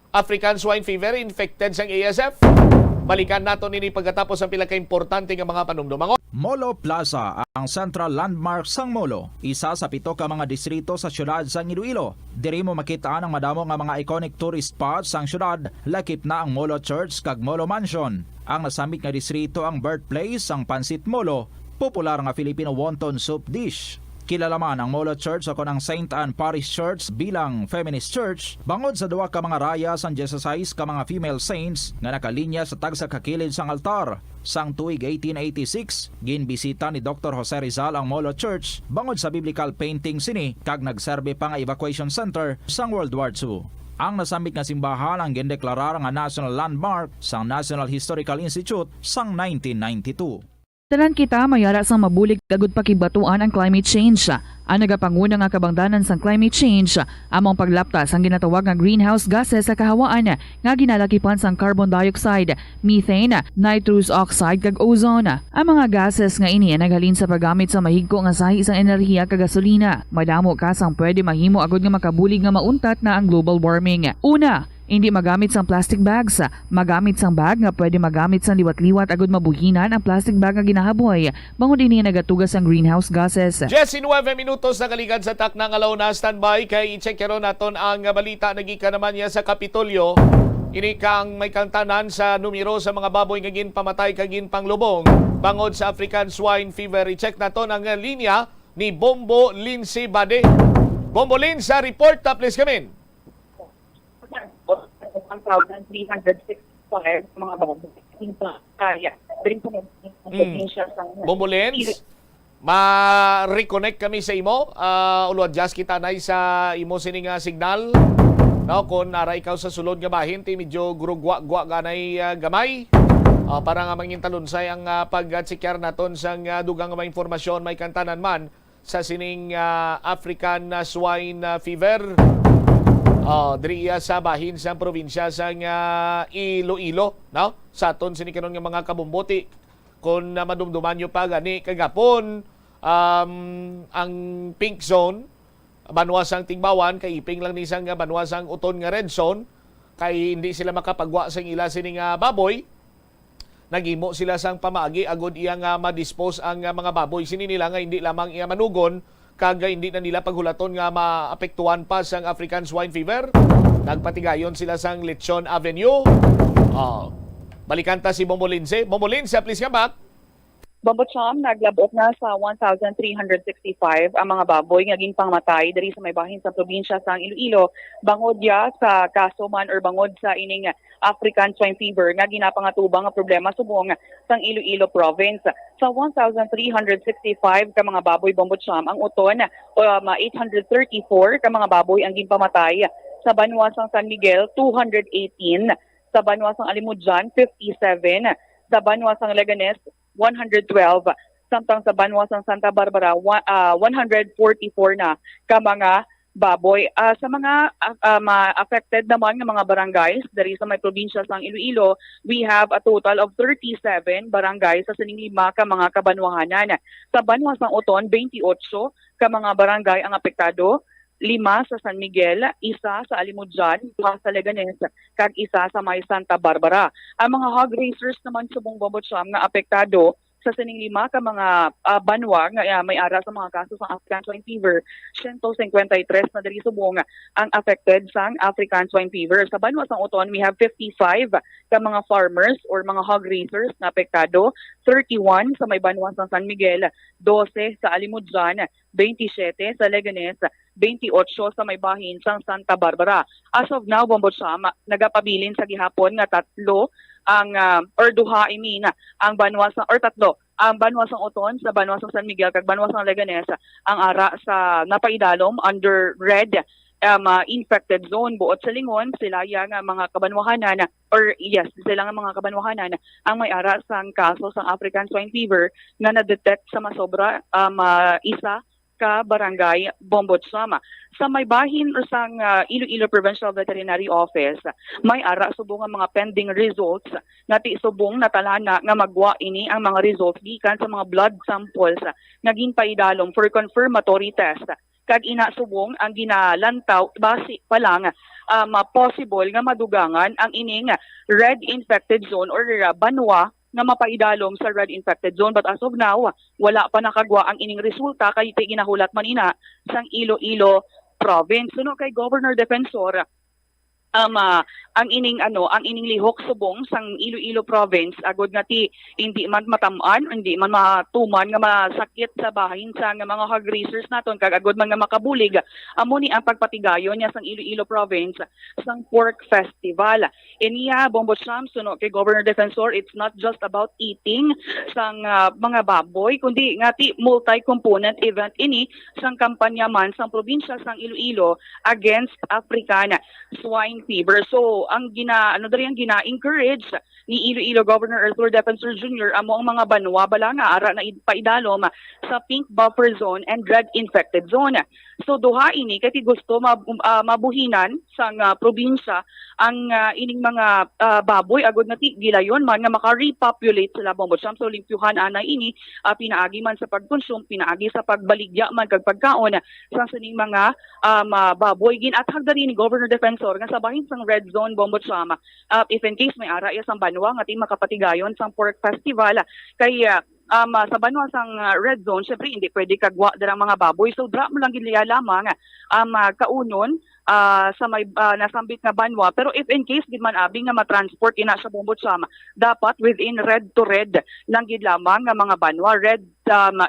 African swine fever infected sang ASF. Balikan nato nini pagkatapos ang pila ka importante nga mga panumdum. Molo Plaza, ang central landmark sang Molo, isa sa 7 ka mga distrito sa syudad sang Iloilo. Diri mo makita ang madamo nga mga iconic tourist spots sang syudad, lakip na ang Molo Church kag Molo Mansion. Ang nasamit nga distrito ang birthplace sang Pansit Molo, popular nga Filipino wonton soup dish. Kilala man ang Molo Church ako ng St. Anne Parish Church bilang feminist church, bangod sa duwa ka mga raya sang 16 ka mga female saints nga nakalinya sa tagsa kakilid sang altar. Sang tuig 1886, ginbisita ni Dr. Jose Rizal ang Molo Church bangod sa biblical painting sini kag nagserbe pa nga evacuation center sang World War II. Ang nasambit nga simbahan ang gindeklarar nga national landmark sang National Historical Institute sang 1992. Tanan kita mayara sang mabulig agud pakibatuan ang climate change. Ang nagapanguna nga kabangdanan sang climate change among paglaptas ang ginatawag nga greenhouse gases sa kahawaan nga ginalakipan sang carbon dioxide, methane, nitrous oxide kag ozone. Ang mga gases nga ini naghalin sa paggamit sa mahigko nga sahi sang enerhiya kag gasolina. Madamo ka sang pwede mahimo agud nga makabulig nga mauntat na ang global warming. Una, hindi magamit sang plastic bags. Magamit sang bag nga pwede magamit sang liwat-liwat agud mabuhinan ang plastic bag nga ginahaboy. Bangod ini nagatugas ang greenhouse gases. 19 minutos na kalikan sa taknang alaw na standby kay i-check karon naton ang balita nagika naman niya sa Kapitolyo. Ini kang may kantanan sa numero sa mga baboy nga ginpamatay kag ginpanglubong bangod sa African swine fever. I-check naton ang linya ni Bombo Lindsay Bade. Bombo Lin sa report, please come in. 1,365 mga baboy. Bombolens, ma-reconnect kami sa imo. Uluadjas kita na sa imo sining signal. No, kung nara ikaw sa sulod nga bahin, ti medyo gurugwa-gwa ganay gamay. Para nga mangintalunsay ang pag-tsikar naton sang dugang nga informasyon may kantanan man sa sining African swine fever. Diriya sa bahin sa probinsya sa Iloilo, no? Sa aton sinikanon nga mga kabumbuti kung madumduman nyo pa gani kagapon ang pink zone banwasang Tingbawan kay iping lang ni sang banwasang uton nga red zone kay hindi sila makapagwa sa ila sining baboy. Nagimo sila sang pamaagi agud iya nga ma-dispose ang mga baboy sini nila nga hindi lamang iya manugon kaga hindi na nila paghulaton nga maapektuhan pa sang African swine fever. Nagpatigayon sila sang Lechon Avenue. Balikan ta si Bombo Lindsay. Bombo Lindsay, please come back. Bombo Cham, naglabot na sa 1,365 ang mga baboy nga ginpangmatay diri sa may bahin sa probinsya sa Iloilo bangod ya sa kaso man or bangod sa ining African swine fever nga ginapangatubang nga problema subong sang Iloilo province. Sa 1,365 ka mga baboy, Bombo Cham, ang uton 834 ka mga baboy ang ginpamatay. Sa banwasang San Miguel 218, sa banwasang Alimudjan 57, sa banwasang Leganes 112, samtang sa banwasang Santa Barbara 144 na ka mga baboy. Sa mga affected naman ng mga barangays dari sa may probinsya sang Iloilo, we have a total of 37 barangays sa sining 5 ka mga kabanwahanan. Sa banwasang Uton 28 ka mga barangay ang apektado, 5 sa San Miguel, 1 sa Alimudjan, 2 sa Leganes, kag 1 sa may Santa Barbara. Ang mga hog raisers naman subong Bombo Cham nga apektado sa sining 5 ka mga banwa nga may ara sa mga kaso sa African swine fever, 153 na diri subong ang affected sang African swine fever. Sa banwa sang Uton, we have 55 ka mga farmers or mga hog raisers na apektado, 31 sa may banwa sang San Miguel, 12 sa Alimudjan, 27 sa Leganes, 28 sa may bahin sang Santa Barbara. As of now, Bombo Cham, nagapabilin sa gihapon nga 3 ang or duha ang banwasang or 3 ang banwasang Uton, sa banwasang San Miguel kag banwasang Leganes ang ara sa napaidalom under red infected zone. Buot sa lingon sila yang mga kabanwahanan or yes, sila nga mga kabanwahanan ang may ara sang kaso sang African swine fever nga na-detect sa masobra isa ka barangay, Bombo Cham. Sa may bahin o sang Iloilo Provincial Veterinary Office, may ara subong ang mga pending results nga ti subong natalana nga magwa ini ang mga results gikan sa mga blood samples nga ginpaidalom for confirmatory test. Kag ina subong ang ginalantaw base pa lang possible nga madugangan ang ining red infected zone or banwa nga mapaidalom sa red infected zone. But as of now, wala pa nakagwa ang ining resulta kay ginahulat man ina sang Iloilo province. Suno kay Governor Defensor ang ining lihok subong sang Iloilo province agod nga ti hindi man matamaan, hindi man matuman nga masakit sa bahin sa nga mga hog racers naton kag agod man nga makabulig amo ni ang pagpatigayon niya sang Iloilo province sang pork festival. Iniya Bombo Cham suno kay Governor Defensor, it's not just about eating sang mga baboy kundi nga ti multi-component event ini sang kampanya man sang probinsya sang Iloilo against African swine fever. So ang gina-encourage ni Iloilo Governor Arthur Defensor Jr. amo ang mga banwa bala nga ara na paidalom sa pink buffer zone and red infected zone. So duha ini kay gusto mabuhinan sang probinsya ang ining mga baboy agod na ti gilayon man nga maka-repopulate sila Bombo Cham. So limpyuhan ana ini pinaagi man sa pagkonsum, pinaagi sa pagbaligya man kag pagkaon sa sining mga baboy ginatag diri ni Governor Defensor nga sa bahin sang red zone Bombo Cham. If in case may ara iya sang banwa nga ti makapatigayon sang pork festival kay sa banwa sang red zone syempre hindi pwede kagwa darang mga baboy, so dra mo lang giliya lamang kaunon sa may nasambit nga banwa. Pero if in case gid man abing nga matransport ina sa Bombo Cham, dapat within red to red lang gid lamang nga mga banwa, red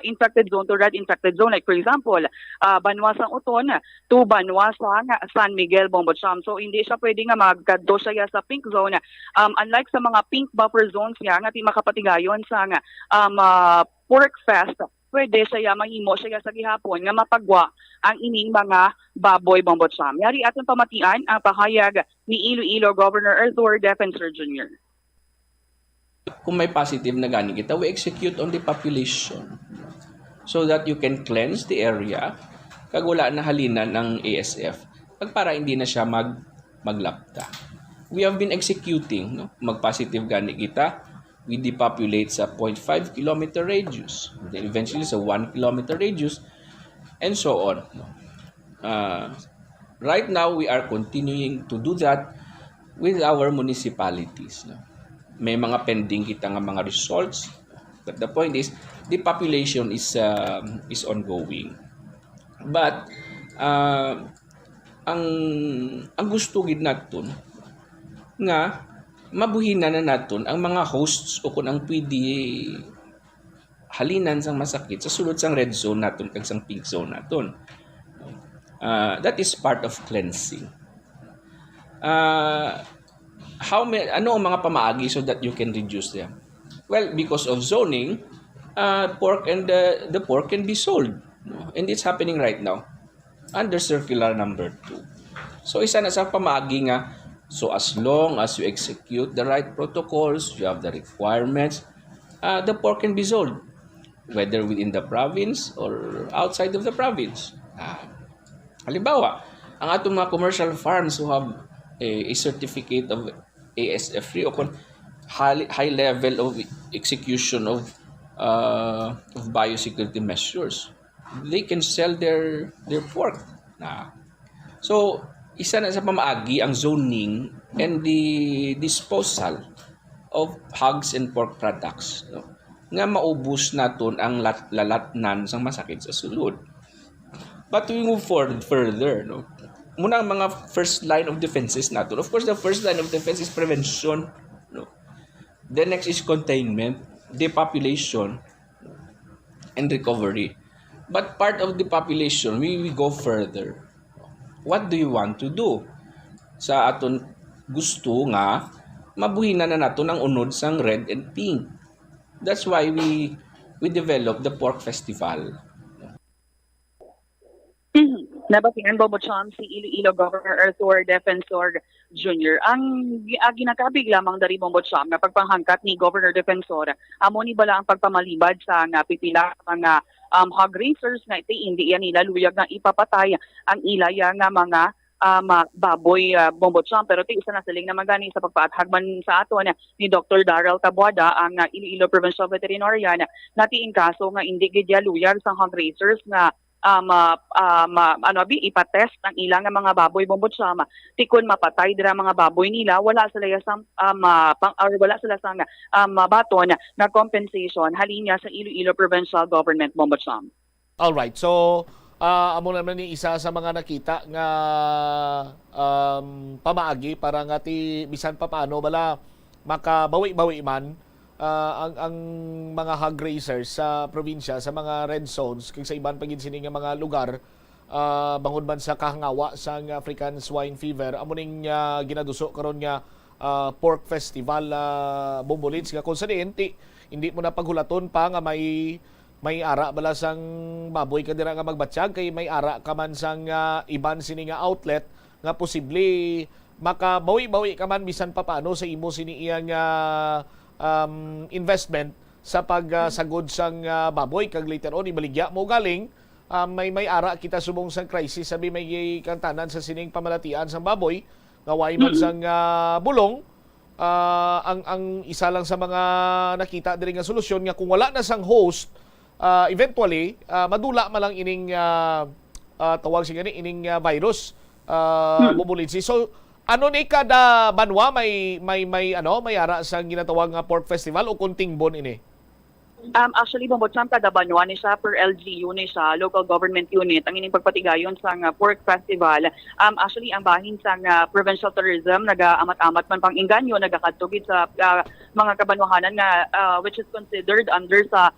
infected zone to red infected zone. Like for example, banwa sang Uton to banwa sang San Miguel Bombo Cham. So hindi siya pwede nga magkadto siya sa pink zone. Unlike sa mga pink buffer zones nga nga ti makapatigayon sa pork fest, pwede siya mahimo siya sa gihapon nga mapagwa ang ining mga baboy Bombo Cham. Yari aton pamatian ang pahayag ni Iloilo Governor Arthur Defensor Jr. Kung may positive na gani kita, we execute on the population so that you can cleanse the area kag wala na halinan ng ASF para hindi na siya maglapta. We have been executing, no? Mag-positive gani kita, we depopulate sa 0.5 kilometer radius, then eventually sa 1 kilometer radius, and so on. Right now, we are continuing to do that with our municipalities. No? May mga pending kita nga mga results, but the point is, the population is ongoing. But ang gusto gid naton nga mabuhinan na naton ang mga hosts o kung ang pwede halinan sang masakit sa sulod sang red zone naton kag sang pink zone naton. That is part of cleansing. Ano ang mga pamaagi so that you can reduce them? Well, because of zoning, pork and the pork can be sold. And it's happening right now under circular number 2. So isa na sa pamaagi nga, so as long as you execute the right protocols, you have the requirements, the pork can be sold, whether within the province or outside of the province. Halimbawa, ang atong mga commercial farms who have a certificate of ASF-free o high level of execution of biosecurity measures, they can sell their pork. So, isa na sa pamaagi ang zoning and the disposal of hogs and pork products, no? Nga maubos naton ang lalatnan sang masakit sa sulod. But we move forward further, no? Muna ang mga first line of defenses natin. Of course, the first line of defense is prevention. No? The next is containment, depopulation, and recovery. But part of the population, we go further. What do you want to do? Sa aton gusto nga, mabuhinan na nato ng unod sang red and pink. That's why we developed the pork festival. Nabatingan Bombo Cham si Iloilo Governor Arthur Defensor Jr. Ang ginakabig lamang dari Bombo Cham na pagpanghangkat ni Governor Defensor, amo ni bala ang pagpamalibad sa nga pipila nga hog racers nga hindi yan nila luyag nga ipapatay ang ilaya nga mga baboy Bombo Cham. Pero isa na siling naman gani sa pagpaathagman sa aton ni Dr. Darrell Tabuada, ang Iloilo Provincial Veterinarian, natiin kaso nga hindi gid luyag sa hog racers nga ipatest ang ilang nga mga baboy Bombo Cham tikon mapatay dira mga baboy nila, wala sila sang mabaton na compensation halinya sa Iloilo Provincial Government Bombo Cham. All right. So amo naman ni isa sa mga nakita nga pamaagi para nga ti bisan pa paano bala makabawi-bawi man ang mga hog raisers sa probinsya sa mga red zones kag sa iban pagin sini nga mga lugar bangod man sa kahangawa sa African swine fever amo ning ginaduso karon nga pork festival Bombolins nga kung sa hindi mo na paghulaton pa nga may ara bala sang baboy ka dira nga magbatsyag kay may ara ka man sang iban sini nga outlet nga posible makabawi-bawi ka man bisan pa paano sa imo sini iyang investment sa pagsagod sang baboy kag later on ibaligya mo galing may ara kita subong sang crisis sabi may kantanan sa sining pamalatian sang baboy nga way man sang bulong ang isa lang sa mga nakita diri nga solusyon nga kung wala na sang host eventually madula man lang ining tawag siya gani ining virus Bombolinsi. So ano ni kada banwa may ara sang ginatawag nga pork festival o kunting bon ini? Actually, Bombotsam, kada banwa ni siya per LGU ni siya, local government unit, ang ining pagpatigayon sa pork festival. Actually, ang bahin sa provincial tourism, nag-amat-amat man pang inganyo, nagakatugid sa mga kabanwahanan nga which is considered under sa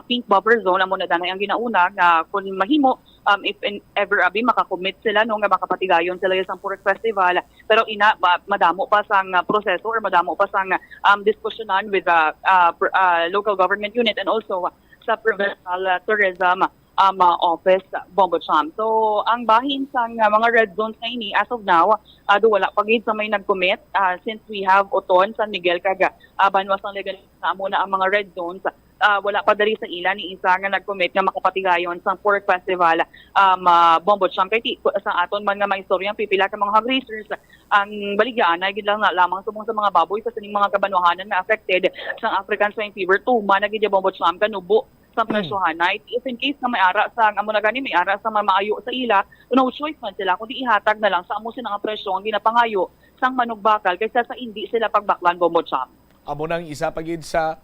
pink buffer zone amo na danay ang ginauna nga kung mahimo if ever abi makakommit sila no nga makapatigayon sila sa pork festival pero madamo pa sang proseso or madamo pa sang diskusyonan with the local government unit and also sa provincial tourism office Bombotsam. So ang bahin sa mga red zones na ini as of now wala pagid sa may nag-commit since we have Oton, San Miguel kaga banwas ang legal na muna ang mga red zones wala pa dali sa ila ni isa nga nag-commit nga makapatigayon sa pork festival Bombotsam kay sa aton man nga mga istorya pipila ka mga hog raisers ang baligyan ay gid lang na lamang subong sa mga baboy sa sining mga kabanwahanan na affected sa African swine fever tuma na gid Bombotsam kanubo sa presyohanay. If in case na may ara sa amo na gani may ara sa maayo sa ila, no choice man sila kundi ihatag na lang sa amo sinang presyo ang ginapangayo sang manugbakal kaysa sa hindi sila pagbaklan Bombotsam. Amo nang isa pagid sa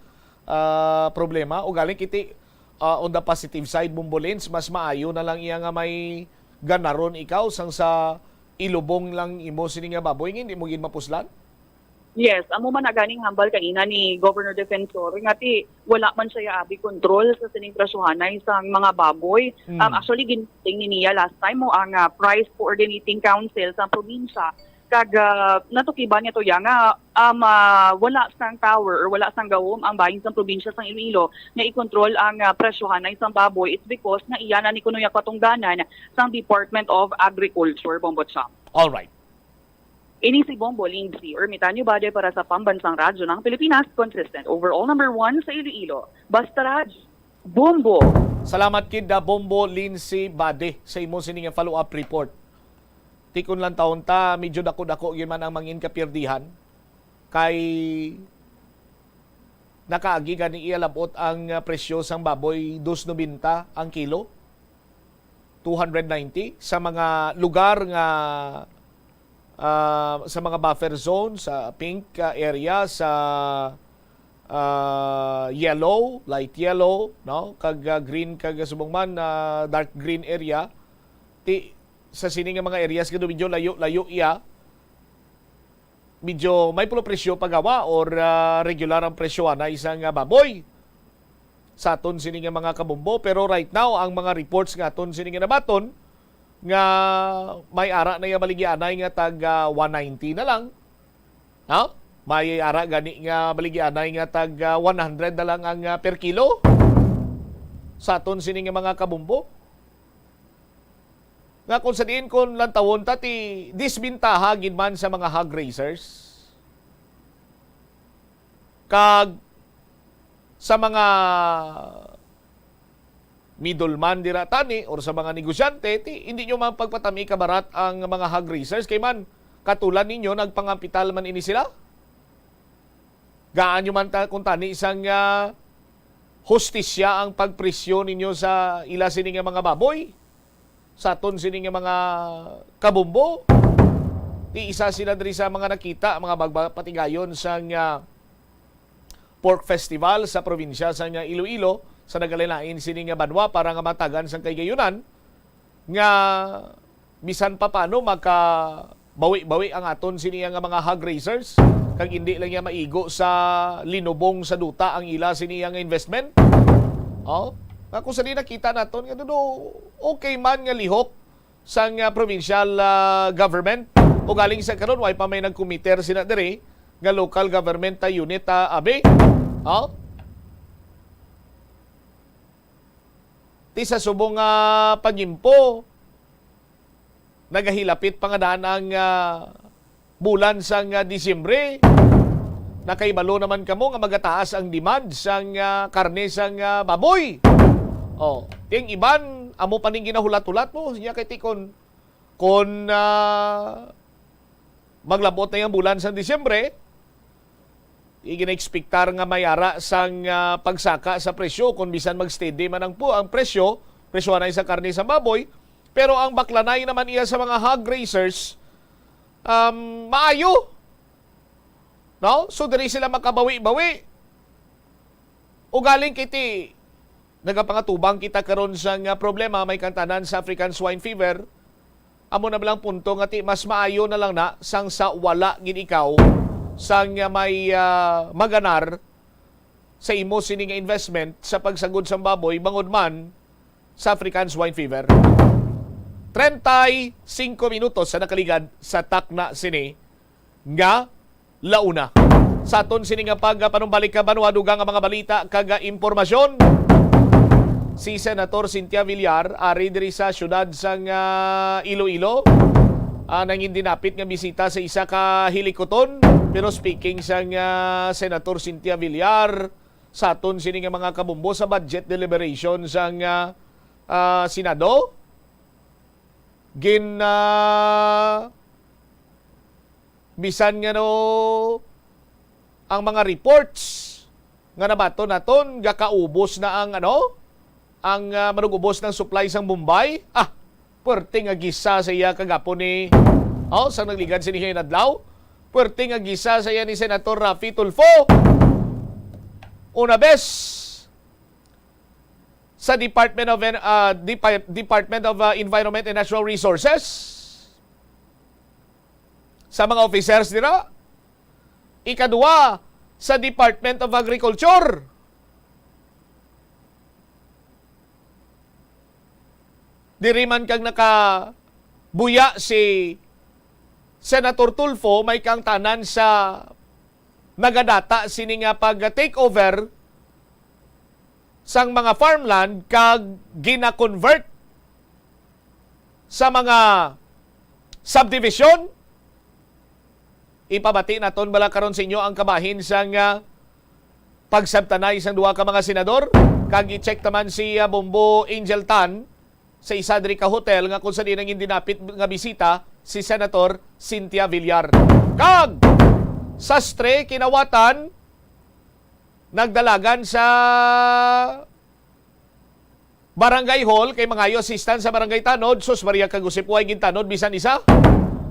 problema o galing kiti on the positive side Bombolins mas maayo na lang iya nga may ganaron ikaw sang sa ilubong lang imo sini nga baboy hindi mo gid mapuslan. Yes, amo man na ganing hambal kanina ni Governor Defensor nga ti wala man siya abi control sa sining presyohanay sang mga baboy. Actually ginting ni niya last time mo ang price coordinating council sa probinsya kag natukiban niya to nga wala sang tower or wala sang gawom ang bahin sa probinsya sang Iloilo nga i-control ang presyohanay sang baboy. It's because na iya na ni kuno ya patungganan sang Department of Agriculture Bombotsam. All right. Ini si Bombo Lindsay, Ermitanyo Bade para sa Pambansang Radyo ng Pilipinas, consistent overall number 1 sa Iloilo. Basta Radyo, Bombo! Salamat kid Bombo Lindsay Bade sa imo sining follow-up report. Tikon lang taon ta, medyo dako-dako yun man ang mangin kapirdihan. Kay nakaagi gani ialabot ang presyo sang baboy 2.90 ang kilo. 290 sa mga lugar nga sa mga buffer zone, sa pink area, sa yellow, light yellow, no? Kag green, kag subong man dark green area. Sa sini nga mga areas kado medyo layo iya. Medyo may pulo presyo pagawa or regular ang presyo na isang baboy. Sa aton sini nga mga kabumbo, pero right now ang mga reports nga aton sini nga nabaton nga may ara na yung baligyanay nga tag 190 na lang. No? May ara gani nga baligyanay nga tag 100 na lang ang per kilo. Sa aton sini nga mga kabumbo. Nga kung sa diin kung lantawon tati disbintaha gid man sa mga hog raisers. Kag sa mga middleman dira tani or sa mga negosyante hindi nyo man pagpatami kabarat ang mga hog raisers kay man katulad ninyo nagpangapital man ini sila gaan nyo man kung tani isang hostisya ang pagpresyo ninyo sa ila sining mga baboy sa aton sining mga kabumbo ti isa sila diri sa mga nakita mga bagpatigayon sa pork festival sa probinsya sa Iloilo sa nagalain sini nga banwa para nga matagan sang kaygayunan nga bisan pa paano bawi-bawi ang aton siniya nga mga hog raisers kag hindi lang niya maigo sa linubong sa duta ang ila siniya nga investment. Kung sa di nakita naton nga okay man nga lihok sang provincial government o galing sa karon way pa may nagkomiter sina diri nga local government unit abi. Ti sa subong pagimpo nagahilapit pangadaan ang bulan sang Disyembre. Nakaibalo naman kamo nga magataas ang demand sang karne sang baboy. Ting iban amo pa ning ginahulat-hulat mo siya kay tikon kon maglabot na yung bulan sang Disyembre, igina-expectar nga mayara sang pagsaka sa presyo kung bisan mag-steady man ang presyo na sa karne sa baboy. Pero ang baklanay naman iya sa mga hog raisers, maayo. No? So, diri sila makabawi-bawi. O galing kiti, nagapangatubang kita karon sa problema, may kantanan sa African swine fever. Amo na lang punto nga ti, mas maayo na lang na sang sa wala gin ikaw, sang may maganar sa imo sining investment sa pagsagod sa baboy, bangod man sa African swine fever. 35 minutos sa nakaligad sa takna sini nga launa. Sa aton sini nga panumbalik ka banwa dugang nga mga balita kaga impormasyon. Si Senator Cynthia Villar ari diri sa syudad sang Iloilo. Nangin dinapit nga bisita sa isa ka hilikoton. Pero speaking sang Senator Cynthia Villar sa aton sini nga mga kabumbo sa budget deliberation sang Senado, bisan nga ang mga reports nga nabato naton gakaubos na ang manugubos ng supply sang Bombay. Puwerte nga gisa sa iya kagapon ni sa nagligad si Nihay Nadlaw. Puwerte nga gisa sa iya ni Senator Raffy Tulfo. Una bes sa Department of Environment and Natural Resources, sa mga officers nila. Ikadua, sa Department of Agriculture. Diri man kang nakabuya si Senator Tulfo, may kang tanan sa nagadata sini nga pag-takeover sang mga farmland kag gina-convert sa mga subdivision. Ipabati naton bala karon sa inyo ang kabahin sang pagsabtanay sang duha ka mga senador. Kag i-check taman si Bombo Angel Tan sa isa diri ka hotel nga kung sa dinang dinapit nga bisita si Senator Cynthia Villar. Kag sastre kinawatan nagdalagan sa Barangay Hall kay mangayo assistant sa Barangay Tanod. Sus Maria Kagusip way gintanod bisan isa.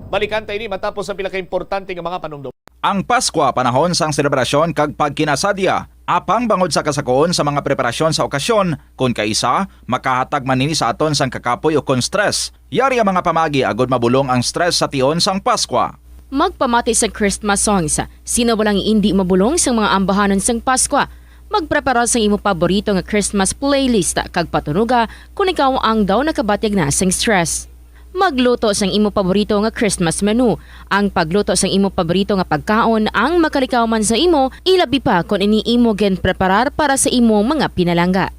Balikan tayo ni matapos ang pila ka importante nga mga panumdum. Ang Pasko panahon sang selebrasyon kag pagkinasadya. Apang bangod sa kasakoon sa mga preparasyon sa okasyon, kung kaisa, makahatag man nini sa aton sang kakapoy o kon stress. Yari ang mga pamagi agod mabulong ang stress sa tion sang Pasko. Magpamati sa Christmas songs. Sino walang hindi mabulong sa mga ambahanon sang Pasko? Magprepara sa imo paborito nga Christmas playlist kag patunuga kung ikaw ang daw nakabatyag na sang stress. Magluto sang imo paborito nga Christmas menu. Ang pagluto sang imo paborito nga pagkaon ang makalikaw man sa imo, ilabi pa kung ini imo gen preparar para sa imo mga pinalangga.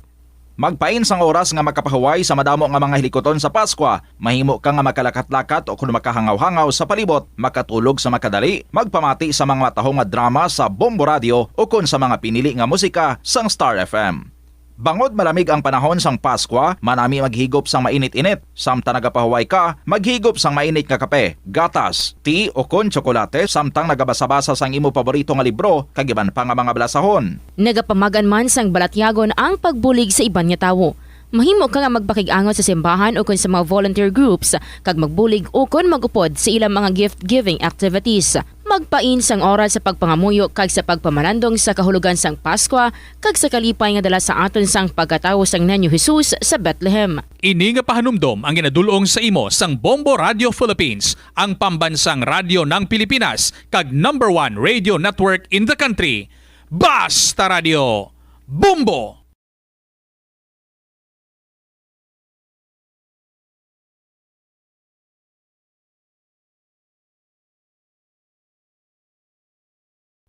Magpain sang oras nga makapahuway sa madamo nga mga hilikoton sa Pasko. Mahimo ka nga makalakat-lakat o kung makahangaw-hangaw sa palibot, makatulog sa makadali, magpamati sa mga matahong nga drama sa Bombo Radio o kung sa mga pinili nga musika sang Star FM. Bangod malamig ang panahon sang Pasko, manami maghigop sang mainit-init. Samtang nagapahuway ka, maghigop sang mainit nga kape, gatas, tea o kon tsokolate samtang nagabasa-basa sang imo paborito nga libro kag iban pa nga mga balasahon. Nagapamagan man sang balatyagon ang pagbulig sa iban nga tawo. Mahimo ka nga magpakig-angot sa simbahan o kon sa mga volunteer groups kag magbulig o kon magupod sa ilang mga gift-giving activities. magpain sang oras sa pagpangamuyo kag sa pagpamalandong sa kahulugan sang Pasko kag sa kalipay nga dala sa aton sang pagkatawo sang Niño Jesus sa Bethlehem. Ini nga pahanumdom ang ginadulong sa imo sang Bombo Radio Philippines, ang pambansang radyo ng Pilipinas kag #1 radio network in the country. Basta Radio Bombo!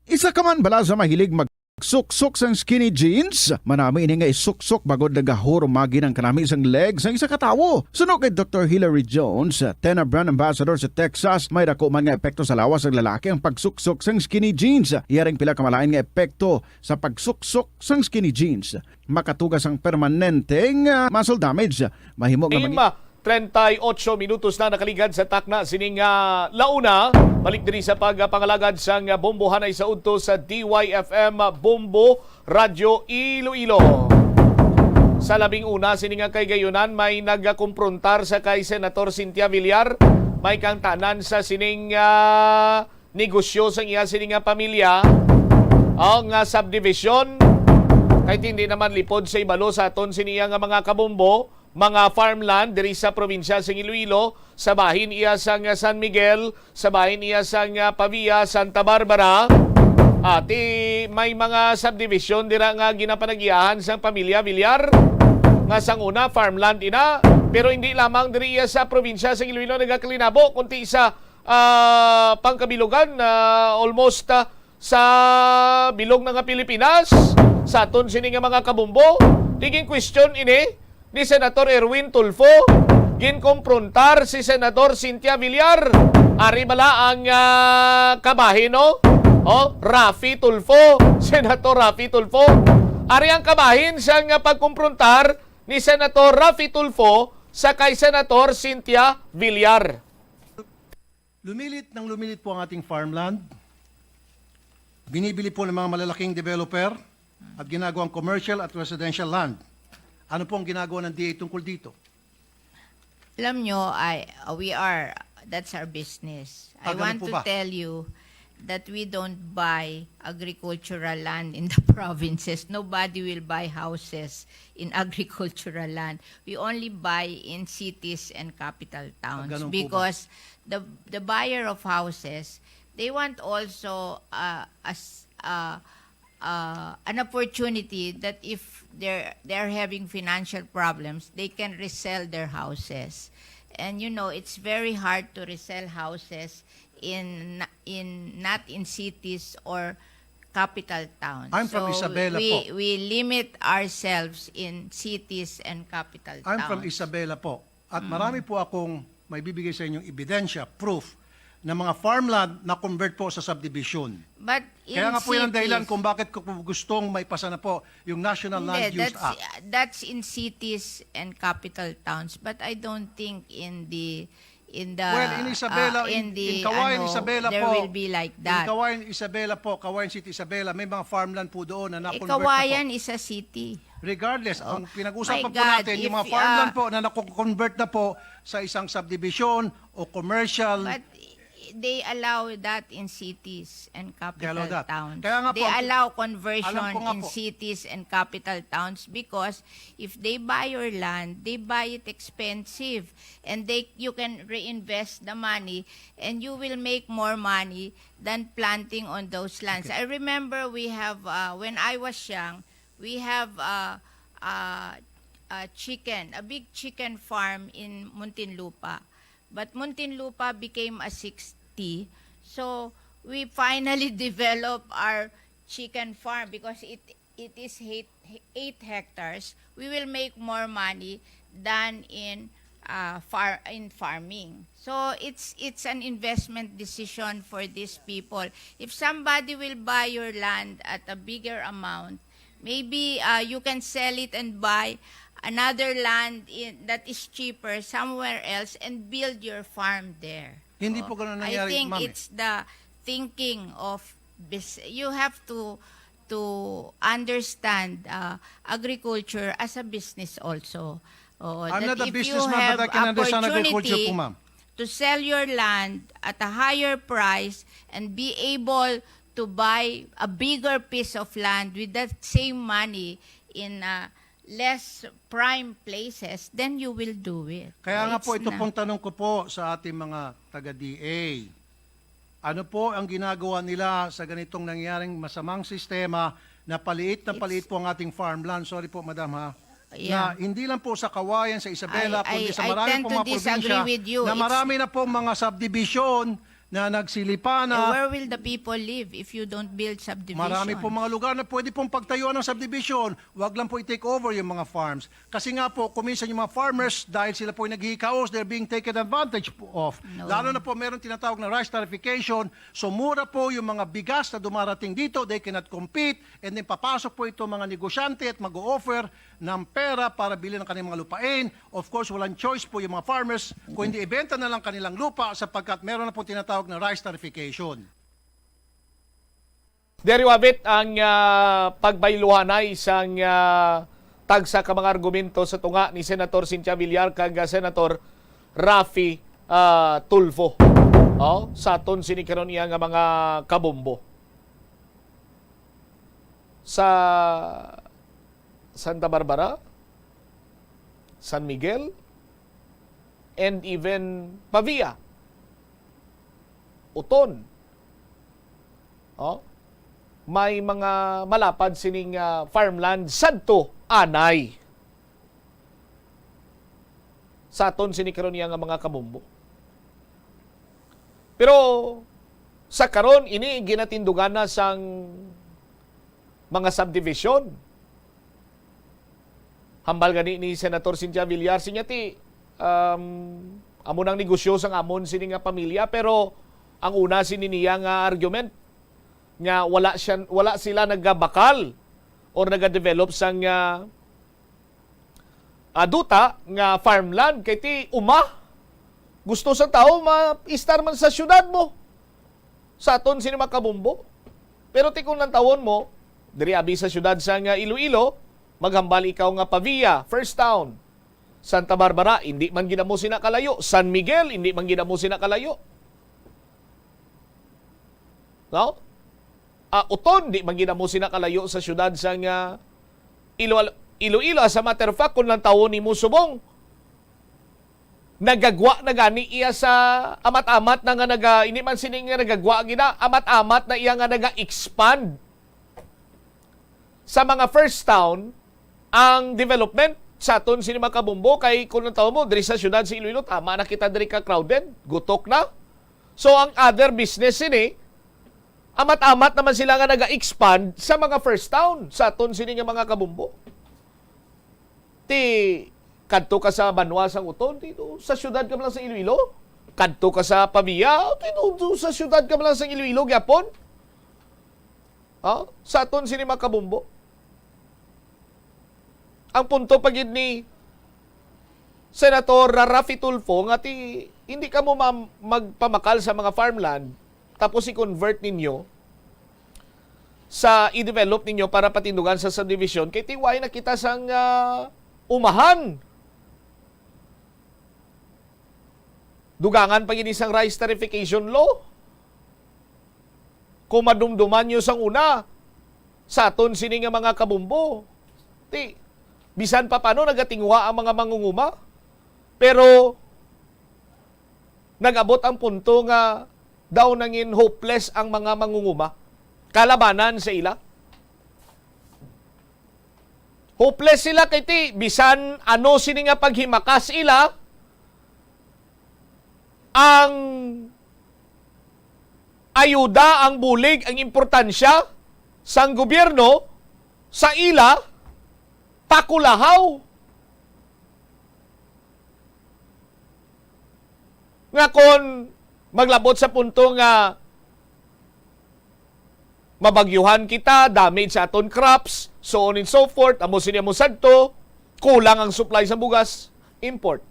Isa ka man bala sa mahilig magsuksok sang skinny jeans? Manami ini nga isuksok bagod nagahurumagi ng kanami isang legs ang isa katawo. Suno kay Dr. Hillary Jones, Tena Brand Ambassador sa Texas, may dako man nga epekto sa lawas ng lalaki ang pagsuksok sang skinny jeans. Iyaring pila kamalain nga epekto sa pagsuksok sang skinny jeans. Makatugas ang permanenteng muscle damage. Mahimo nga 38 minutos na nakaligad sa takna sining launa. Balik diri sa pagpangalagad sang bombohanay sa udto sa DYFM Bombo Radio Iloilo. Sa labing una sining kay gayunan may nagkumprontar sa kay Senator Cynthia Villar. May kang tanan sa sining negosyo sang iya sining pamilya. Ang subdivision kay hindi naman lipod sa ibalo sa aton siniya nga mga kabombo, mga farmland diri sa probinsya sa Iloilo, sa bahin iya sang San Miguel, sa bahin iya sang Pavia, Santa Barbara. Ati may mga subdivision dira nga ginapanagiyahan sang pamilya Villar nga sang una farmland ina, pero hindi lamang diri iya sa probinsya sa Iloilo nagakalinabo kunti sa pangkabilugan almost sa bilog ng Pilipinas sa aton sini nga mga kabumbo. Tiging question ini ni Senator Erwin Tulfo, ginkomprontar si Senator Cynthia Villar. Ari bala ang kabahin, no? Rafi Tulfo, Senator Rafi Tulfo. Ari ang kabahin sa pagkomprontar ni Senator Rafi Tulfo sa kay Senator Cynthia Villar. Lumilit po ang ating farmland. Binibili po ng mga malalaking developer at ginagawang commercial at residential land. Ano po ang ginagawa ng DA tungkol dito? Alam nyo, that's our business. I want to tell you that we don't buy agricultural land in the provinces. Nobody will buy houses in agricultural land. We only buy in cities and capital towns because the buyer of houses, they want also an opportunity that if they're having financial problems, they can resell their houses. And you know, it's very hard to resell houses not in cities or capital towns. I'm from Isabela po. We limit ourselves in cities and capital towns. I'm from Isabela po. At marami po akong may bibigay sa inyong ebidensya, proof, na mga farmland na convert po sa subdivision. But Kaya nga po yan ang dahilan kung bakit ko gustong maipasa na po yung National Land Use Act. That's in cities and capital towns, but I don't think in Isabela, in Kawayan, Isabela there po, will be like that. In Kawayan, Isabela po, Kawayan City, Isabela, may mga farmland po doon na na-convert Kawayan na po. is a city. Regardless, ang pinag-usapan My po God, natin, yung mga farmland po na na-convert na po sa isang subdivision o commercial. But they allow that in cities and capital towns. Kaya nga po, they allow conversion in po. cities and capital towns because if they buy your land, they buy it expensive and you can reinvest the money and you will make more money than planting on those lands. I remember we have, when I was young, we have a big chicken farm in Muntinlupa. But Muntinlupa became a 60. So we finally developed our chicken farm because it is 8 hectares. We will make more money than in farming. So it's an investment decision for these people. If somebody will buy your land at a bigger amount, maybe you can sell it and buy another land that is cheaper somewhere else and build your farm there. Hindi po ganun nangyari, I think Ma'am. it's the thinking of you have to understand agriculture as a business also. I'm not a businessman, but I can understand agriculture po, ma'am. to sell your land at a higher price and be able to buy a bigger piece of land with that same money in less prime places, then you will do it. Kaya nga It's po, ito na- pong tanong ko po sa ating mga taga-DA. Ano po ang ginagawa nila sa ganitong nangyaring masamang sistema na paliit po ang ating farmland? Sorry po, madam ha. Yeah. Na hindi lang po sa Kawayan, sa Isabela, kundi sa I marami tend pong to mga disagree probinsya with you. na marami na pong mga subdivision na nagsilipa na. Where will the people live if you don't build subdivision? Marami po mga lugar na pwede pong pagtayuan ng subdivision. Huwag lang po i-take over yung mga farms. Kasi nga po, kuminsan yung mga farmers, dahil sila po yung naghihikaos, they're being taken advantage of. No. Lalo na po meron tinatawag na rice tarification. So mura po yung mga bigas na dumarating dito, they cannot compete. And then papasok po ito mga negosyante at mag-o-offer ng pera para bilhin ng kanilang mga lupain. Of course, walang choice po yung mga farmers kung hindi ibenta na lang kanilang lupa sapagkat meron na po tinatawag na rice tarification. There you have it, ang pagbayluhanay isang tagsa ka mga argumento sa tunga ni Senator Cynthia Villar kag Senator Raffy Tulfo. Sa aton sinikaron iya nga mga kabombo. Sa Santa Barbara, San Miguel, and even Pavia, Uton. May mga malapad sining farmland sadto anay. Sa aton sinikaron niya nga mga kabombo. Pero sa karon ini ginatindugan na sang mga subdivision. Hambal gani ni Senator Cynthia Villar sinyati amo nang negosyo sang amon sini nga pamilya, pero ang una sininiya nga argument nga wala sila naggabakal or nagadevelop sang duta nga farmland kay ti gusto sa tao ma-istar man sa syudad mo sa aton sini makabumbo, pero ti kung lang tawon mo diri abi sa syudad sang Iloilo, maghambal ikaw nga Pavia, First Town, Santa Barbara, hindi man ginamo sina kalayo, San Miguel, hindi man ginamo sina kalayo. No? Uton, di man ginamo sina kalayo sa syudad sang Iloilo. As a matter of fact, kung lang tawon ni Musubong, nagagwa na gani iya sa amat-amat na nga hindi man sining nga nagagwa gina, amat-amat na iya nga naga-expand sa mga first town ang development sa aton sini makabumbo kay kung tawo mo diri sa syudad sa Iloilo, tama na kita diri ka crowded, gutok na. So ang other business sini amat-amat naman sila nga naga-expand sa mga first town sa aton sini nga mga kabumbo. Ti kadto ka sa Banwa sang Uton, dito sa syudad ka lang sa Iloilo. Kadto ka sa Pavia, dito sa syudad ka lang sa Iloilo gyapon. Sa aton sini mga kabumbo. Ang punto pagid ni Senator Raffy Tulfo nga hindi ka mo magpamakal sa mga farmland tapos i-convert ninyo sa i-develop ninyo para patindugan sa subdivision kay tiway na kita sang umahan. Dugangan pagid isang rice tarification law. Kung madumduman nyo sang una sa aton sini nga mga kabumbo, bisan pa paano nagatingwa ang mga mangunguma. Pero nag-abot ang punto nga daw nangin hopeless ang mga mangunguma. Kalabanan sa ila. Hopeless sila kay bisan ano sini nga paghimakas ila ang ayuda, ang bulig, ang importansya sang gobyerno sa ila pakulahaw. Nga kon maglabot sa punto nga mabagyuhan kita, damage sa aton crops, so on and so forth, amo siya mo sadto, kulang ang supply sa bugas, import.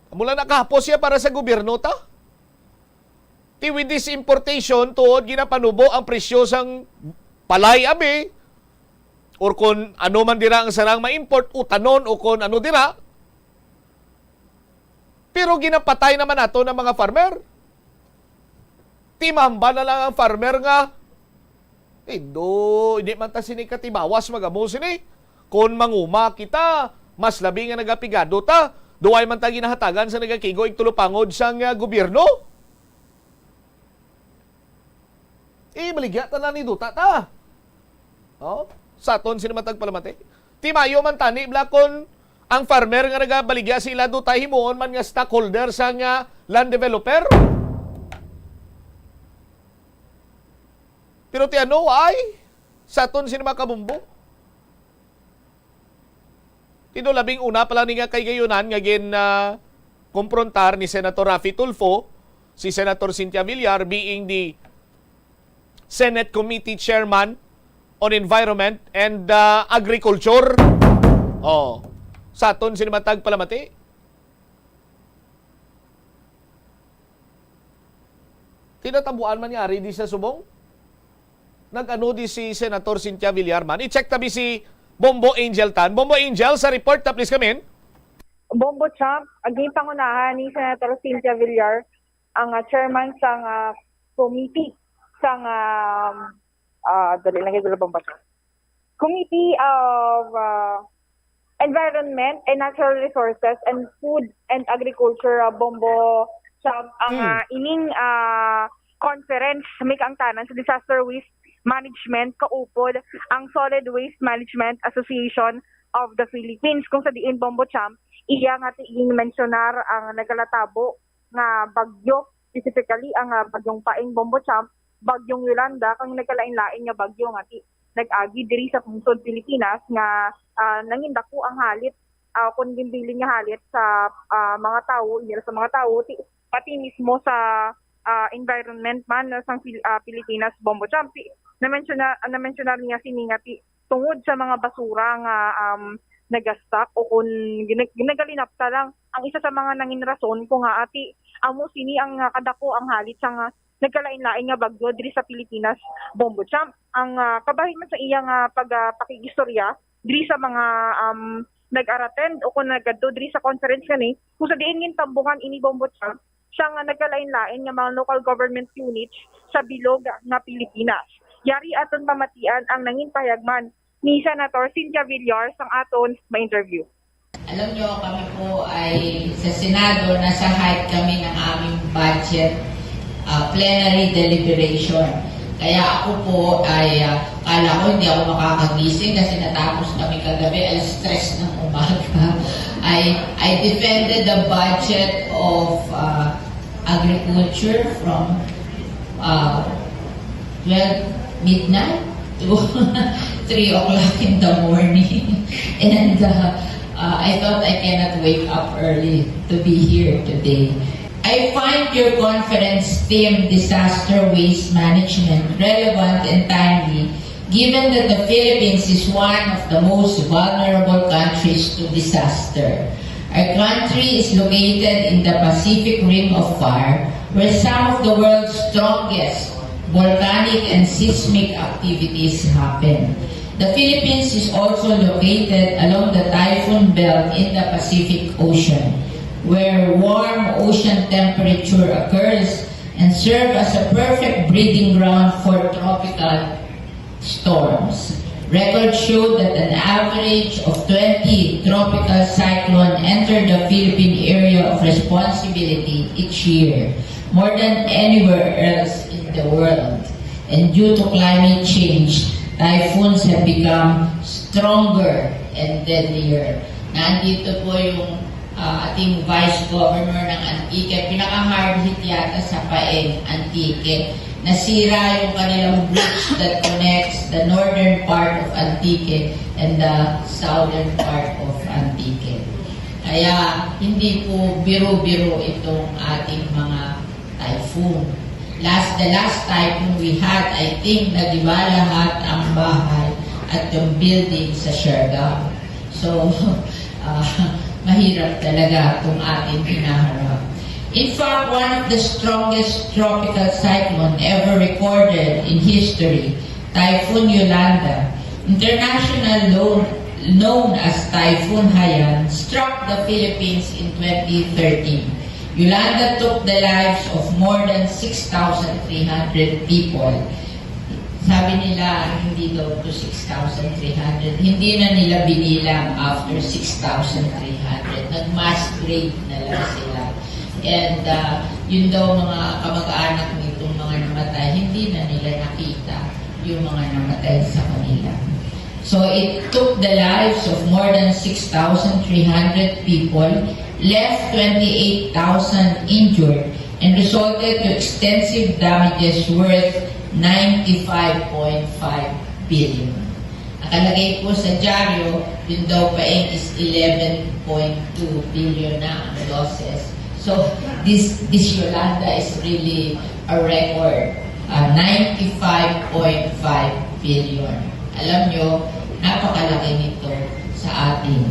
Mula nakahapos siya para sa gobyerno ta. With this importation, tuod ginapanubo ang presyo sang palay abi, or kung ano man dira ang sarang ma-import, utanon o kung ano dira, Pero ginapatay naman nato ng mga farmer. Timamba na lang ang farmer nga, hindi man ta sini katibawas magamo sini. Kung manguma kita, mas labi nga nagapigado ta, duway man ta ginahatagan sa nagakigo igtulupangod sang gobyerno. Maligya ta na ni duta ta. Saton sinamatag palamate. Timayo man tani blakon ang farmer nga nagabaligya sila duta himuon man nga stockholder sang land developer. Pero ti ano ay saton sino makabumbo. Tino labing una pala ni nga kay gayunan nga kumprontar ni Senator Raffy Tulfo si Senator Cynthia Villar being the Senate Committee Chairman on Environment and Agriculture. Saton sino matag palamati. Tinatabuan man yari di sa subong. Nag-ano di si Senator Cynthia Villar man. I-check tabi si Bombo Angel Tan. Bombo Angel, sa report ta please come in. Bombo Champ, aging pangunahan ni Senator Cynthia Villar ang chairman sang committee sang Committee of Environment and Natural Resources and Food and Agriculture. Bombo Champ ang ining conference may kaangtanan sa disaster waste management kaupod ang Solid Waste Management Association of the Philippines. Kung sa diin Bombo Champ, iya nga tiing mensionar ang nagalatabo nga bagyo, specifically ang bagyong Paing Bombo Champ, bagyong Yolanda, kang nagkalain-lain nga bagyo nga nag-agi diri sa pungsod Pilipinas nga nangindako ang halit kung gimbiling nga halit sa mga tao, sa mga tao, pati mismo sa environment man sa Pilipinas. Bombo Champ, na-mentionar niya siningati tungod sa mga basura nga nagastock o kung ginagalinapta lang ang isa sa mga nangin rason kung nga ati amo sini ang kadako ang halit sa nga nagkalain-lain nga bagyo diri sa Pilipinas. Bombo Champ, ang kabahin man sa iyang pakigistorya diri sa mga nag-arattend o kung nagadto diri sa conference kani kung sa diin ngin tambungan ini Bombo Champ siya nga nagkalain-lain nga mga local government units sa bilog nga Pilipinas. Yari aton pamatian ang nangin pahayagman ni Senator Cynthia Villar sang aton ma-interview. Alam nyo, kami po ay sa Senado, nasa height kami ng aming budget plenary deliberation. Kaya ako po ay kala ko hindi ako makakagising kasi natapos kami kagabi, ay stress ng umaga. I defended the budget of agriculture from 12 midnight to 3 o'clock in the morning. And I thought I cannot wake up early to be here today. I find your conference theme, Disaster Waste Management, relevant and timely, given that the Philippines is one of the most vulnerable countries to disaster. Our country is located in the Pacific Ring of Fire, where some of the world's strongest volcanic and seismic activities happen. The Philippines is also located along the typhoon belt in the Pacific Ocean, where warm ocean temperature occurs and serve as a perfect breeding ground for tropical storms. Records show that an average of 20 tropical cyclones enter the Philippine area of responsibility each year, more than anywhere else in the world. And due to climate change, typhoons have become stronger and deadlier. Nandito po yung ating Vice Governor ng Antique, pinaka-hard hit yata sa Paeng, Antique. Nasira yung kanilang bridge that connects the northern part of Antique and the southern part of Antique. Kaya hindi po biro-biro itong ating mga typhoon. The last typhoon we had, I think, nadiba lahat ang bahay at yung building sa Siargao. So, mahirap talaga itong ating hinaharap. In fact, one of the strongest tropical cyclone ever recorded in history, Typhoon Yolanda, international known as Typhoon Haiyan, struck the Philippines in 2013. Yolanda took the lives of more than 6,300 people. Sabi nila, hindi daw to 6,300. Hindi na nila binilang after 6,300. Nag-mass grave na lang sila. And yun daw mga kamag-anak nitong mga namatay, hindi na nila nakita yung mga namatay sa kanila. So it took the lives of more than 6,300 people, left 28,000 injured, and resulted to extensive damages worth 95.5 billion. Nakalagay po sa dyaryo, yun daw paing is 11.2 billion na ang losses. So this Yolanda is really a record, 95.5 billion. Alam nyo, napakalaki nito sa atin.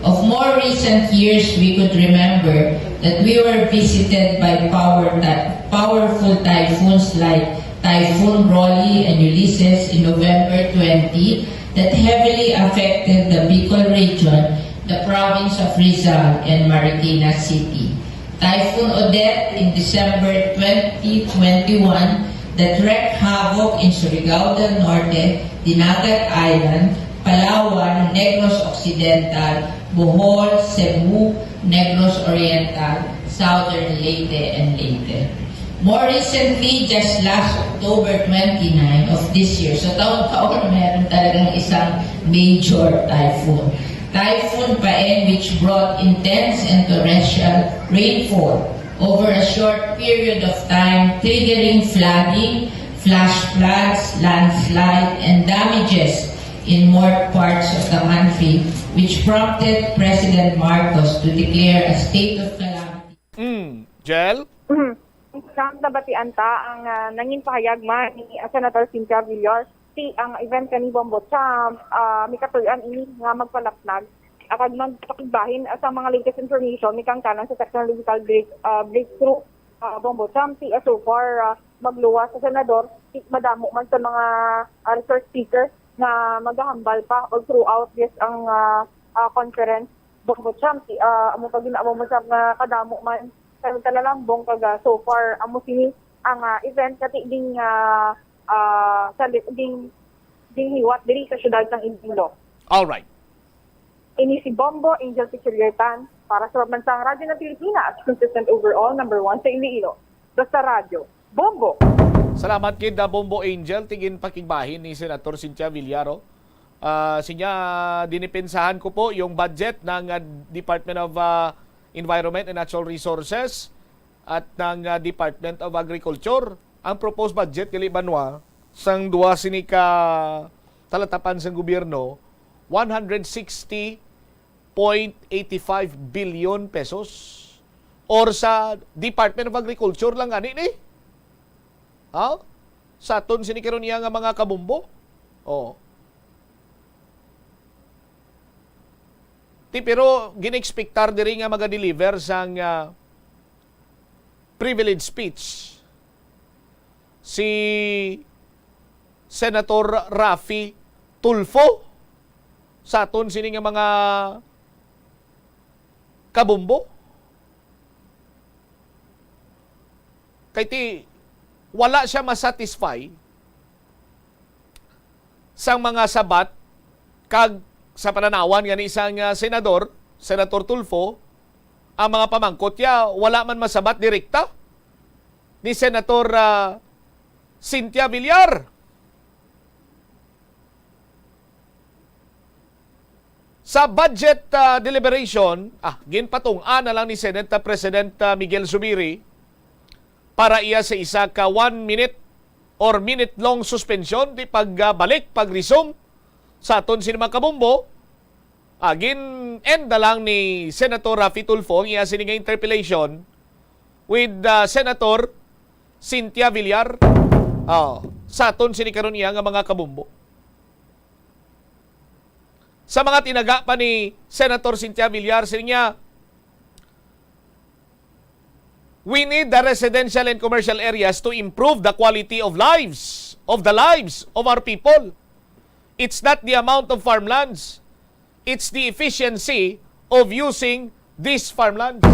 Of more recent years, we could remember that we were visited by powerful typhoons like Typhoon Rolly and Ulysses in November 20 that heavily affected the Bicol region, the province of Rizal, and Marikina City. Typhoon Odette in December 2021 that wreaked havoc in Surigao del Norte, Dinagat Island, Palawan, Negros Occidental, Bohol, Cebu, Negros Oriental, Southern Leyte, and Leyte. More recently, just last October 29 of this year, so taon-taon meron talagang isang major typhoon. Typhoon Paeng, which brought intense and torrential rainfall over a short period of time, triggering flooding, flash floods, landslide, and damages in more parts of the country, which prompted President Marcos to declare a state of calamity. Jel? Isang nabatian ta ang nanging pahayag man ni Senator Cynthia Villar ang event kani Bombo Champ may katuyan ini nga magpalapnag akad magpakibahin sa mga latest information ni kang tanan sa technological breakthrough Bombo Champ so far magluwas sa senador madamo man sa mga resource speaker na maghahambal pa all throughout this ang conference Bombo Champ amo pag ginaamo mo sa kadamo man talalang bong kaga so far amo sini ang event kati ding sa ding hiwat diri sa syudad ng Iloilo. All right. Ini si Bombo Angel Pichiliertan para sa Pambansang Radyo ng Pilipinas, consistent overall number 1 sa Iloilo. Basta radyo, Bombo. Salamat kid Bombo Angel tigin pakigbahin ni Senator Cynthia Villaro. Sinya dinipensahan ko po yung budget ng Department of Environment and Natural Resources at ng Department of Agriculture. Ang proposed budget kili banwa sang duwa sini ka talatapan sa gobyerno 160.85 billion pesos or sa Department of Agriculture lang ani ni. Sa aton sini karon niya nga mga kabumbo. Pero ginexpectar diri nga maga-deliver sang privilege speech si Senator Raffy Tulfo sa aton sini nga mga kabumbo. Kay ti wala siya masatisfy sang mga sabat kag sa pananawan nga ni isang senador, Senator Tulfo, ang mga pamangkot niya wala man masabat direkta ni Senator Cynthia Villar. Sa budget deliberation, ginpatong-an na lang ni Senate President Miguel Zubiri para iya sa isa ka 1 minute or minute-long suspension di pagbalik, pag-resume sa aton sinimang kabumbo. Gin-end na lang ni Senator Raffy Tulfo ang iya sininga interpellation with Senator Cynthia Villar sa aton sinikaron iya nga mga kabumbo. Sa mga tinaga pa ni Senator Cynthia Villar, sinya, we need the residential and commercial areas to improve the quality of lives of our people. It's not the amount of farmlands. It's the efficiency of using these farmlands.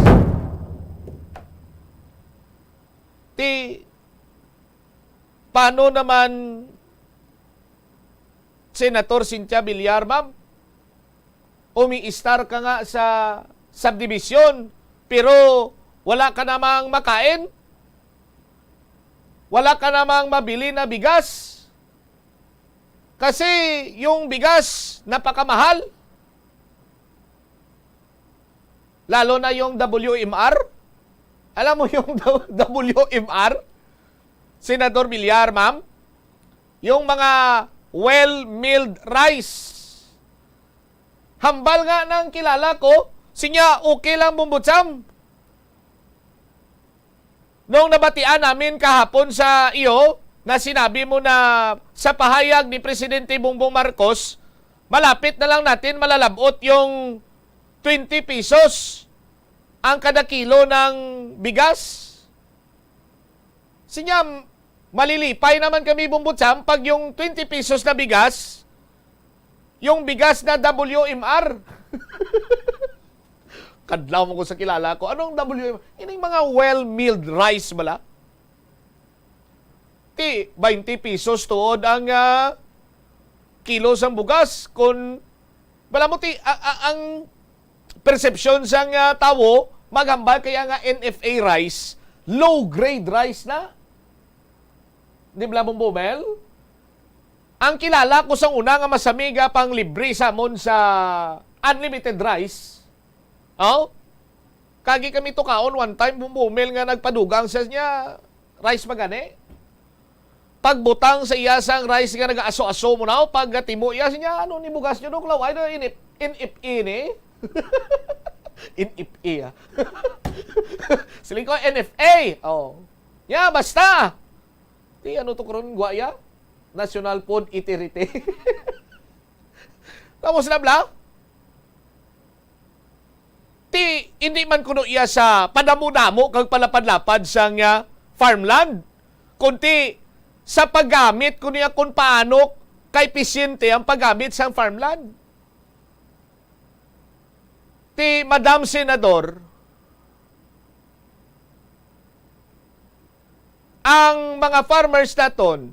paano naman Senator Cynthia Villar, ma'am? Umi-star ka nga sa subdivision, pero wala ka namang makain? Wala ka namang mabili na bigas? Kasi yung bigas, napakamahal. Lalo na yung WMR. Alam mo yung WMR? Senador Villar, ma'am? Yung mga well-milled rice. Hambal nga ng kilala ko, sinya okay lang bumbutsam. Noong nabatian namin kahapon sa iyo, na sinabi mo na sa pahayag ni Presidente Bongbong Marcos, malapit na lang natin malalabot yung 20 pesos ang kada kilo ng bigas. Sinya, malilipay naman kami bumbutsam pag yung 20 pesos na bigas, yung bigas na WMR. Kadlaw mo ko sa kilala ko. Anong WMR? Ini mga well-milled rice bala. 20 pesos tuod ang kilo sang bugas. Kung bala mo ang perception sang tawo, maghambal kaya nga NFA rice, low-grade rice na. Di ba mong bumel? Ang kilala ko sa una nga masamiga pang libre sa mon sa unlimited rice. Oh? Kagi kami to kaon one time bumumil nga nagpadugang sa niya rice magani. Pagbutang sa iya sang rice nga nag-aso-aso mo na pag timo iya niya ano ni bugas niyo duklaw ay NFE ni. NFE. Siling ko NFA. Oh. Ya basta. Di ano to karon guaya? National Food Authority. Tapos na bla? Hindi man kuno iya sa padamo-damo kag palapad-lapad sang farmland. Kunti sa paggamit kuno niya kung paano ka-episyente ang paggamit sang farmland. Madam Senador, ang mga farmers naton,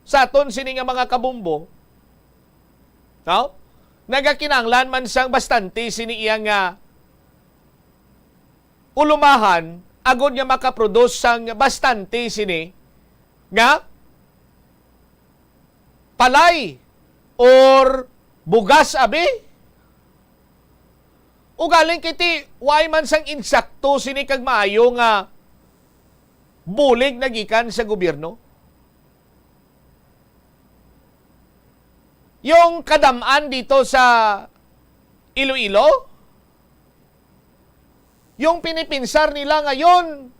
sa aton sini nga mga kabumbo, no? Nagakinanglan man sang bastante sini iyang ulumahan agod nga makaproduce sang bastante sini nga palay or bugas abi. Ugaling kiti way man sang insakto sini kag maayo nga bulig nagikan sa gobyerno. Yung kadamaan dito sa Iloilo, yung pinipinsar nila ngayon,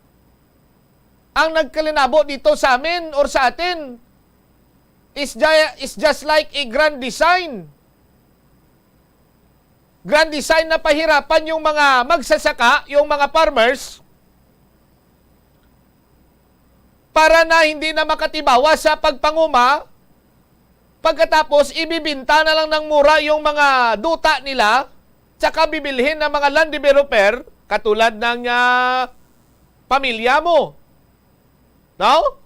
ang nagkalinabo dito sa amin or sa atin, is just like a grand design. Grand design na pahirapan yung mga magsasaka, yung mga farmers, para na hindi na makatibawa sa pagpanguma. Pagkatapos, ibibinta na lang ng mura yung mga duta nila, tsaka bibilhin ng mga land developer, katulad ng pamilya mo. No?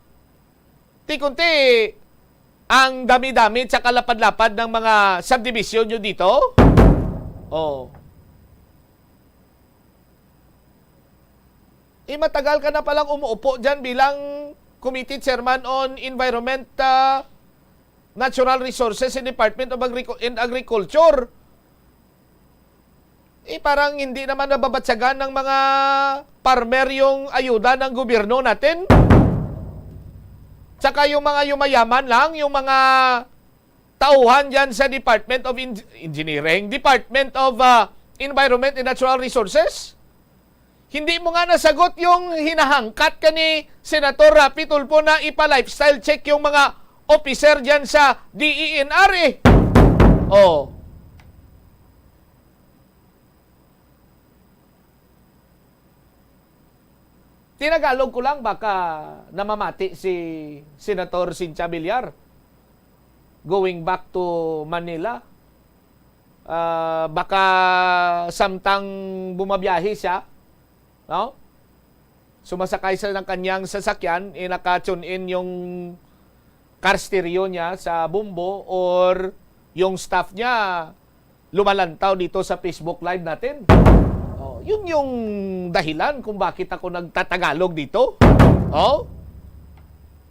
Tikunti, ang dami-dami tsaka lapad-lapad ng mga subdivision nyo dito. Oh. Matagal ka na palang umuupo dyan bilang Committee Chairman on Environment, Natural Resources and Department of Agriculture. Parang hindi naman nababatsagan ng mga farmer yung ayuda ng gobyerno natin. Tsaka yung mga yumayaman lang, yung mga tauhan dyan sa Department of Engineering, Department of Environment and Natural Resources. Hindi mo nga nasagot yung hinahangkat ka ni Senator Rapi Tulfo na ipa-lifestyle check yung mga officer dyan sa DENR eh. Oh. Tinagalog ko lang baka namamati si Senator Cynthia Villar going back to Manila. Baka samtang bumabiyahe siya, no? sumasakay sa ng kanyang sasakyan, naka-tune in yung car stereo niya sa Bumbo or yung staff niya lumalantaw dito sa Facebook Live natin. Oh, yun yung dahilan kung bakit ako nagtatagalog dito. Oh?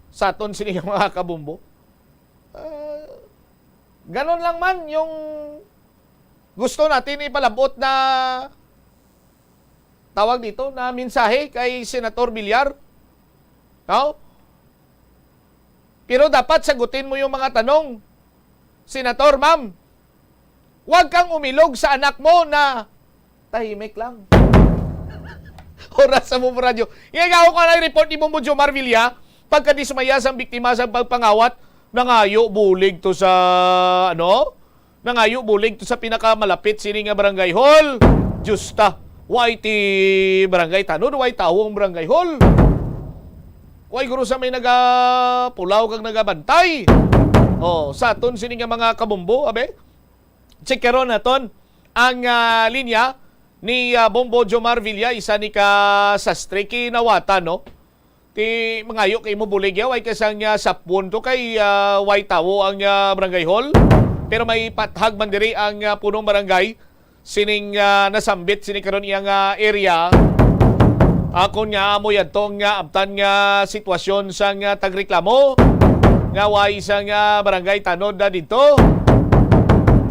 Sa aton sini mga kabumbo. Ganon lang man yung gusto natin ipalabot na tawag dito na mensahe kay Senator Villar. No? Pero dapat sagutin mo yung mga tanong. Senator, ma'am, huwag kang umilog sa anak mo na tahimik lang. Oras sa Bumbo Radio. Ingagaw ko na report ni Bumbo Jomar Villa pagkadismaya sa biktima sa pagpangawat. Nangayo bulig to sa nangayo bulig to sa pinakamalapit sini nga barangay hall. Justa YT barangay tanod, way tawong barangay hall. Way guro sa may nagapulaw kag nagabantay. Oh, sa aton sini nga mga kabumbo, abe. Check karon naton ang linya ni Bombo Jomar Villa, isa ni ka sastre kinawatan, no? Ti mangayo kay mo bulig yaw ay kasang sapon to kay way tawo ang barangay hall. Pero may pathag man diri ang punong barangay sining nasambit sini karon iyang area. Ako nga amo yadtong abtan nga sitwasyon sa tagreklamo nga way isang barangay tanod na dito.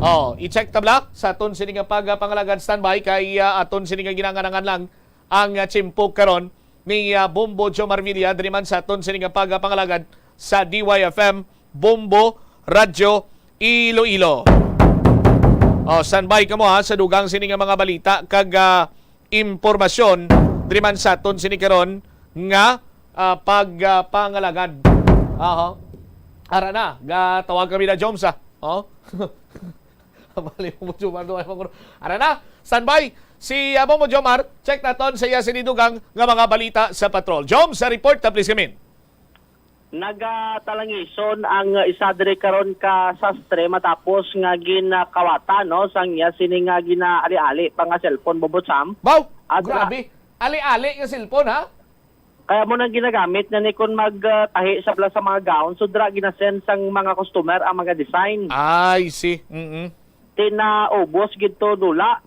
Oh, i-check tabla sa aton sini nga pagpangalagan standby kay aton sini nga ginanganangan lang ang chimpok karon ni Bombo Jomar Villa diri man sa aton sini nga pagpangalagan sa DYFM Bombo Radio Iloilo. Oh, standby ka mo sa dugang sini nga mga balita kag impormasyon diri man sa aton sini karon nga pagpangalagan. Ara na, tawag kami na Jomsa. Oh. Ara na, standby. Si Bombo Jomar, check naton sa iya sinidugang nga mga balita sa patrol. Jom, sa report na please kamin. Nagtalangison ang isa diri karon ka sastre matapos nga ginakawatan no sang iya sini nga ginaali-ali pa nga cellphone Bobotsam. Wow, grabe. Ali-ali nga cellphone ha? Kaya mo nang ginagamit na ni kon magtahi sa bala sa mga gown so dra ginasend sang mga customer ang mga design. I see. Tinaubos gid to dula.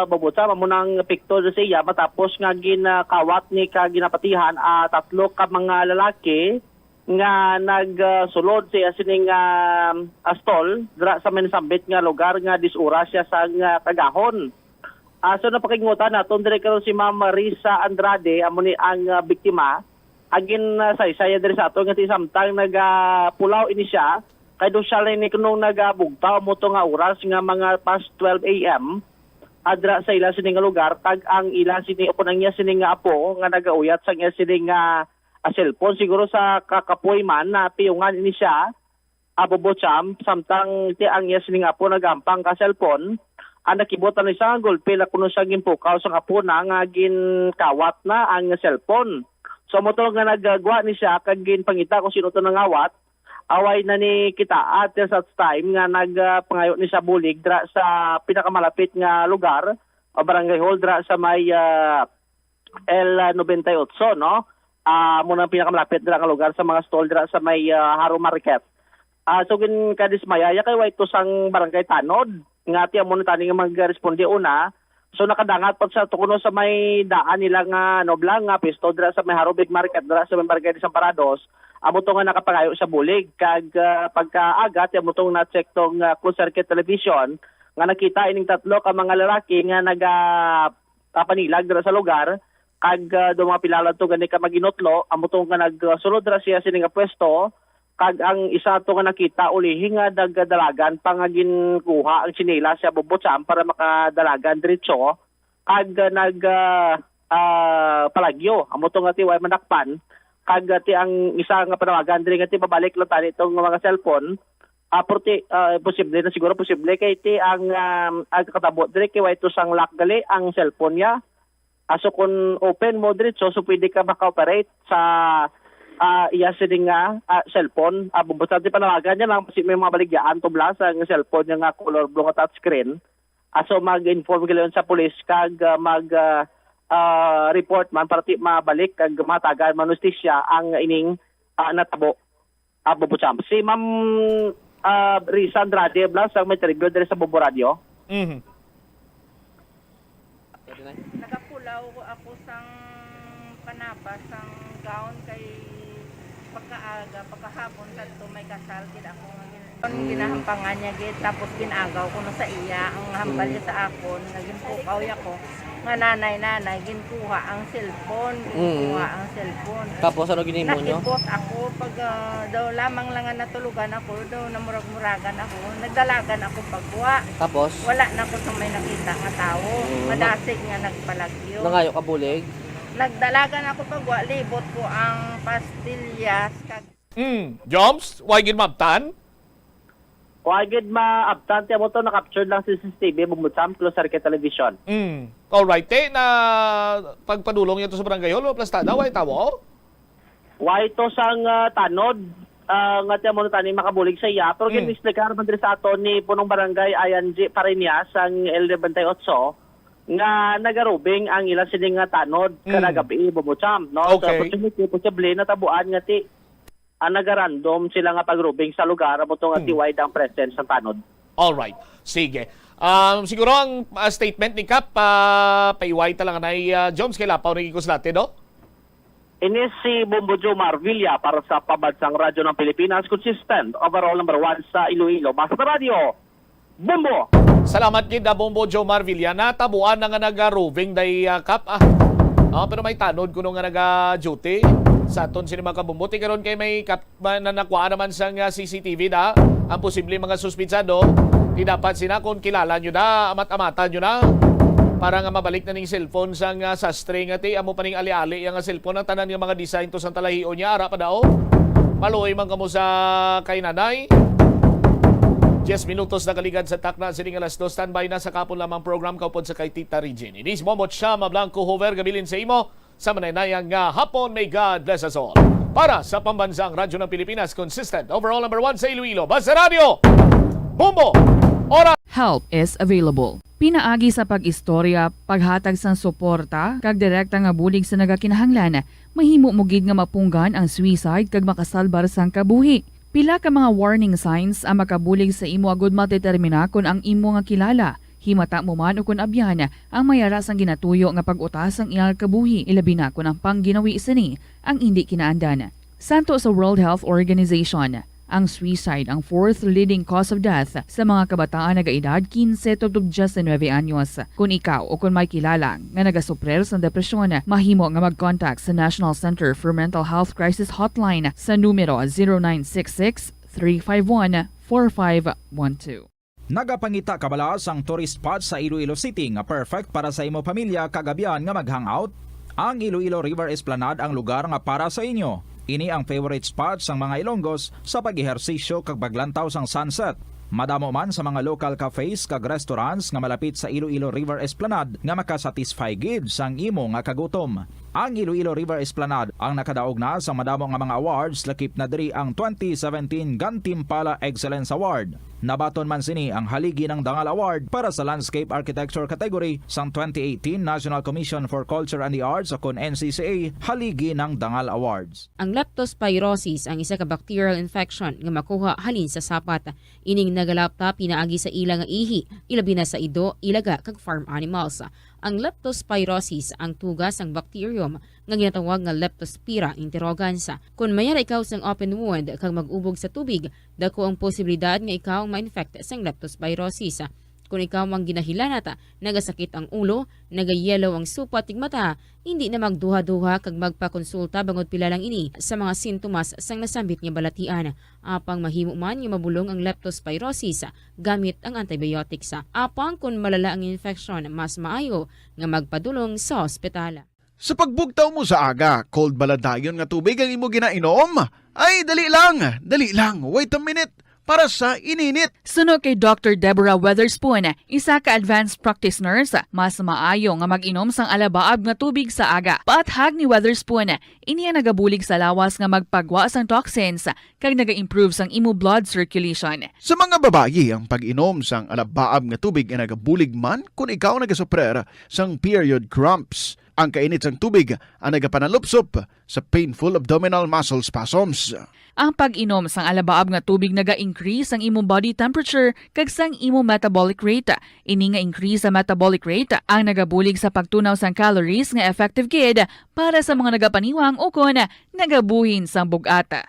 Bobotsam mo nang picture sa iya matapos nga ginakawat ni ka ginapatihan tatlo ka mga lalaki nga nagsulod siya sining stall dra sa minsambit nga lugar nga disura siya sa kagahon. So napakingutan naton dire karon si Ma'am Marisa Andrade amo ni ang biktima agin saysaya dire sa ato nga ti samtang nagapulaw ini siya kay do siya ni kunong nagabugtaw mo to nga oras nga mga past 12 AM adra sa ila sining lugar tag ang ila sini upo nang niya sining apo nga nagauyat sa niya sining cellphone siguro sa kakapoy man na piyungan ini siya Bobotsam samtang ti ang niya sining apo nagampang ka cellphone ang nakibutan ni sa golpe la kuno siya ginpukaw sa apo na nga ginkawat na ang cellphone. So mo to nga nagagwa ni siya kag ginpangita kung sino to nangawat away na ni kita at sa time nga nagpangayo ni sa bulig dra sa pinakamalapit nga lugar o barangay hall dra sa may L98 no muna pinakamalapit dra nga lugar sa mga stall dra sa may Haro Market. So gin kadismaya kay way to sang barangay tanod nga ti amo tani nga magresponde una. So nakadangat pa sa tukuno sa may daan nila nga noblang nga pisto dra sa may Haro Big Market dra sa may barangay sa Parados. Amo to nga nakapangayo sa bulig kag pagkaagat amo tong na-check tong closed circuit television nga nakita ining tatlo ka mga lalaki nga nagapanilag dira sa lugar kag do mga pilala to gani ka maginotlo amo to nga nagsulod dira siya sining pwesto kag ang isa to nga nakita ulihi nga dagdalagan pa nga ginkuha ang sinila sa Bobotsam para makadalagan diretso kag palagyo amo to nga ti way manakpan kag ti ang isa nga panawagan diri nga ti babalik lang tani itong mga cellphone posible na siguro posible kay ti ang katabot diri kay way to sang lock gali ang cellphone niya aso kun open mo diretso so pwede ka maka-operate sa iya sining nga cellphone Bobotsam ti panawagan niya lang kasi may mga baligyaan to blas ang cellphone niya nga color blue nga touch screen aso mag-inform gilon sa pulis kag report man para ti mabalik kag matagal manustisya ang ining natabo Bobo Champ. Si Ma'am Risa Andrade Blas ang may tribute diri sa Bombo Radio. Nagapulaw ako sang panapas sang gown kay pagkaaga pagkahapon kadto may kasal gid ako ginahampangan niya gid tapos ginagaw ko na sa iya ang hambal niya sa akon naging pukaw ako nga nanay ginkuha ang cellphone Tapos ano ginimo nyo? nakipot ako pag daw lamang lang natulugan ako daw namurag-muragan ako nagdalagan ako pagwa Tapos wala na ko sa may nakita nga tao madasig nga nagpalagyo nangayo ka bulig. nagdalagan ako pagwa libot ko ang pastillas kag Joms, why gid mabtan? Wagid maabtante mo to na-capture lang sa CCTV Bombo Champ close sa television. Alright, na pagpadulong ito sa barangay hall, plastada, why tawo? Why to sang tanod nga tiyan mo tani makabulig sa iya pero ginislikar man diri sa aton ni punong barangay Ayanji Parinias ang L98 nga nagarubing ang ilang sining nga tanod kada gabi Bombo Champ no. Okay. So posible na tabuan nga ti nagarandom sila nga pagrubing sa lugar mo to nga wide ang presence sa tanod. Alright, sige. Siguro ang statement ni Kap, paiway talang na Joms, kay Lapaw na ikuslate, no? Ini si Bombo Jomar Villa para sa Pambansang Radyo ng Pilipinas, consistent overall number 1 sa Iloilo. Basta Radio, Bombo! Salamat gid Bombo Jomar Villa. Natabuan na nga nag-roving day Kap. Pero may tanod kuno nga naga-duty sa aton sinima kabumbuti karon kay may na nakuha naman sang CCTV da ang posible mga suspitsado di dapat sina kung kilala nyo na amat-amatan nyo na para nga mabalik na ning cellphone sang sastre nga ti amo paning ali-ali yang cellphone ang tanan nga mga design to sang talahion niya ara pa daw maluoy man kamo sa kay nanay 10 minutos na kaligad sa takna sining alas 2 standby na sa kapon lamang program kaupod sa kay Tita Regine. Inis Momot Shama Blanco Hover gabilin sa imo sa manaynayang hapon. May God bless us all. Para sa Pambansang Radyo ng Pilipinas, consistent overall number 1 sa Iloilo, Basta Radio, Bombo, Oras. Help is available. Pinaagi sa pag-istorya, paghatag sang suporta, kag direkta nga bulig sa nagakinahanglan, mahimo mo gid nga mapunggan ang suicide kag makasalbar sang kabuhi. Pila ka mga warning signs ang makabulig sa imo agud matetermina kung ang imo nga kilala. Himata mo man o kung abyan ang mayaras ang ginatuyo nga pag-utas ang iyang kabuhi ilabi na kung ang pangginawi isini ang hindi kinaandan. Santo sa World Health Organization, ang suicide ang 4th leading cause of death sa mga kabataan na gaedad 15 to 19 anyos. Kung ikaw o kung may kilala nga nagasuprer sa depresyon, mahimo nga mag-contact sa National Center for Mental Health Crisis Hotline sa numero 0966 351 4512. Nagapangita kabalas ang tourist spot sa Iloilo City nga perfect para sa imo pamilya kagabihan nga mag-hangout. Ang Iloilo River Esplanade ang lugar nga para sa inyo. Ini ang favorite spot sang mga Ilonggos sa pag-ehersisyo kag paglantaw sang sunset. Madamo man sa mga local cafes kag restaurants nga malapit sa Iloilo River Esplanade nga makasatisfy gid sang imo nga kagutom. Ang Iloilo River Esplanade ang nakadaog na sa madamo nga mga awards lakip na diri ang 2017 Gantimpala Excellence Award. Nabaton man sini ang haligi ng Dangal Award para sa Landscape Architecture category sang 2018 National Commission for Culture and the Arts o NCCA haligi ng Dangal Awards. Ang leptospirosis ang isa ka bacterial infection nga makuha halin sa sapat. Ining nagalapta pinaagi sa ila nga ihi, ilabi na sa ido, ilaga kag farm animals. Ang leptospirosis ang tugas ng bacterium nga ginatawag nga Leptospira interrogans. Kung mayara ikaw sang open wound kag mag-ubog sa tubig, dako ang posibilidad nga ikaw ma-infect sang leptospirosis. Kung ikaw mang ginahilanata, nagasakit ang ulo, nagayelo ang supa tig mata, hindi na magduha-duha kag magpakonsulta bangod pila lang ini sa mga sintomas sang nasambit nga balatian. Apang mahimo man nga mabulong ang leptospirosis gamit ang antibiotics. Apang kung malala ang infection, mas maayo nga magpadulong sa ospital. Sa pagbugtaw mo sa aga, cold baladayon nga tubig ang imo ginainom? Ay, dali lang, wait a minute. Para sa ininit. Suno kay Dr. Deborah Weatherspoon, isa ka advanced practice nurse, mas maayo nga mag-inom sang alabaab nga tubig sa aga. Paathag ni Weatherspoon, iniya nagabulig sa lawas nga magpagwa sang toxins kag naga-improve sang imo blood circulation. Sa mga babayi, ang pag-inom sang alabaab nga tubig ay nagabulig man kung ikaw nagasuprer sang period cramps. Ang kainit sang tubig ang nagapanalupsop sa painful abdominal muscle spasms. Ang pag-inom sang alabaab nga tubig naga-increase ang imong body temperature kag sang imong metabolic rate. Ini nga increase sa metabolic rate ang nagabulig sa pagtunaw sang calories nga effective gid para sa mga nagapaniwang o kon nagabuhin sang bugata.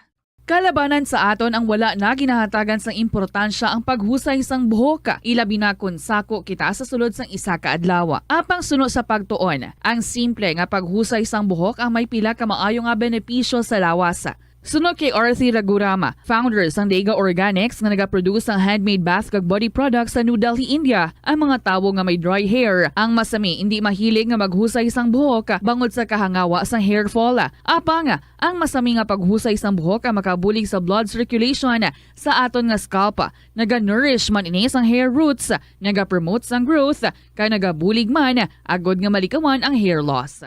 Kalabanan sa aton ang wala na ginahatagan sang importansya ang paghusay sang buhok, ilabi na kun sako kita sa sulod sang isa ka adlaw. Apang suno sa pagtuon, ang simple nga paghusay sang buhok ang may pila ka maayo nga benepisyo sa lawas. Sunod kay Arthi Ragurama, founder sang Dega Organics nga nagaproduce ng handmade bath kag body products sa New Delhi, India, ang mga tawo nga may dry hair ang masami hindi mahilig nga maghusay sang buhok bangod sa kahangawa sang hair fall. Apang ang masami nga paghusay sang buhok ang makabulig sa blood circulation sa aton nga scalp, naga-nourish man ini sang hair roots, naga-promote sang growth, kay nagabulig man agod nga malikawan ang hair loss.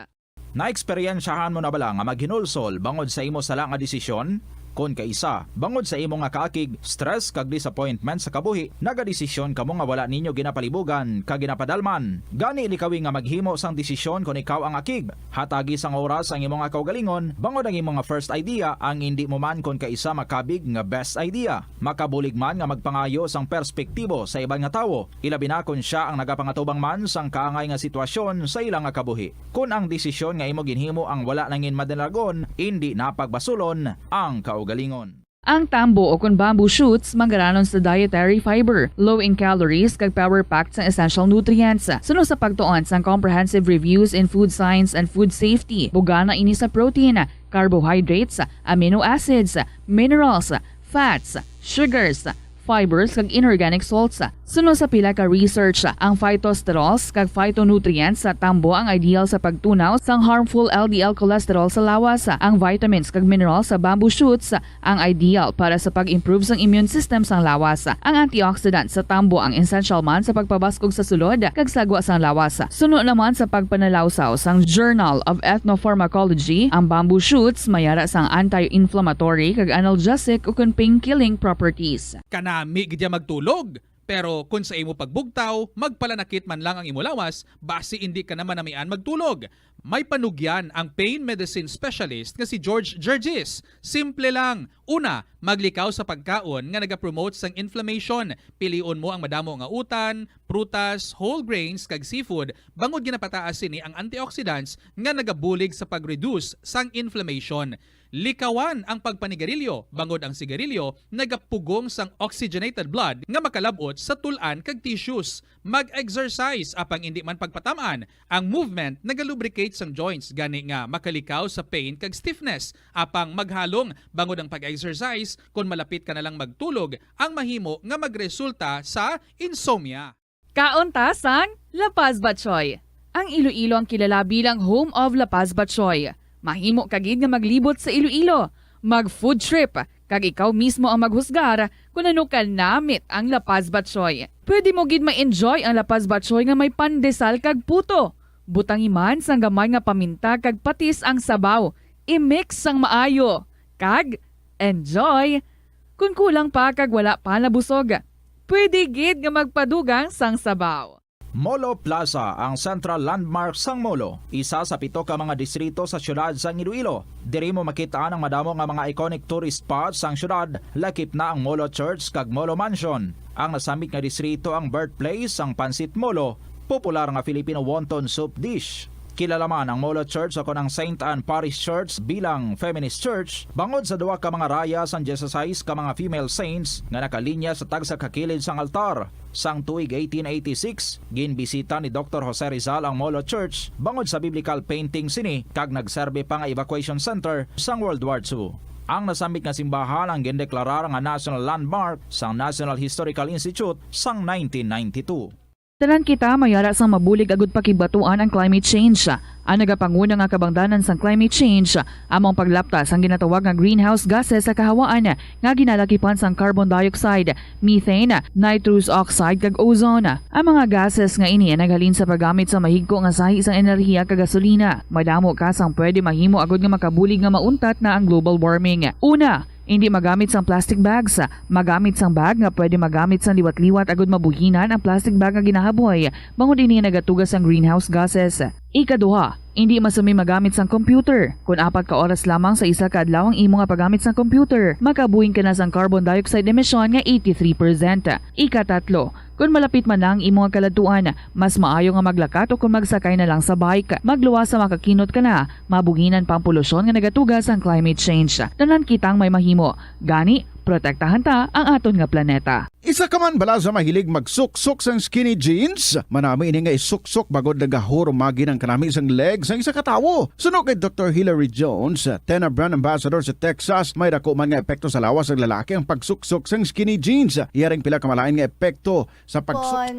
Na-eksperyensyahan mo na bala nga maghinulsol bangod sa imo sala nga desisyon? Kung kaisa, bangod sa imo nga kaakig, stress kag disappointment sa kabuhi, nagadesisyon kamo nga wala ninyo ginapalibugan kag ginapadalman. Gani likawi nga maghimo sang desisyon kung ikaw ang akig. Hatagi sang oras ang imo nga kaugalingon, bangod ang imo nga first idea ang hindi mo man kung kaisa makabig nga best idea. Makabulig man nga magpangayo sang perspektibo sa ibang nga tawo, ilabi na kung siya ang nagapangatubang man sang kaangay nga sitwasyon sa ilang nga kabuhi. Kung ang desisyon nga imo ginhimo ang wala nangin madalagon, hindi napagbasulon ang kaugalingon. Ang tambo o kun bamboo shoots manggaranon sa dietary fiber, low in calories kag power-packed sa essential nutrients. Suno sa pagtuon sang comprehensive reviews in food science and food safety, bugana ini sa protein, carbohydrates, amino acids, minerals, fats, sugars, fibers kag inorganic salts. Suno sa pila ka research, ang phytosterols kag phytonutrients sa tambo ang ideal sa pagtunaw sang harmful LDL cholesterol sa lawas. Ang vitamins kag minerals sa bamboo shoots ang ideal para sa pag-improve sang immune system sang lawas. Ang antioxidants sa tambo ang essential man sa pagpabaskog sa sulod kag sagwa sang lawas. Suno naman sa pagpanalawsaw sang Journal of Ethnopharmacology, ang bamboo shoots mayara sang anti-inflammatory kag analgesic o pain-killing properties. Kanami gidya magtulog. Pero kung sa imo pagbugtaw, magpalanakit man lang ang imo lawas, base hindi ka naman namian magtulog. May panugyan ang pain medicine specialist nga si George Gergis. Simple lang. Una, maglikaw sa pagkaon nga nagapromote sang inflammation. Pilion mo ang madamo nga utan, prutas, whole grains kag seafood bangod ginapataas ni ang antioxidants nga nagabulig sa pag-reduce sang inflammation. Likawan ang pagpanigarilyo, bangod ang sigarilyo nagapugong sang oxygenated blood nga makalabot sa tulan kag tissues. Mag-exercise apang hindi man pagpatamaan. Ang movement nagalubricate sang joints gani nga makalikaw sa pain kag stiffness. Apang maghalong bangod ang pag-exercise kung malapit ka na lang magtulog ang mahimo nga magresulta sa insomnia. Kaunta sang La Paz Batchoy. Ang Iloilo ang kilala bilang home of La Paz Batchoy. Mahimo kagid nga maglibot sa Iloilo, mag-food trip, kag ikaw mismo ang maghusgar kung ano ka namit ang La Paz Batchoy. Pwede mo gid ma-enjoy ang La Paz Batchoy nga may pandesal kag puto. Butang iman sang gamay nga paminta kag patis ang sabaw. I-mix sang maayo. Kag enjoy. Kung kulang pa kag wala pa nabusog, pwede gid nga magpadugang sang sabaw. Molo Plaza ang central landmark sang Molo, isa sa 7 ka mga distrito sa syudad sang Iloilo. Diri mo makitaan ang madamo nga mga iconic tourist spots sang syudad, lakip na ang Molo Church kag Molo Mansion. Ang nasamit nga distrito ang birthplace sang Pansit Molo, popular nga Filipino wonton soup dish. Kilala man ang Molo Church o ang St. Anne Parish Church bilang feminist church bangod sa duwa ka mga raya sang 16 ka mga female saints nga nakalinya sa tagsa kakilid sang altar. Sang tuig 1886, ginbisita ni Dr. Jose Rizal ang Molo Church bangod sa biblical painting sini kag nagserbe pa nga evacuation center sang World War II. Ang nasamit nga simbahan ang gindeklarar nga national landmark sang National Historical Institute sang 1992. Tanan kita mayara sang mabulig agud pakibatuan ang climate change. Ang nagapanguna nga kabangdanan sang climate change among paglaptas ang ginatawag nga greenhouse gases sa kahawaan nga ginalakipan sang carbon dioxide, methane, nitrous oxide kag ozone. Ang mga gases nga ini naghalin sa paggamit sa mahigko nga sahi sang enerhiya kag gasolina. Madamo ka sang pwede mahimo agud nga makabulig nga mauntat na ang global warming. Una, hindi magamit sang plastic bags. Magamit sang bag nga pwede magamit sang liwat-liwat agud mabuhinan ang plastic bag nga ginahaboy bangod ini nagatugas ang greenhouse gases. Ikaduha, hindi masumi magamit sang computer. Kung 4 ka oras lamang sa isa ka adlaw ang imo nga paggamit sang computer, makabuhing ka na sang carbon dioxide emission nga 83%. Ikatatlo, kung malapit man lang imo nga kaladuan, mas maayo nga maglakat o kung magsakay na lang sa bike. Magluwas sa makakinot ka na, mabuginan pang polusyon nga nagatugas ang climate change. Tanan kitang may mahimo. Gani, protektahan ta ang aton nga planeta. Isa ka man bala sa mahilig magsuksok sang skinny jeans? Manami ini nga isuksok bagod nagahurumagi ng kanami sang legs ang isa ka tawo. Suno kay Dr. Hilary Jones, Tena Brand Ambassador sa Texas, may dako man nga epekto sa lawas ng lalaki ang pagsuksok sang skinny jeans. Iyaring pila kamalain nga epekto sa pagsuk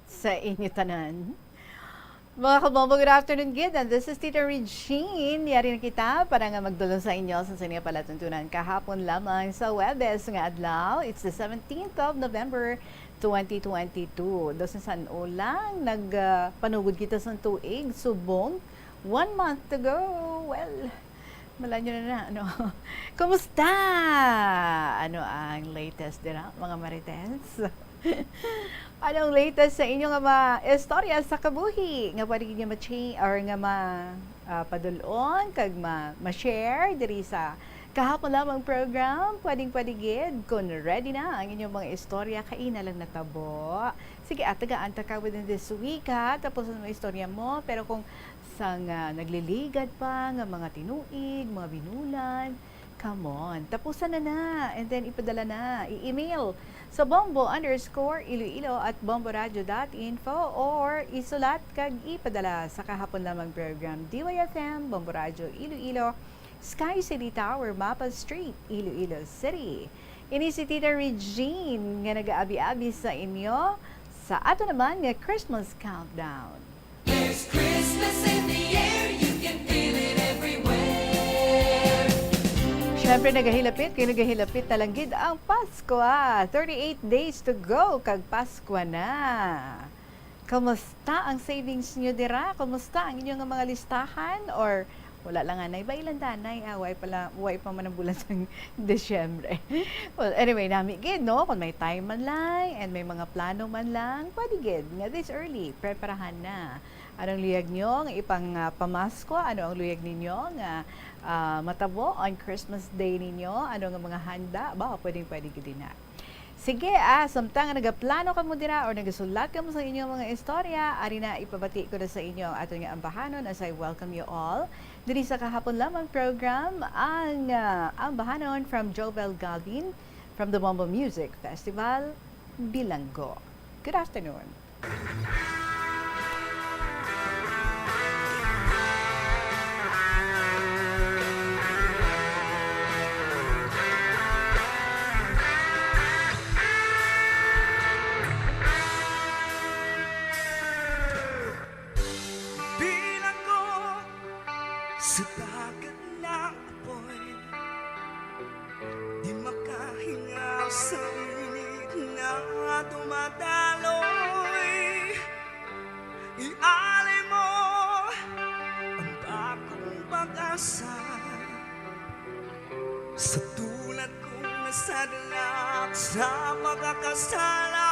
sa inyo tanan. Mga kabombo, good afternoon, gid. And this is Tita Regine. Yari na kita para nga magdulong sa inyo sa sinya palatuntunan kahapon lamang sa Webes nga adlaw. It's the 17th of November 2022. Dos na san ulang nagpanugod kita sa tuig subong 1 month to go. Well, malanyo na ano. Kumusta? Ano ang latest dira, mga marites? Anong latest sa inyo nga istorya sa kabuhi nga pwede nga ma-change or nga padulon kag ma-share diri sa kahapon lamang program? Pwede gid kung ready na ang inyong mga istorya kay na lang natabo. Sige, atagaan ta ka within this week ha. Tapos ang mga istorya mo, pero kung sang nagliligad pa nga mga tinuig, mga binulan, come on, tapusan na. And then ipadala na, i-email sa bombo_iloilo@bomboradio.info or isulat kag ipadala sa kahapon lamang program DYFM, Bombo Radio Iloilo, Sky City Tower, Mapa Street, Iloilo City. Ini si Tita Regine nga nag-aabi-abi sa inyo sa ato naman nga Christmas Countdown. There's Christmas in the air, you can feel it everywhere. Siyempre nagahilapit talanggid ang Pasko. 38 days to go kag Pasko na. Kamusta ang savings nyo dira? Kamusta ang inyong mga listahan? Or wala lang anay ba ilan danay? Way pa man ang bulan ng Desyembre. Well, anyway, nami gid no, kung may time man lang and may mga plano man lang, pwede gid nga this early preparahan na. Anong luyag nyo nga ipang pamasko? Ano ang luyag ninyo nga matabo on Christmas Day ninyo? Ano nga mga handa? Ba, pwede gid na. Sige, samtang nagaplano ka mo dira or nagasulat ka mo sa inyong mga istorya, ari na ipabati ko na sa inyo ang ato nga ambahanon as I welcome you all diri sa kahapon lamang program ang ambahanon from Jovel Galvin from the Bombo Music Festival, Bilanggo. Good afternoon. Sa dagat na apoy, di makahinga sa init na dumadaloy. Ialay mo ang bagong pag-asa sa tulad kong nasadalak sa pagkakasala.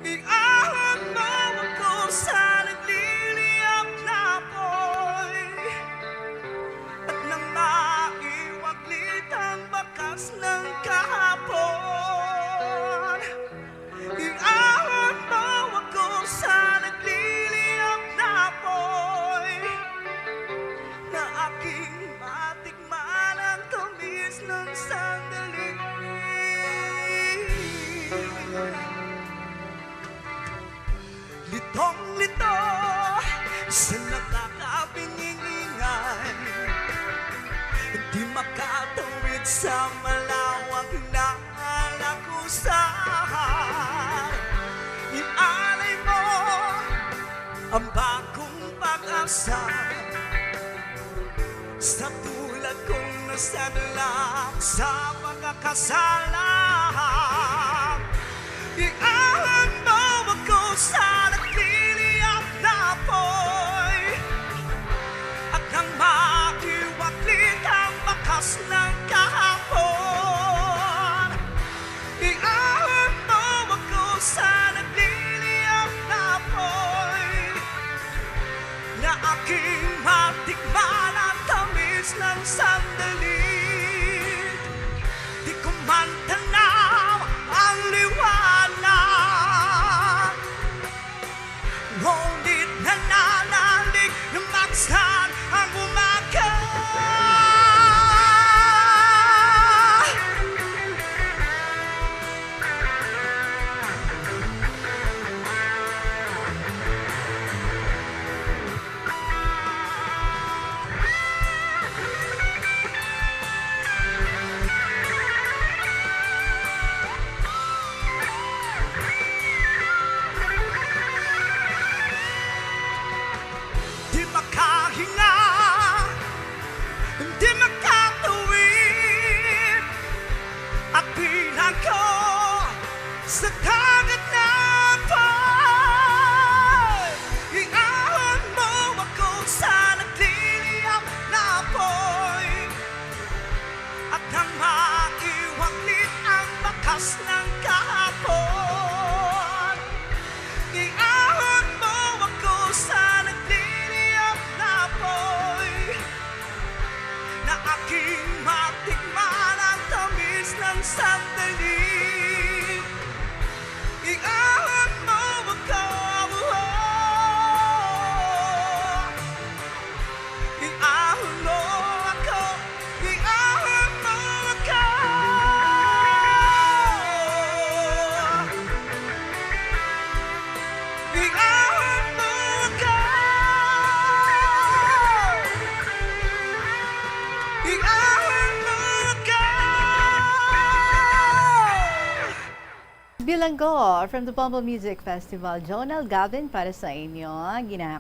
Iahon mo ako sa nagliliyap na apoy at nang maiwaglit ang bakas ng kahapon. Iahon mo ako sa nagliliyap na apoy na aking matikman ang tamis ng sandali. Litong-lito sa nakakapiningan, di makatawid sa malawak na lakusan. Ialay mo ang bagong pag-asa sa tulad kong nasadalak sa pagkakasala. Iahon mo ako sa nagliliyap na apoy at nang maiwaglit ang bakas ng kahapon. Iahon mo ako sa nagliliyap na apoy sandali. Di ko man tanaw ang liwanag, ngunit nananalig na maksan ang umaga. Di makahinga, di makatuwid, at bilang ko sa dagat na apoy. Iahon mo ako sa nagliliyap na apoy, at nang maiwaglit ang bakas ng kahapon. Iahon mo ako sa nagliliyap na apoy, na aking matikman ang tamis ng sandali. Iahon mo ako, iahon mo ako, iahon mo ako. Iahon mo ako, iahon mo ako. Bilanggo from the Bumble Music Festival. Jonal Gavin para sa inyo.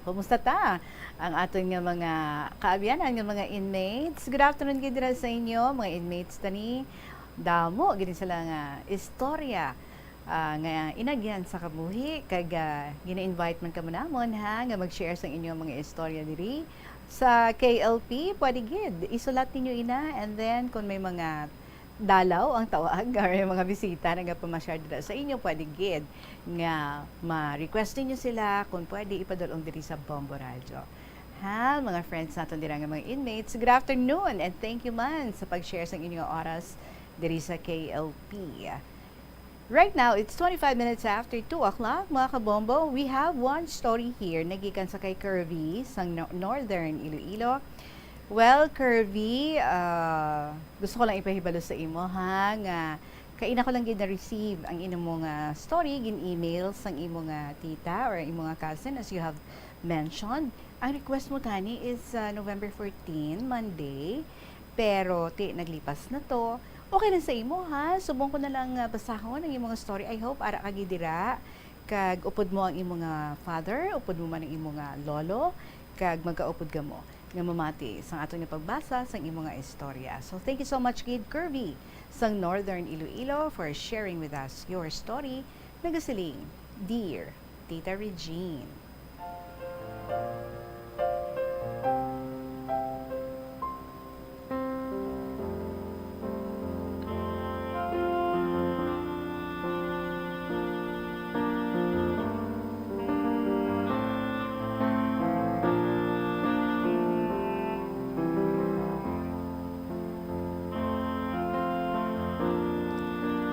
Kumusta ta ang ating mga kaabiyanan ng mga inmates? Good afternoon gid sa inyo mga inmates tani. Damo gid sila nga istorya nga inagyan sa kabuhi kag gina-invite man kamo namon ha nga mag-share sa inyo mga istorya diri sa KLP. Pwede gid isulat ninyo ina, and then kung may mga dalaw ang tawag or yung mga bisita na pamashare dira sa inyo, pwede gid nga ma-request niyo sila kung pwede ipadulong diri sa Bombo Radio. Ha, mga friends natin dira nga mga inmates, good afternoon and thank you man sa pag-share sa inyong oras diri sa KLP. Right now, it's 25 minutes after 2 o'clock, mga kabombo. We have one story here, nagikan sa kay Curvy, sa Northern Iloilo. Well, Curvy, gusto ko lang ipahibalo sa imo, ha, nga kaina ko lang gina-receive ang imong story, gin-email sang imong tita or imong cousin, as you have mentioned. Ang request mo, tani, is November 14, Monday, pero naglipas na to. Okay na sa imo, ha? Subong ko na lang basahon ang imong story. I hope ara ka gidira kag upod mo ang imong father, upod mo man ang imong lolo, kag magkaupod ka mo nga mamati sang ato nga pagbasa sang imong istorya. So thank you so much Kid Curvy sang Northern Iloilo for sharing with us your story. Nagasiling, Dear Tita Regine.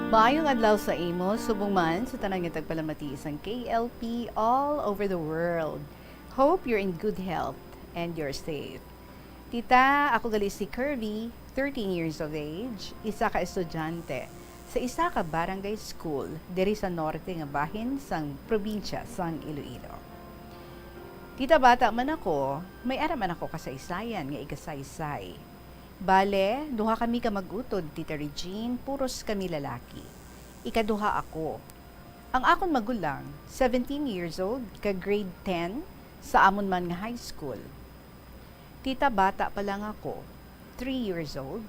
Maayong adlaw sa imo, subong man sa tanang nga tagpalamati isang KLP all over the world. Hope you're in good health and you're safe. Tita, ako gali si Curvy, 13 years of age, isa ka estudyante sa isa ka barangay school diri sa norte nga bahin sang probinsya sang Iloilo. Tita, bata man ako, may ara man ako kasaysayan nga igasaysay. Bale, duha kami ka magutod, Tita Regine, puros kami lalaki. Ikaduha ako. Ang akon magulang, 17 years old, ka grade 10, sa amon man nga high school. Tita, bata pa lang ako, 3 years old,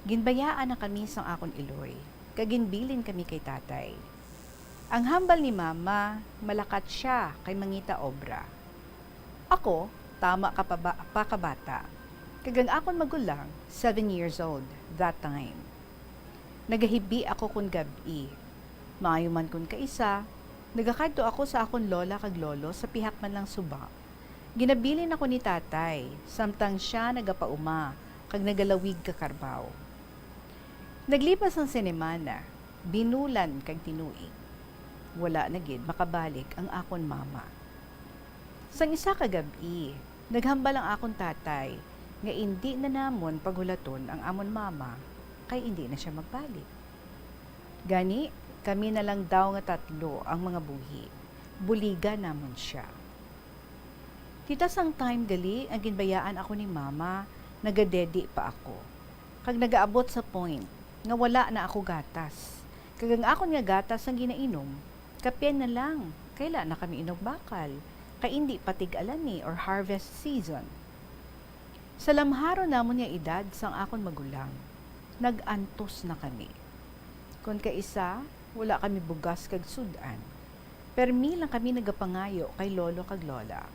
ginbayaan na kami sang akon iloy, kaginbilin kami kay tatay. Ang hambal ni mama, malakat siya kay mangita obra. Ako, tama ka pa kabata. Kagang akon magulang, 7 years old, that time. Nagahibi ako kun gabi. Maayo man kun kaisa, nagakadto ako sa akon lola kag lolo sa pihak man lang suba. Ginabilin ako ni tatay, samtang siya nagapauma, kag nagalawig ka karbaw. Naglipas ang sinemana, binulan kag tinuig. Wala na gid makabalik ang akon mama. Sang isa ka gabi, naghambal ang akon tatay nga hindi na namon paghulaton ang amon mama kay hindi na siya magbalik. Gani, kami na lang daw nga tatlo ang mga buhi. Buliga namon siya. Tita sang time gali ang ginbayaan ako ni mama, nagadedi pa ako. Kag nagaabot sa point nga wala na ako gatas. Kag ang akon nga gatas ang ginainom, kape na lang. Kaila na kami inog bakal. Kay hindi patig-alan ni or harvest season. Sa lamharo namon nga edad sang akon magulang, nag-antos na kami. Kung kaisa, wala kami bugas kag sudan. Permi lang kami nagapangayo kay lolo kag lola.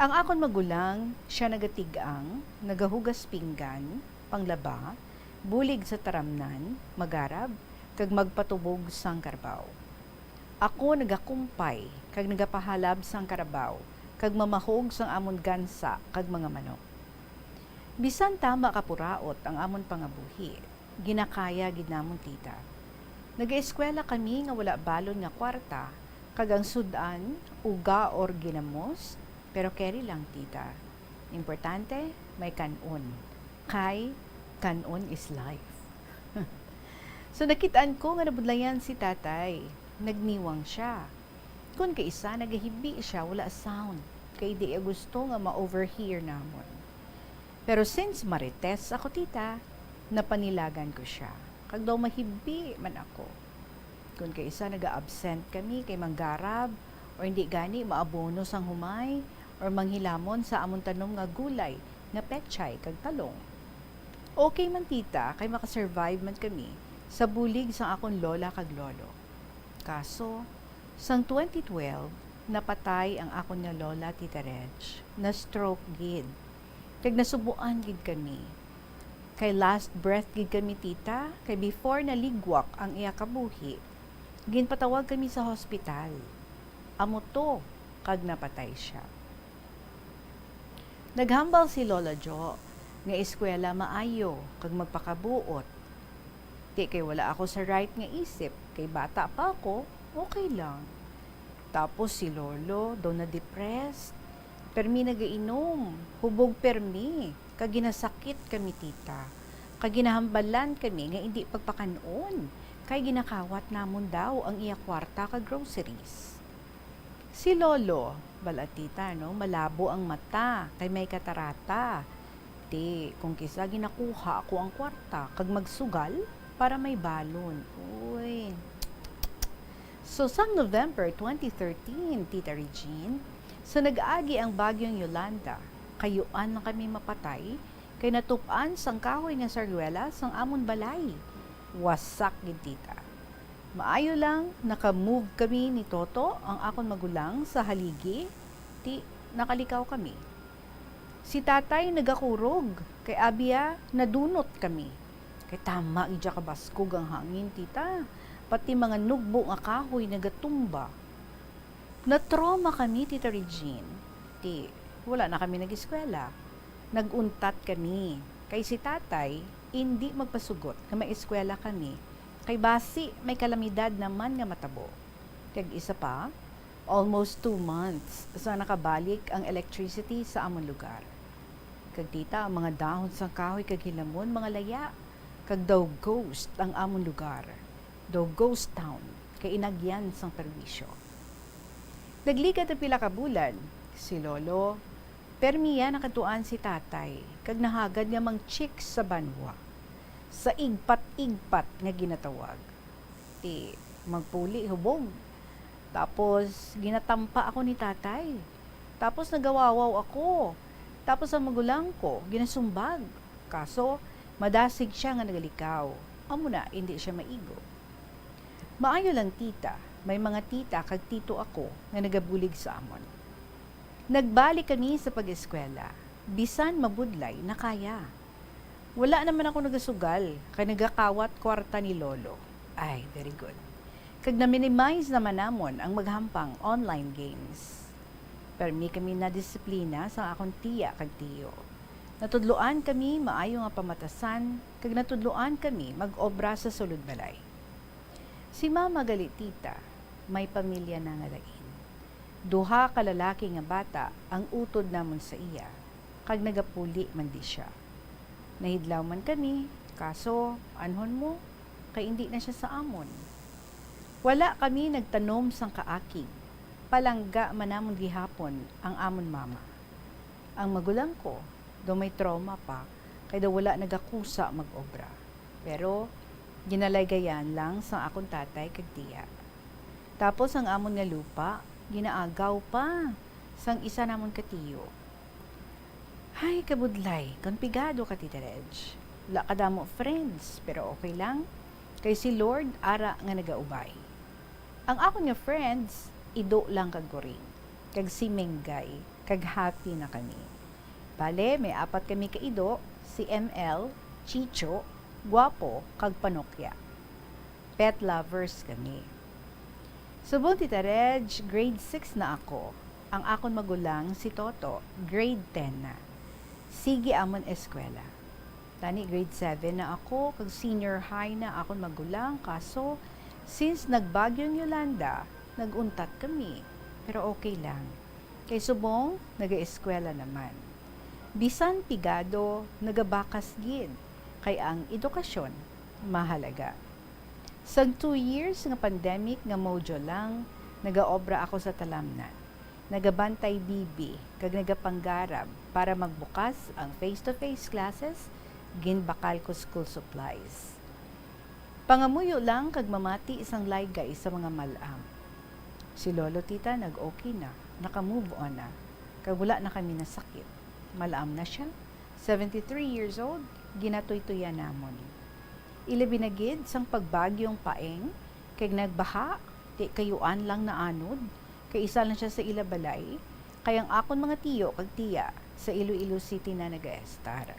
Ang akon magulang, siya nagatigang, nagahugas pinggan, panglaba, bulig sa taramnan, magarab, kag magpatubog sang karbaw. Ako nagakumpay, kag nagapahalab sang karabaw, kag mamahog sang amon gansa, kag mga manok. Bisan tama kapuraot ang amon pangabuhi, ginakaya gid namon tita. Nag-eskwela kami nga wala balon nga kwarta, kag ang sudan, uga or ginamos, pero carry lang tita. Importante, may kanon. Kay, kanon is life. So nakitaan ko nga nabudlayan si tatay. Nagniwang siya. Kung kaisa, nagahibi siya, wala sound. Kay di gusto nga ma-overhear namon. Pero since marites ako tita, napanilagan ko siya. Kag daw mahibi man ako. Kung kaisa, naga-absent kami kay manggarab, or hindi gani maabono sang humay, or manghilamon sa amon tanom nga gulay, nga pechay, kag talong. Okay man tita, kay makasurvive man kami, sa bulig sang akong lola kag lolo. Kaso, sang 2012, napatay ang akon nga lola Tita Reg, na stroke gid. Kag nasubuan gid kami. Kay last breath gid kami tita, kay before naligwak ang iya kabuhi, ginpatawag kami sa hospital. Amo to, kag napatay siya. Naghambal si Lola Jo, nga eskwela maayo, kag magpakabuot. Di kay wala ako sa right nga isip, kay bata pa ako, okay lang. Tapos si Lolo, daw na-depressed. Permi nagainom, hubog permi, kag ginasakit kami tita. Kag ginahambalan kami nga hindi pagpakanon, kay ginakawat namon daw ang iya kwarta kag groceries. Si Lolo, bala tita, no, malabo ang mata, kay may katarata. Di, kung kisa ginakuha ako ang kwarta, kag magsugal, para may balon. Uy. So, sang November 2013, Tita Regine, so nag-agi ang bagyong Yolanda, kayuan na kami mapatay, kay natupan sang kahoy nga sarwela sang amon balay. Wasak gid tita. Maayo lang, naka-move kami ni Toto, ang akon magulang, sa haligi, ti nakalikaw kami. Si tatay nagakurog, kay abiya nadunot kami. Kay tama idya kabaskog ang hangin tita, pati mga nugbo nga kahoy nagatumba. Na-trauma kami Tita Regine. Ti, wala na kami nag-eskwela. Naguntat kami. Kay si tatay, hindi magpasugot na may eskwela kami. Kay basi, may kalamidad naman nga matabo. Kag isa pa, almost 2 months sa nakabalik ang electricity sa amon lugar. Kag tita, ang mga dahon sang kahoy kag hilamon, mga laya. Kag daw ghost ang amon lugar. Daw ghost town, kay inagyan sang perwisyo. Nagligat ang pila ka bulan, si Lolo, permiya nakatuan si tatay, kag nahagad nga mang chicks sa banwa. Sa igpat-igpat nga ginatawag. Ti, magpuli hubog. Tapos, ginatampa ako ni tatay. Tapos, nagawawaw ako. Tapos, ang magulang ko, ginasumbag. Kaso, madasig siya nga nagalikaw. Amo na, hindi siya maigo. Maayo lang tita, may mga tita kag tito ako nga nagabulig sa amon. Nagbalik kami sa pag-eskwela. Bisan mabudlay na kaya. Wala naman ako nagasugal, kay nagakawat kwarta ni Lolo. Ay, very good. Kag na-minimize naman namon ang maghampang online games. Permi kami na disiplina sa akong tiya kag tiyo. Natudloan kami maayo nga pamatasan, kag natudloan kami mag-obra sa sulod balay. Si Mama Galitita, may pamilya na nga lain. Duha ka lalaki nga bata ang utod namon sa iya, kag nagapuli man di siya. Nahidlaw man kami, kaso anhon mo, kay hindi na siya sa amon. Wala kami nagtanom sang kaakig, palangga man namon gihapon ang amon mama. Ang magulang ko, do may trauma pa, kay daw wala nagakusa mag-obra. Pero, ginalaygayan lang sa akong tatay kag tiya. Tapos ang amon nga lupa, ginaagaw pa sang isa namon katiyo. Hay, kabudlay, konpigado ka, Tita Reg. Wala ka damo friends, pero okay lang. Kay si Lord, ara nga nagaubay. Ang akon nga friends, ido lang kag goring. Kag si Mengay, kag happy na kami. Bale, may 4 kami kaido, si ML, Chicho, Guapo, kag Panokya. Pet lovers kami. Subong Tita Reg, grade 6 na ako. Ang akon magulang, si Toto, grade 10 na. Sige amon eskwela. Tani grade 7 na ako, kag senior high na akon magulang, kaso since nagbagyong Yolanda, naguntat kami. Pero okay lang. Kay subong, naga-eskwela naman. Bisan pigado, nagabakas gid. Kay ang edukasyon, mahalaga. Sag 2 years nga pandemic nga mojo lang, nagaobra ako sa talamnan. Nagabantay bibi, kag nagapanggarab para magbukas ang face-to-face classes, ginbakal ko school supplies. Pangamuyo lang kag mamati isang laygay sa mga malam. Si Lolo Tita nag-okay na, naka-move on na, kag wala na kami nasakit. Malam na siya, 73 years old, ginatoy-tuya namon. Ilabi na gid sang pagbagyong paeng, kag nagbaha, di kayuan lang na anod, kay isa lang siya sa ilabalay, kay ang akon mga tiyo kag tiya sa Iloilo City na nag-estar.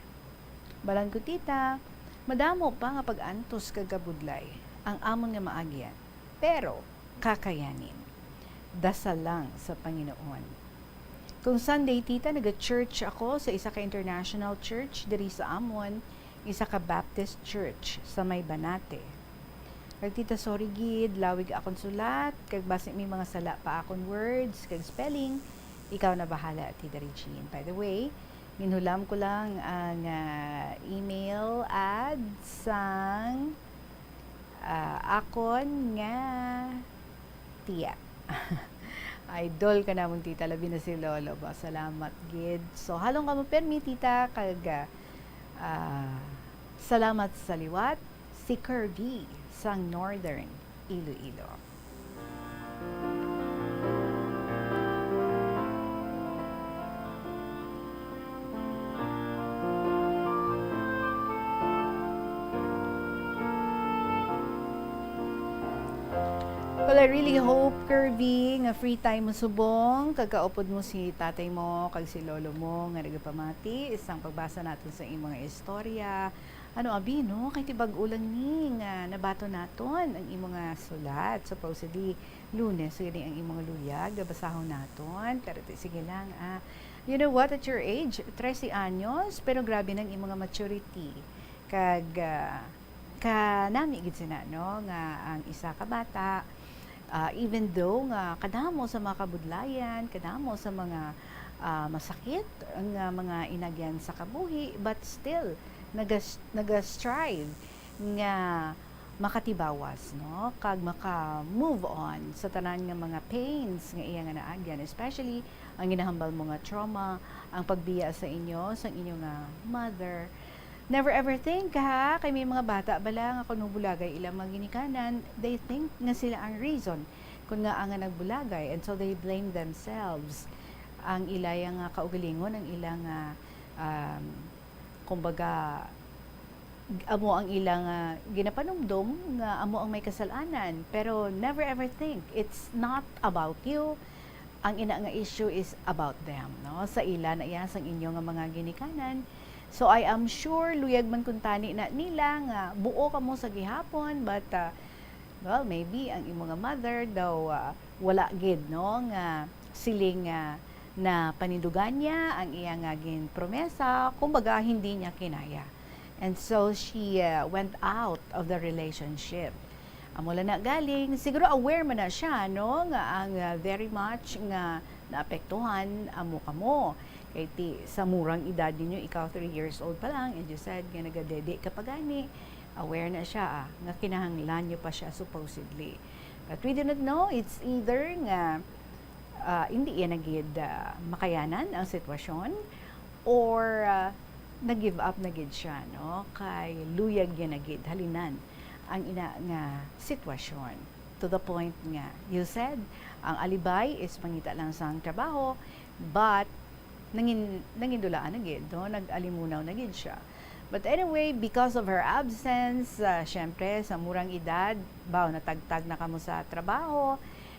Balan ko tita, madamo pa nga pag-antos kag kabudlay, ang amon nga maagyan, pero kakayanin. Dasal lang sa Panginoon. Kung Sunday, tita, nag-church ako sa isa ka international church diri sa Amon, isa ka Baptist church sa May Banate. Kag tita, sorry gid, lawig akong sulat, kag basi may mga sala pa akong words, kag spelling, ikaw na bahala, Tita Regine. By the way, minhulam ko lang ang email ad sang akon nga tiya. Idol ka namon tita, labi na si Lolo ba. Salamat gid. So halong ka mo permi tita kag salamat sa liwat si Kirby sang Northern Iloilo. Well, I really hope, Kirby, nga free time mo subong, kagaupod mo si tatay mo, kag si lolo mo, nga nagapamati, isang pagbasa natin sa iyong mga istorya. Ano, abi, no? Kay tibag ulang ni, nga nabato naton ang iyong mga sulat. Supposedly, Lunes, sige ang iyong mga luyag, nabasahon naton. Pero sige lang, you know what, at your age, 13 anyos, pero grabe nang iyong mga maturity. Kag, kanami gid sina, no? Nga ang isa ka bata, even though nga kadamo sa mga kabudlayan, kadamo sa mga masakit ang mga inagyan sa kabuhi, but still naga-strive nga makatibawas, no? Kag maka-move on sa tanan nga mga pains nga iya nga naagyan, especially ang ginahambal mo nga trauma, ang pagbiya sa inyo, sa inyong mother. Never ever think ha, kay may mga bata bala nga kuno bulagay ilang mga ginikanan, they think nga sila ang reason kung nga ang nagbulagay, and so they blame themselves. Ang ilayang kaugalingon, ang ilang kumbaga amo ang ilang ginapanumdum nga amo ang may kasalanan, pero never ever think it's not about you. Ang ina nga issue is about them, no? Sa ila na iya sang inyo nga mga ginikanan. So I am sure luyag man kuntani na nila nga buo ka mo sa gihapon, but well, maybe ang imong mother daw wala gid, no, nga siling na panindugan niya ang iyang promesa, kumbaga hindi niya kinaya. And so she went out of the relationship. Mula na galing, siguro aware man na siya, no, nga ang very much nga naapektuhan amo kamo. Kay ti sa murang edad ninyo, ikaw 3 years old pa lang, and you said nga nagadede ka pa gani, aware na siya nga kinahanglan niyo pa siya supposedly. But we do not know, it's either nga hindi yan nagid makayanan ang sitwasyon, or nag-give up na gid siya, no, kay luyag yan nagid halinan ang ina nga sitwasyon, to the point nga you said ang alibay is mangita lang sa trabaho, but nangindulaan na gid, no, nag-alimunaw na gid siya. But anyway, because of her absence, syempre sa murang edad, natagtag na kamo sa trabaho,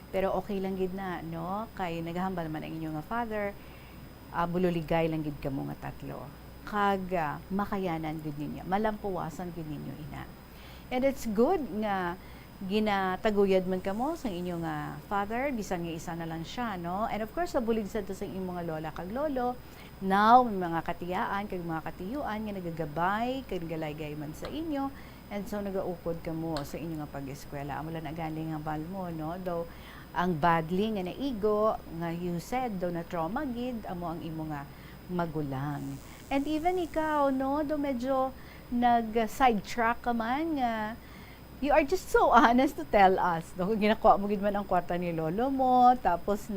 pero okay lang gid na, no, kay naghahambal man ang inyong father, bululigay lang gid kamo nga tatlo, kag makayanan gid ninyo, malampuwasan gid ninyo ina. And it's good nga ginataguyad man kamo sa inyong father, bisan nga isa na lang siya, no? And of course, nabulig sa to sa inyong mga lola kag lolo. Now, may mga katiyaan kag mga katiyuan nga nagagabay kag galaygay man sa inyo. And so nagaukod kamo sa inyong pag-eskwela. Amo lang na galing ang bal mo, no? Though ang badly nga naigo nga you said daw na trauma gid amo ang imo nga magulang. And even ikaw, no, do medyo nag-sidetrack ka man nga you are just so honest to tell us, no? Kung ginakuha mo gid man ang kwarta ni lolo mo, tapos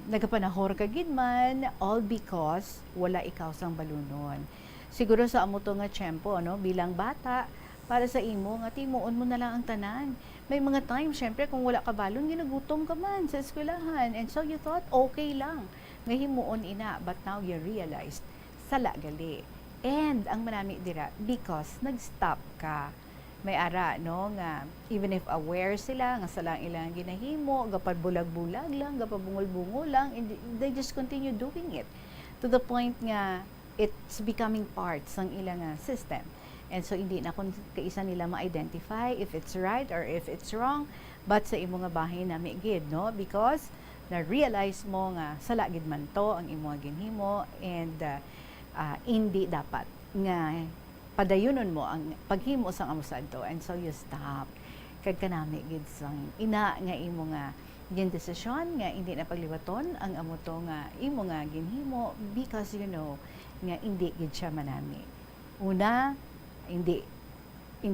nagapanahor ka gid man, all because wala ikaw sang balunon. Siguro sa amo to nga tiyempo, no, bilang bata, para sa imo nga timuon mo na lang ang tanan. May mga time, syempre, kung wala ka balon, ginagutom ka man sa eskwelahan, and so you thought okay lang nga himuon ina, but now you realized sala gali. And ang manami dira, because nag-stop ka. May ara, no, nga even if aware sila nga salang ilang ginahimo, gapad bulag-bulag lang, gapad bungol-bungol lang, and they just continue doing it to the point nga it's becoming parts ng ilang system. And so hindi na kung kaisa nila ma-identify if it's right or if it's wrong, but sa imo nga bahin na gid, no, because na-realize mo nga sala gid man to ang imo ginhimo, and hindi dapat nga padayunon mo ang paghimo sang amusad to, and so you stop. Kag kanami gid sang ina nga imo nga gin desisyon nga hindi na pagliwaton ang amo to nga imo nga ginhimo, because you know nga hindi gid siya manami. Una, hindi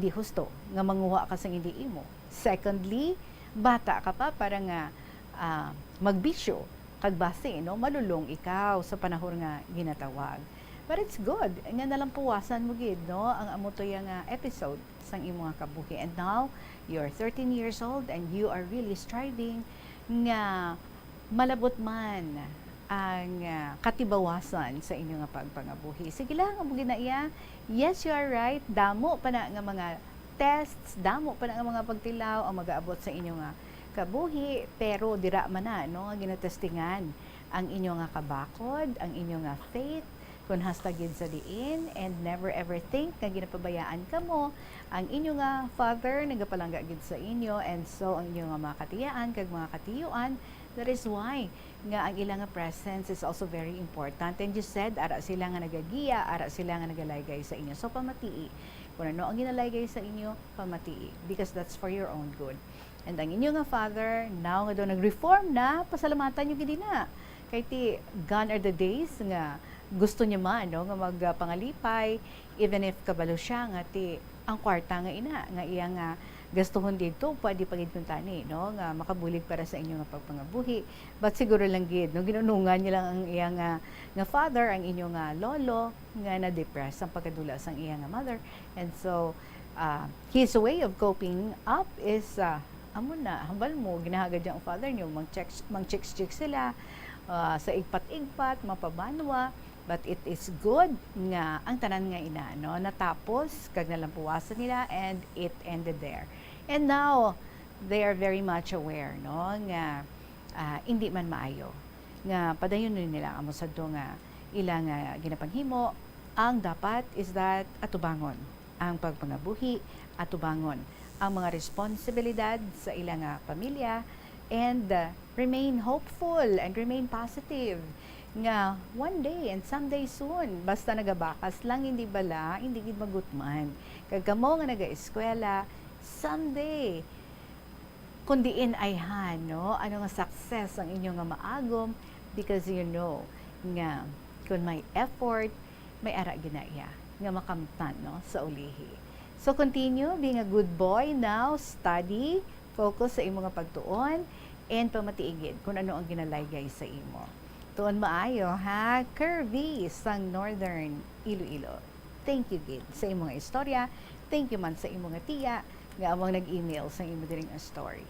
husto nga manguha ka sang hindi imo. Secondly, bata ka pa para nga magbisyo kag base, no, malulong ikaw sa panahon nga ginatawag. But it's good nga nalampuwasan mo gid, no, ang amo to nga episode sang imo nga kabuhi. And now you're 13 years old and you are really striving nga malabot man ang katibawasan sa inyo nga pagpangabuhi. Sige lang, ang na iya. Yes, you are right. Damo pa na nga mga tests, damo pa na nga mga pagtilaw ang mag-aabot sa inyo nga kabuhi, pero dira man na, no, nga ginatestingan ang inyo nga kabakod, ang inyo nga faith, kung hasta gid sa diin, and never ever think nga ginapabayaan kamo ang inyo nga father nagapalangga gid sa inyo, and so ang inyo nga mga katiyaan kag mga katiyuan. That is why nga ang ilang presence is also very important. And you said, ara sila nga nagagiya, ara sila nga nagalaygay sa inyo. So pamatii. Kung ano ang ginalaygay sa inyo, pamatii. Because that's for your own good. And ang inyo nga father, now nga doon nag-reform na, pasalamatan nyo gidi na. Kay ti, gone are the days nga gusto niya man, no, nga magpangalipay, even if kabalo siya nga ti, ang kwarta nga ina, nga iya nga gastuhon dito, pwede pagid kung tani, no, nga makabulig para sa inyo nga pagpangabuhi. But siguro lang gid, no, ginunungan niya lang ang iya nga father, ang inyo nga lolo, nga na-depress ang pagkadula sang iya nga mother. And so, his way of coping up is, amo na, hambal mo, ginahagad ang father niyo, mang-chicks-chicks sila, sa igpat-igpat, mapabanwa. But it is good nga ang tanan nga ina, no, natapos kag nalampuwasan nila, and it ended there. And now they are very much aware, no, nga hindi man maayo nga padayon nila amo sadto nga ilang ginapanghimo. Ang dapat is that atubangon ang pagpangabuhi, atubangon ang mga responsibilidad sa ilang pamilya, and remain hopeful and remain positive nga one day and someday soon basta nagabakas lang hindi bala hindi gid magutman kag kamo nga naga-eskwela someday kundiin ay no ano nga success ang inyo nga maagom because you know nga kung may effort may ara ginaya nga makamtan no sa ulihi. So continue being a good boy now, study, focus sa imong nga pagtuon and pamatiigid kung ano ang ginalaygay sa imo. Tuon maayo ha, Curvy sang Northern Iloilo. Thank you gid sa imong istorya. Thank you man sa imong tiya nga among nag-email sa imo diring story.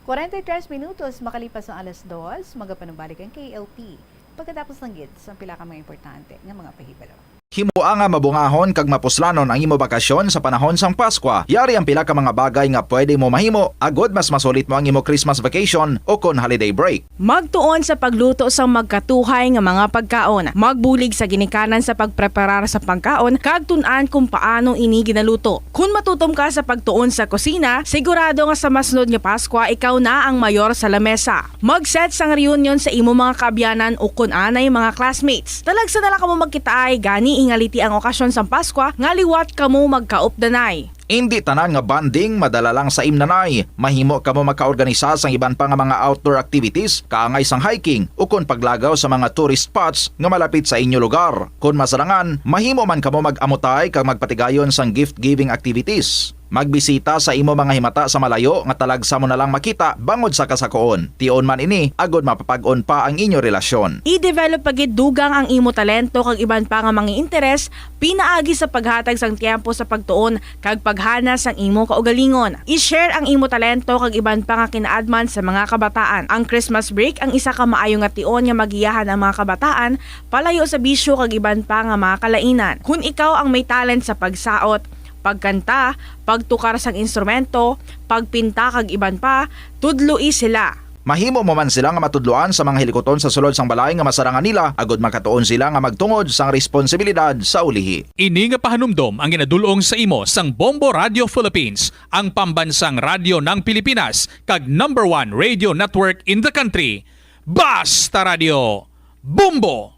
43 minutos makalipas ang alas 2, magapanubalik ang KLP. Pagkatapos ng gid sa pila ka mga importante nga mga pahibalo. Himuang nga mabungahon kag mapuslanon ang imo bakasyon sa panahon sang Paskwa. Yari ang pila ka mga bagay nga pwede mo mahimo agod mas masulit mo ang imo Christmas vacation o kon holiday break. Magtuon sa pagluto sang magkatuhay nga mga pagkaon. Magbulig sa ginikanan sa pagpreparar sa pagkaon kag tun-an kung paano ini ginaluto. Kung matutom ka sa pagtuon sa kusina, sigurado nga sa masunod nga Paskwa ikaw na ang mayor sa lamesa. Mag-set sang reunion sa imo mga kaabyanan o kun anay mga classmates. Talagsa na lang kamo magkitaay gani ingaliti ang okasyon sa Paskwa nga liwat kamo magkaupdanay. Hindi tanan nga banding madala lang sa imnanay. Mahimo kamo makaorganisa sang iban pa nga mga outdoor activities, kaangay sang hiking o kon paglagaw sa mga tourist spots nga malapit sa inyo lugar. Kung masarangan, mahimo man kamo mag-amutay kag magpatigayon sang gift-giving activities. Magbisita sa imo mga himata sa malayo nga talagsa mo na lang makita bangod sa kasakoon. Tion man ini, agod mapapag-on pa ang inyo relasyon. I-develop pagid dugang ang imo talento kag iban pa nga mga interes pinaagi sa paghatag sang tiempo sa pagtuon kag paghana sang imo kaugalingon. I-share ang imo talento kag iban pa nga kinaadman sa mga kabataan. Ang Christmas break ang isa ka maayo nga tion nga magiyahan ang mga kabataan palayo sa bisyo kag iban pa nga mga kalainan. Kung ikaw ang may talent sa pagsaot, pagkanta, pagtukar sang instrumento, pagpinta kag iban pa, tudloi sila. Mahimo mo man sila nga matudloan sa mga hilikoton sa sulod sang balay nga masarangan nila agod makatuon sila nga magtungod sang responsibilidad sa ulihi. Ini nga pahanumdom ang ginadulong sa imo sang Bombo Radio Philippines, ang pambansang radyo ng Pilipinas kag #1 radio network in the country. Basta Radio Bombo!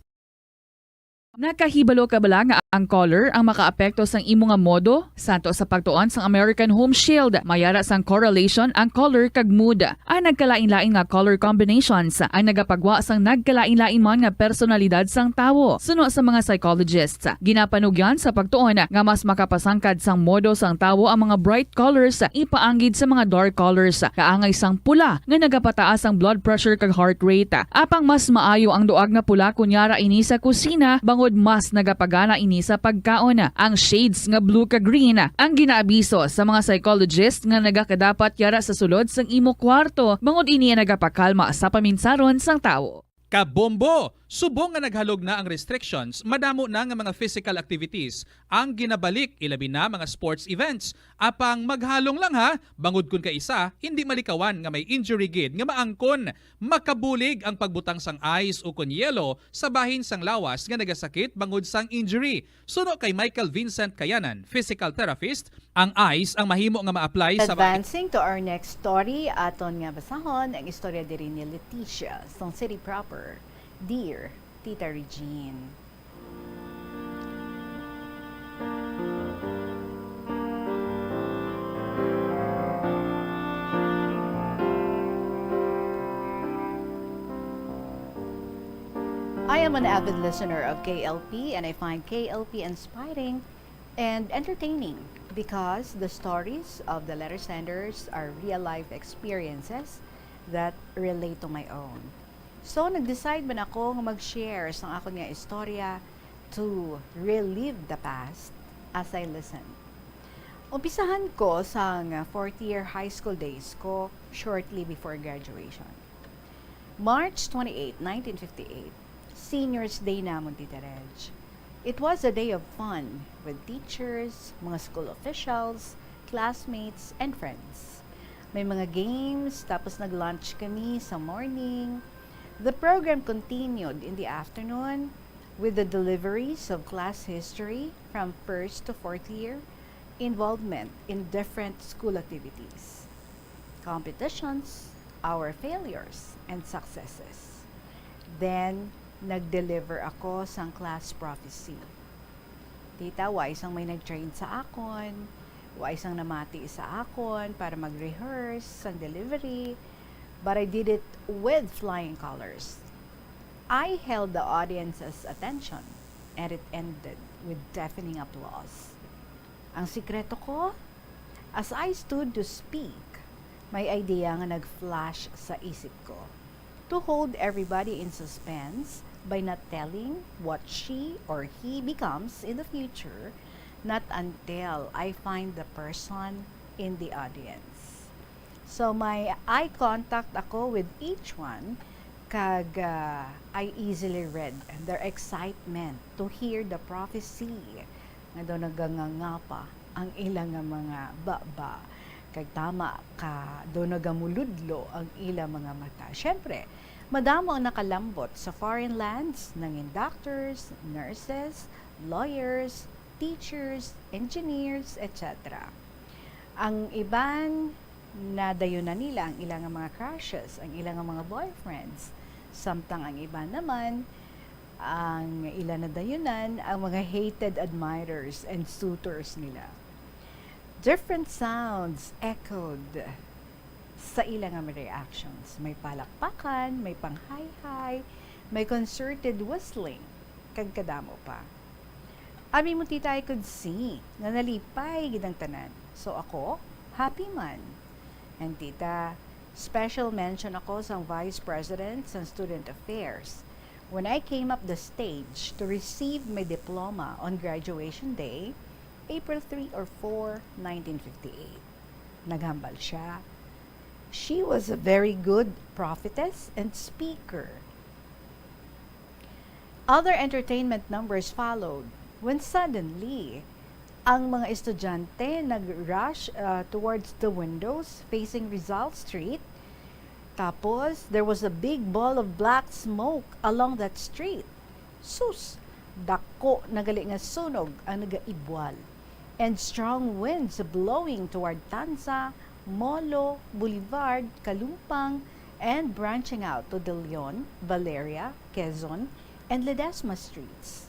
Nakahibalo ka bala nga ang color ang makaapekto sang imo nga modo santo sa pagtuon sang American Home Shield. Mayara sang correlation ang color kag mood. Ang nagkalain-lain nga color combinations ang nagapagwa sang nagkalain-lain man nga personalidad sang tawo. Suno sa mga psychologists, ginapanugyan sa pagtuon nga mas makapasangkad sang modo sang tawo ang mga bright colors ipaanggid sa mga dark colors. Kaangay sang pula nga nagapataas ang blood pressure kag heart rate. Apang mas maayo ang duag nga pula kunyara ini sa kusina bangod mas nagapagana ini sa pagkaon. Ang shades nga blue ka green ang ginaabiso sa mga psychologist nga nagakadapat yara sa sulod sang imo kwarto bangod ini nagapakalma sa paminsaron sang tawo. Kabombo! Subong nga naghalog na ang restrictions, madamo na nga mga physical activities ang ginabalik ilabi na mga sports events. Apang maghalong lang ha, bangod kun ka isa, hindi malikawan nga may injury gid nga maangkon. Makabulig ang pagbutang sang ice o kun yelo sa bahin sang lawas nga nagasakit bangod sang injury. Suno kay Michael Vincent Kayanan, physical therapist, ang ice ang mahimo nga ma-apply sa Advancing to our next story, aton nga basahon ang istorya diri ni Leticia sa city proper. Dear Tita Regine. I am an avid listener of KLP and I find KLP inspiring and entertaining because the stories of the letter senders are real-life experiences that relate to my own. So, nag-decide man ako nga mag-share sa ako nga istorya to relive the past as I listen. Umpisahan ko sa 4th year high school days ko shortly before graduation. March 28, 1958, Seniors Day namon, Tita Reg. It was a day of fun with teachers, mga school officials, classmates, and friends. May mga games, tapos nag-lunch kami sa morning. The program continued in the afternoon with the deliveries of class history from 1st to 4th year, involvement in different school activities, competitions, our failures and successes. Then, nag-deliver ako sang class prophecy. Tita, wa isang may nag-train sa akon, wa isang namati sa akon para mag-rehearse sang delivery, but I did it with flying colors. I held the audience's attention and it ended with deafening applause. Ang sikreto ko, as I stood to speak, may idea nga nag-flash sa isip ko. To hold everybody in suspense by not telling what she or he becomes in the future, not until I find the person in the audience. So may eye contact ako with each one, kag I easily read their excitement to hear the prophecy nga daw nagangangapa ang ilang nga mga baba, kag tama ka daw nagamuludlo ang ilang mga mata. Syempre, madamo ang nakalambot sa foreign lands ng doctors, nurses, lawyers, teachers, engineers, etc. Ang iban nadayon na nila ang ilang mga crushes, ang ilang mga boyfriends. Samtang ang iba naman, ang ilan na dayunan, ang mga hated admirers and suitors nila. Different sounds echoed sa ilang mga reactions. May palakpakan, may pang-hi-hi, may concerted whistling, kag kadamo pa. Ami mo tita, I could see na nalipay gidang tanan. So ako, happy man. And tita, special mention ako sa Vice President sa Student Affairs when I came up the stage to receive my diploma on graduation day, April 3 or 4, 1958. Naghambal siya. She was a very good prophetess and speaker. Other entertainment numbers followed when suddenly, ang mga estudyante nag-rush towards the windows facing Rizal Street. Tapos, there was a big ball of black smoke along that street. Sus! Dako nagali nga sunog ang nagaibwal. And strong winds blowing toward Tanza, Molo, Boulevard, Kalumpang, and branching out to De Leon, Valeria, Quezon, and Ledesma streets.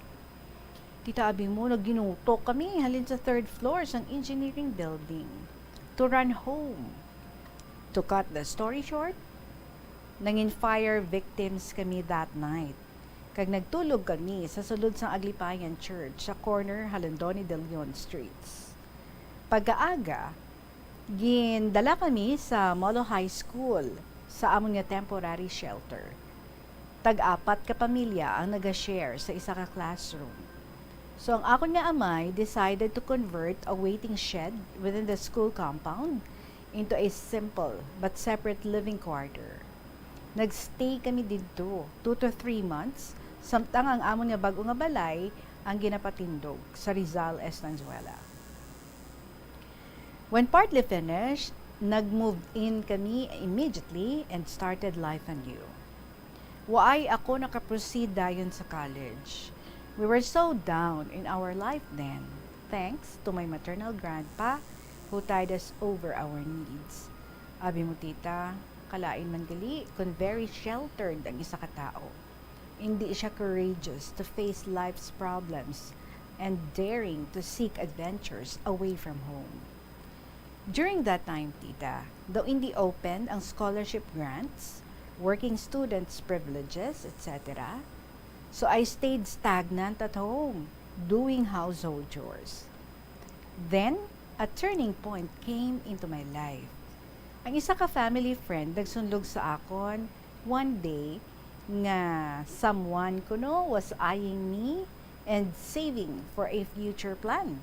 Tita Abi mo, nagginuto kami halin sa third floor ng engineering building to run home. To cut the story short, nangin fire victims kami that night. Kag nagtulog kami sa sulod sang Aglipayan Church sa corner Halandoni de Leon streets. Pagkaaga, gindala kami sa Molo High School sa amon nga temporary shelter. Tag-apat ka pamilya ang nag-share sa isa ka classroom. So, ang akon nga amay decided to convert a waiting shed within the school compound into a simple but separate living quarter. Nagstay kami dito 2 to 3 months, samtang ang amon nga bago nga balay ang ginapatindog sa Rizal, Estanzuela. When partly finished, nag-move in kami immediately and started life anew. Waay ako nakaproceed dayon sa college. We were so down in our life then, thanks to my maternal grandpa who tied us over our needs. Abi mo tita, kalain man gali kung very sheltered ang isa ka tao. Hindi siya courageous to face life's problems and daring to seek adventures away from home. During that time, tita, though hindi open ang scholarship grants, working students' privileges, etc., so I stayed stagnant at home, doing household chores. Then, a turning point came into my life. Ang isa ka family friend nagsunlog sa akon one day nga someone kuno was eyeing me and saving for a future plan.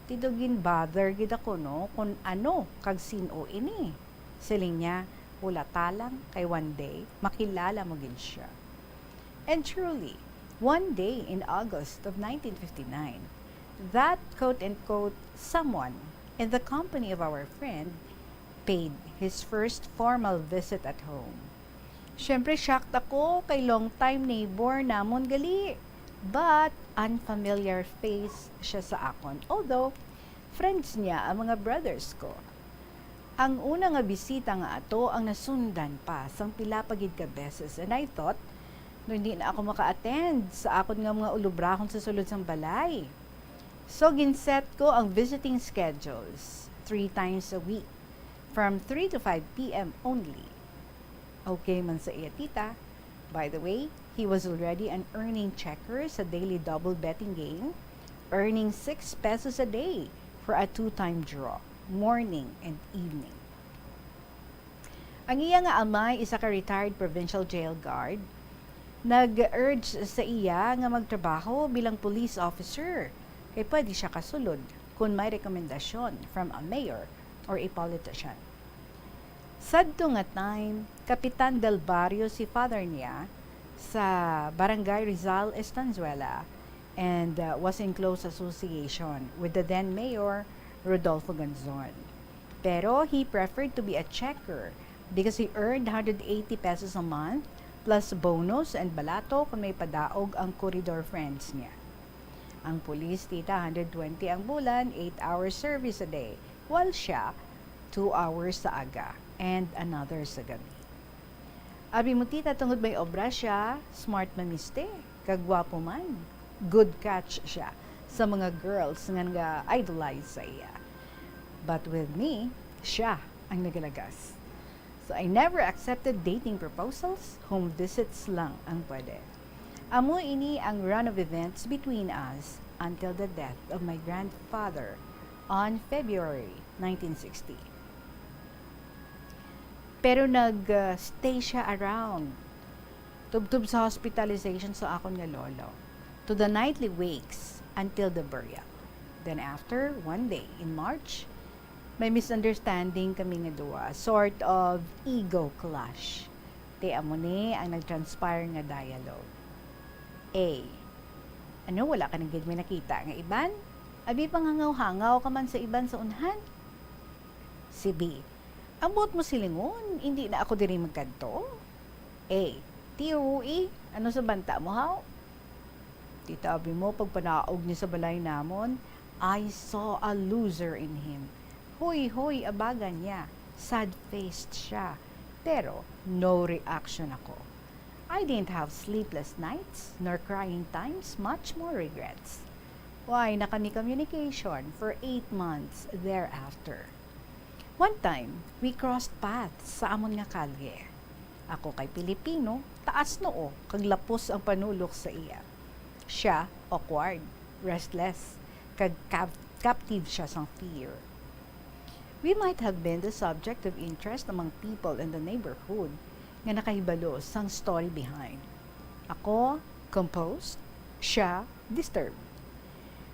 Tidogin bother gid ako no kung ano kag sino ini. Siling niya, wala talang kay one day makilala mo gid siya. And truly, one day in August of 1959, that quote-unquote someone in the company of our friend paid his first formal visit at home. Siyempre, shocked ako kay long-time neighbor namon gali. But, unfamiliar face siya sa akon. Although, friends niya ang mga brothers ko. Ang una nga bisita nga ato ang nasundan pa sang pila pagid ka beses, and I thought no hindi na ako maka-attend sa akon nga mga ulubrahon sa sulod sang balay. So ginset ko ang visiting schedules 3 times a week from 3 to 5 p.m. only. Okay man sa iya tita. By the way, he was already an earning checker sa daily double betting game, earning 6 pesos a day for a 2-time draw, morning and evening. Ang iya nga amay isa ka retired provincial jail guard, nag-urge sa iya nga magtrabaho bilang police officer kay pwede siya kasulod kung may rekomendasyon from a mayor or a politician. Sadto nga time, Kapitan del Barrio si father niya sa Barangay Rizal Estanzuela and was in close association with the then mayor Rodolfo Ganzon. Pero he preferred to be a checker because he earned 180 pesos a month plus bonus and balato kung may padaog ang corridor friends niya. Ang police tita 120 ang bulan, 8 hours service a day, while siya 2 hours sa aga and another sa gabi. Abi mo tita tungod may obra siya, smart mamiste, kagwapo man. Good catch siya sa mga girls nga idolize sa iya. But with me, siya ang nagalagas. So I never accepted dating proposals, home visits lang ang pwede. Amo ini ang run of events between us until the death of my grandfather on February 1960. Pero nag-stay siya around. Tubtub sa hospitalization sa akon nga lolo. To the nightly wakes until the burial. Then after, one day in March, may misunderstanding kami nga duwa. Sort of ego clash. Te amo ni ang nag-transpire nga dialogue. A. Ano, wala ka nang may nakita nga iban? Abi pangangaw-hangaw ka man sa iban sa unhan? Si B. Ambot mo silingon, hindi na ako diri magkanto. A. Tiyo ano sa banta mo haw? Tita abi mo, pagpanaog niya sa balay namon, I saw a loser in him. Hoy, abagan niya. Sad-faced siya. Pero, no reaction ako. I didn't have sleepless nights, nor crying times, much more regrets. Why, nakani-communication for 8 months thereafter. One time, we crossed paths sa amon nga kalye. Ako kay Pilipino, taas noo, kaglapos ang panulok sa iya. Siya, awkward, restless, captive siya sa fear. We might have been the subject of interest among people in the neighborhood nga nakahibalo sang story behind. Ako, composed, siya, disturbed.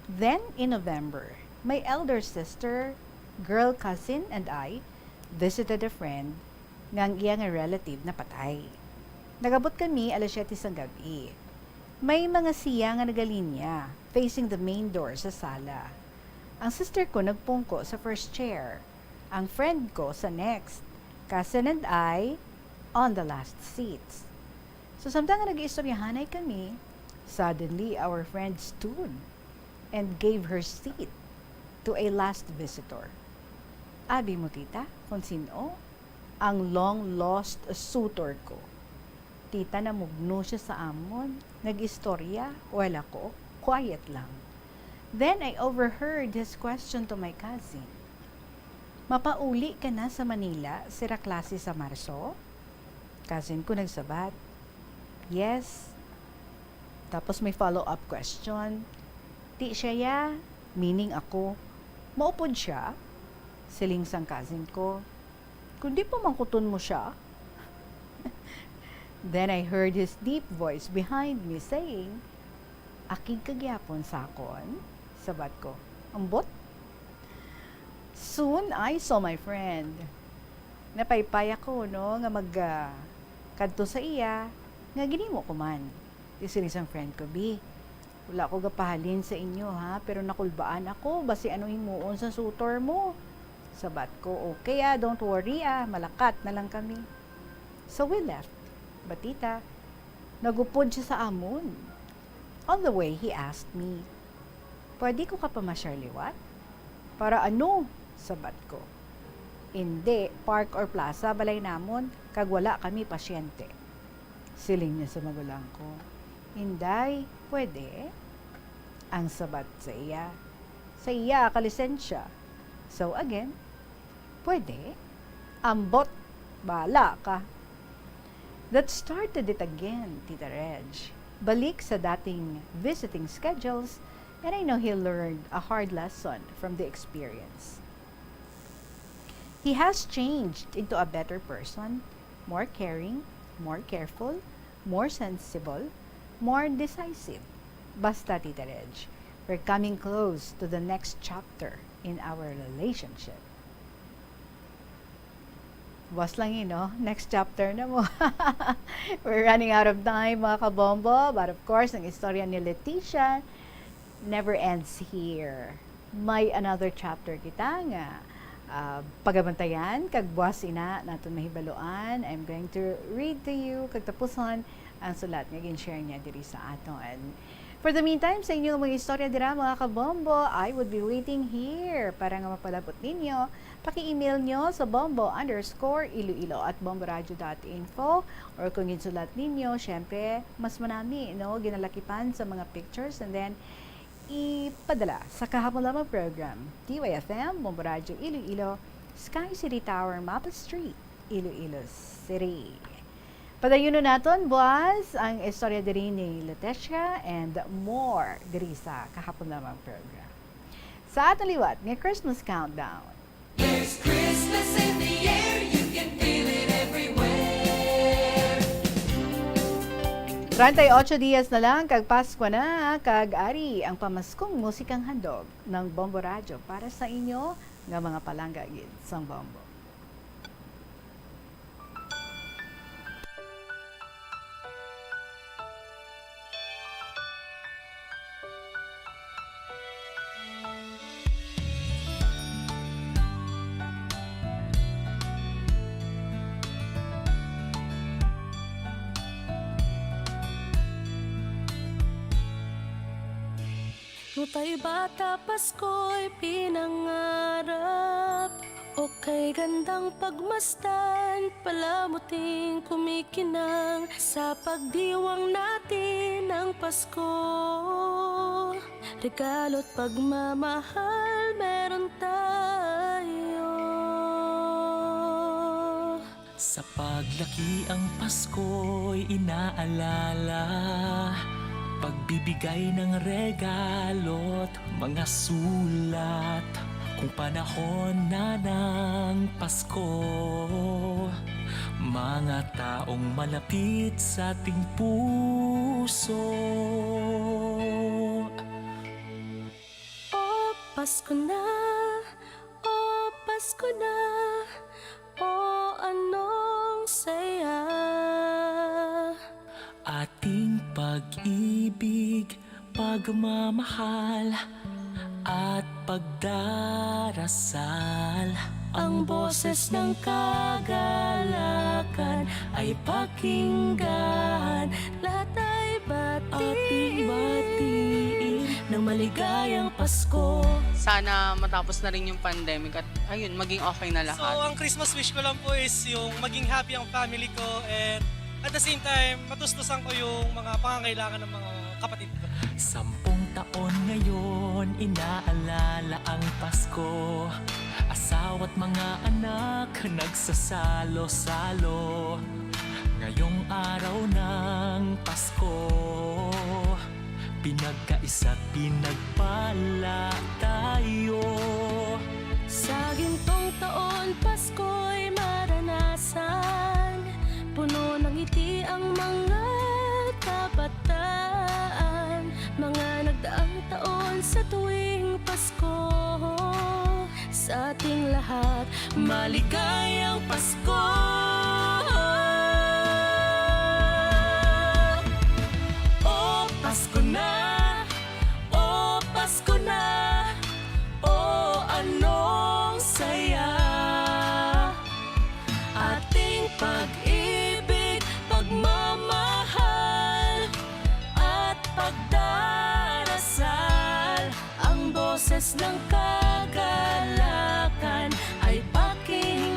Then, in November, my elder sister, girl cousin, and I visited a friend ngang iya nga relative na patay. Nagabot kami alas 7 sang gabi. May mga siya nga nagalinya facing the main door sa sala. Ang sister ko nagpungko sa first chair. Ang friend ko sa next. Cousin and I on the last seats. So samtang nga nag-iistoryahanay kami, suddenly our friend stood and gave her seat to a last visitor. Abi mo tita, kung sino? Ang long-lost suitor ko. Tita, namugno siya sa amon. Nag-istorya, wala ko, quiet lang. Then I overheard his question to my cousin. Mapauli ka na sa Manila, sira klase sa Marso? Cousin ko nagsabat. Yes. Tapos may follow-up question. Ti siya ya, meaning ako. Maupod siya? Siling sang cousin ko. Kundi pa mangkuton mo siya. Then I heard his deep voice behind me saying, Akig kagyapon sakon? Sabat ko, ambot? Soon, I saw my friend. Napaypay ako, no, nga kadto sa iya, nga ginimo ko man. Isiling sang friend ko, B, wala ko gapahalin sa inyo, ha, pero nakulbaan ako, basi ano himuon sa sutor mo. Sabat ko, okay don't worry malakat na lang kami. So we left. Batita, nagupod siya sa amon. On the way, he asked me, pwede ko ka pa masyar liwat? Para ano? Sabat ko. Hindi, park or plaza, balay namon, kag wala kami pasyente. Siling niya sa magulang ko. Inday, pwede? Ang sabat sa iya. Sa iya, kalisensya. So again, pwede? Ambot, bala ka. That started it again, Tita Reg. Balik sa dating visiting schedules, and I know he learned a hard lesson from the experience. He has changed into a better person, more caring, more careful, more sensible, more decisive. Basta, Tita Reg, we're coming close to the next chapter in our relationship. Boss lang yun, no? Next chapter na mo. We're running out of time, mga kabombo. But of course, ang istorya ni Leticia never ends here. May another chapter kita nga. Pagabantayan, kag buwas ina natin mahibaluan. I'm going to read to you, kag tapuson, ang sulat nga gin-share niya diri sa aton. For the meantime, sa inyo mga istorya dira, mga kabombo, I would be waiting here para nga mapalabot ninyo. Paki-email nyo sa bombo_iloilo@bomboradio.info, or kung ginsulat ninyo, syempre, mas manami, no? Ginalakipan sa mga pictures, and then ipadala sa kahapon lamang program, DYFM, Bombo Radio Iloilo, Sky City Tower, Mapa Street, Iloilo City. Padayon na natin, boss, ang istorya diri ni Leticia and more diri sa kahapon lamang program. Sa atong liwat, ng Christmas Countdown. There's Christmas in the air, you can feel it everywhere. 38 dias na lang kag Pasko na, kag ari ang pamaskong musikang handog ng Bombo Radio para sa inyo nga mga palangga gid sang Bombo. Nung tayo bata, Pasko'y pinangarap. O kay gandang pagmasdan, palamuting kumikinang sa pagdiwang natin ng Pasko. Regalo't pagmamahal meron tayo. Sa paglaki ang Pasko'y inaalala, pagbibigay ng regalo't mga sulat. Kung panahon na ng Pasko, mga taong malapit sa ating puso. O Pasko na, o Pasko na, o anong saya. Ating pag-ibig, pagmamahal at pagdarasal. Ang boses ng kagalakan ay pakinggan. Lahat ay batiin ng maligayang Pasko. Sana matapos na rin yung pandemic at ayun, maging okay na lahat. So, ang Christmas wish ko lang po is yung maging happy ang family ko, and at the same time, matustusan ko yung mga pangangailangan ng mga kapatid ko. 10 taon ngayon, inaalala ang Pasko. Asawa't mga anak, nagsasalo-salo. Ngayong araw ng Pasko, pinagkaisa't pinagpala tayo. Sa gintong taon, Pasko'y maranasan. Puno ng ngiti ang mga kabataan. Mga nagdaang taon sa tuwing Pasko. Sa ating lahat, maligayang Pasko. O Pasko na, o Pasko na, o anong saya. Ating pag-ibig, pagmamahal at pagdarasal. Ang boses ng kagalakan ay pakinggan.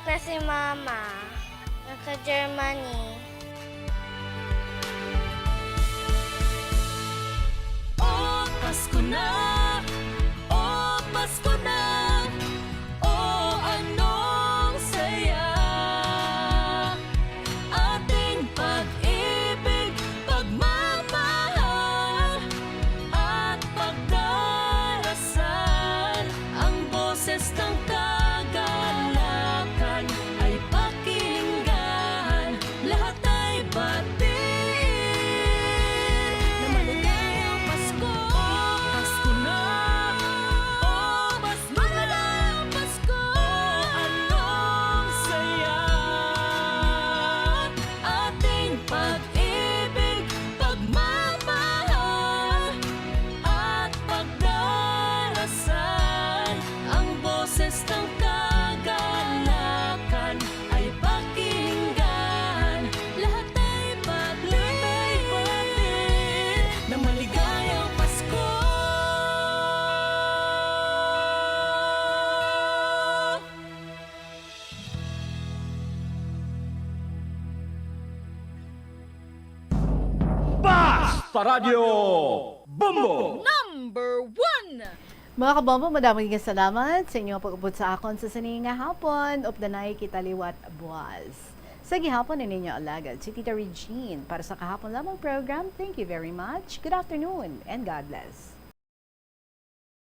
na si Mama. Nasa Germany. Oh, Pasko na! Oh, Pasko na! Oh, anong saya! Ating pag-ibig, pagmamahal at pagdarasal. Ang boses ng kagalakan ay pakinggan. Lahat ay batiin na maligayang Pasko. Pasko na! Oh, mas maligayang Pasko! Anong saya! Ating pag-ibig, pagmamahal at pagdarasal. Ang boses ng kagalakan ay pakinggan. Lahat ay batiin na maligayang Pasko. Basta Radio Bombo! Number 1! Mga kabombo, madaming salamat sa inyong pag-upod sa akon sa sininga hapon. Updanay kita liwat buwas. Sa gihapon na ninyo alagad, si Tita Regine para sa kahapon lamang program. Thank you very much. Good afternoon and God bless.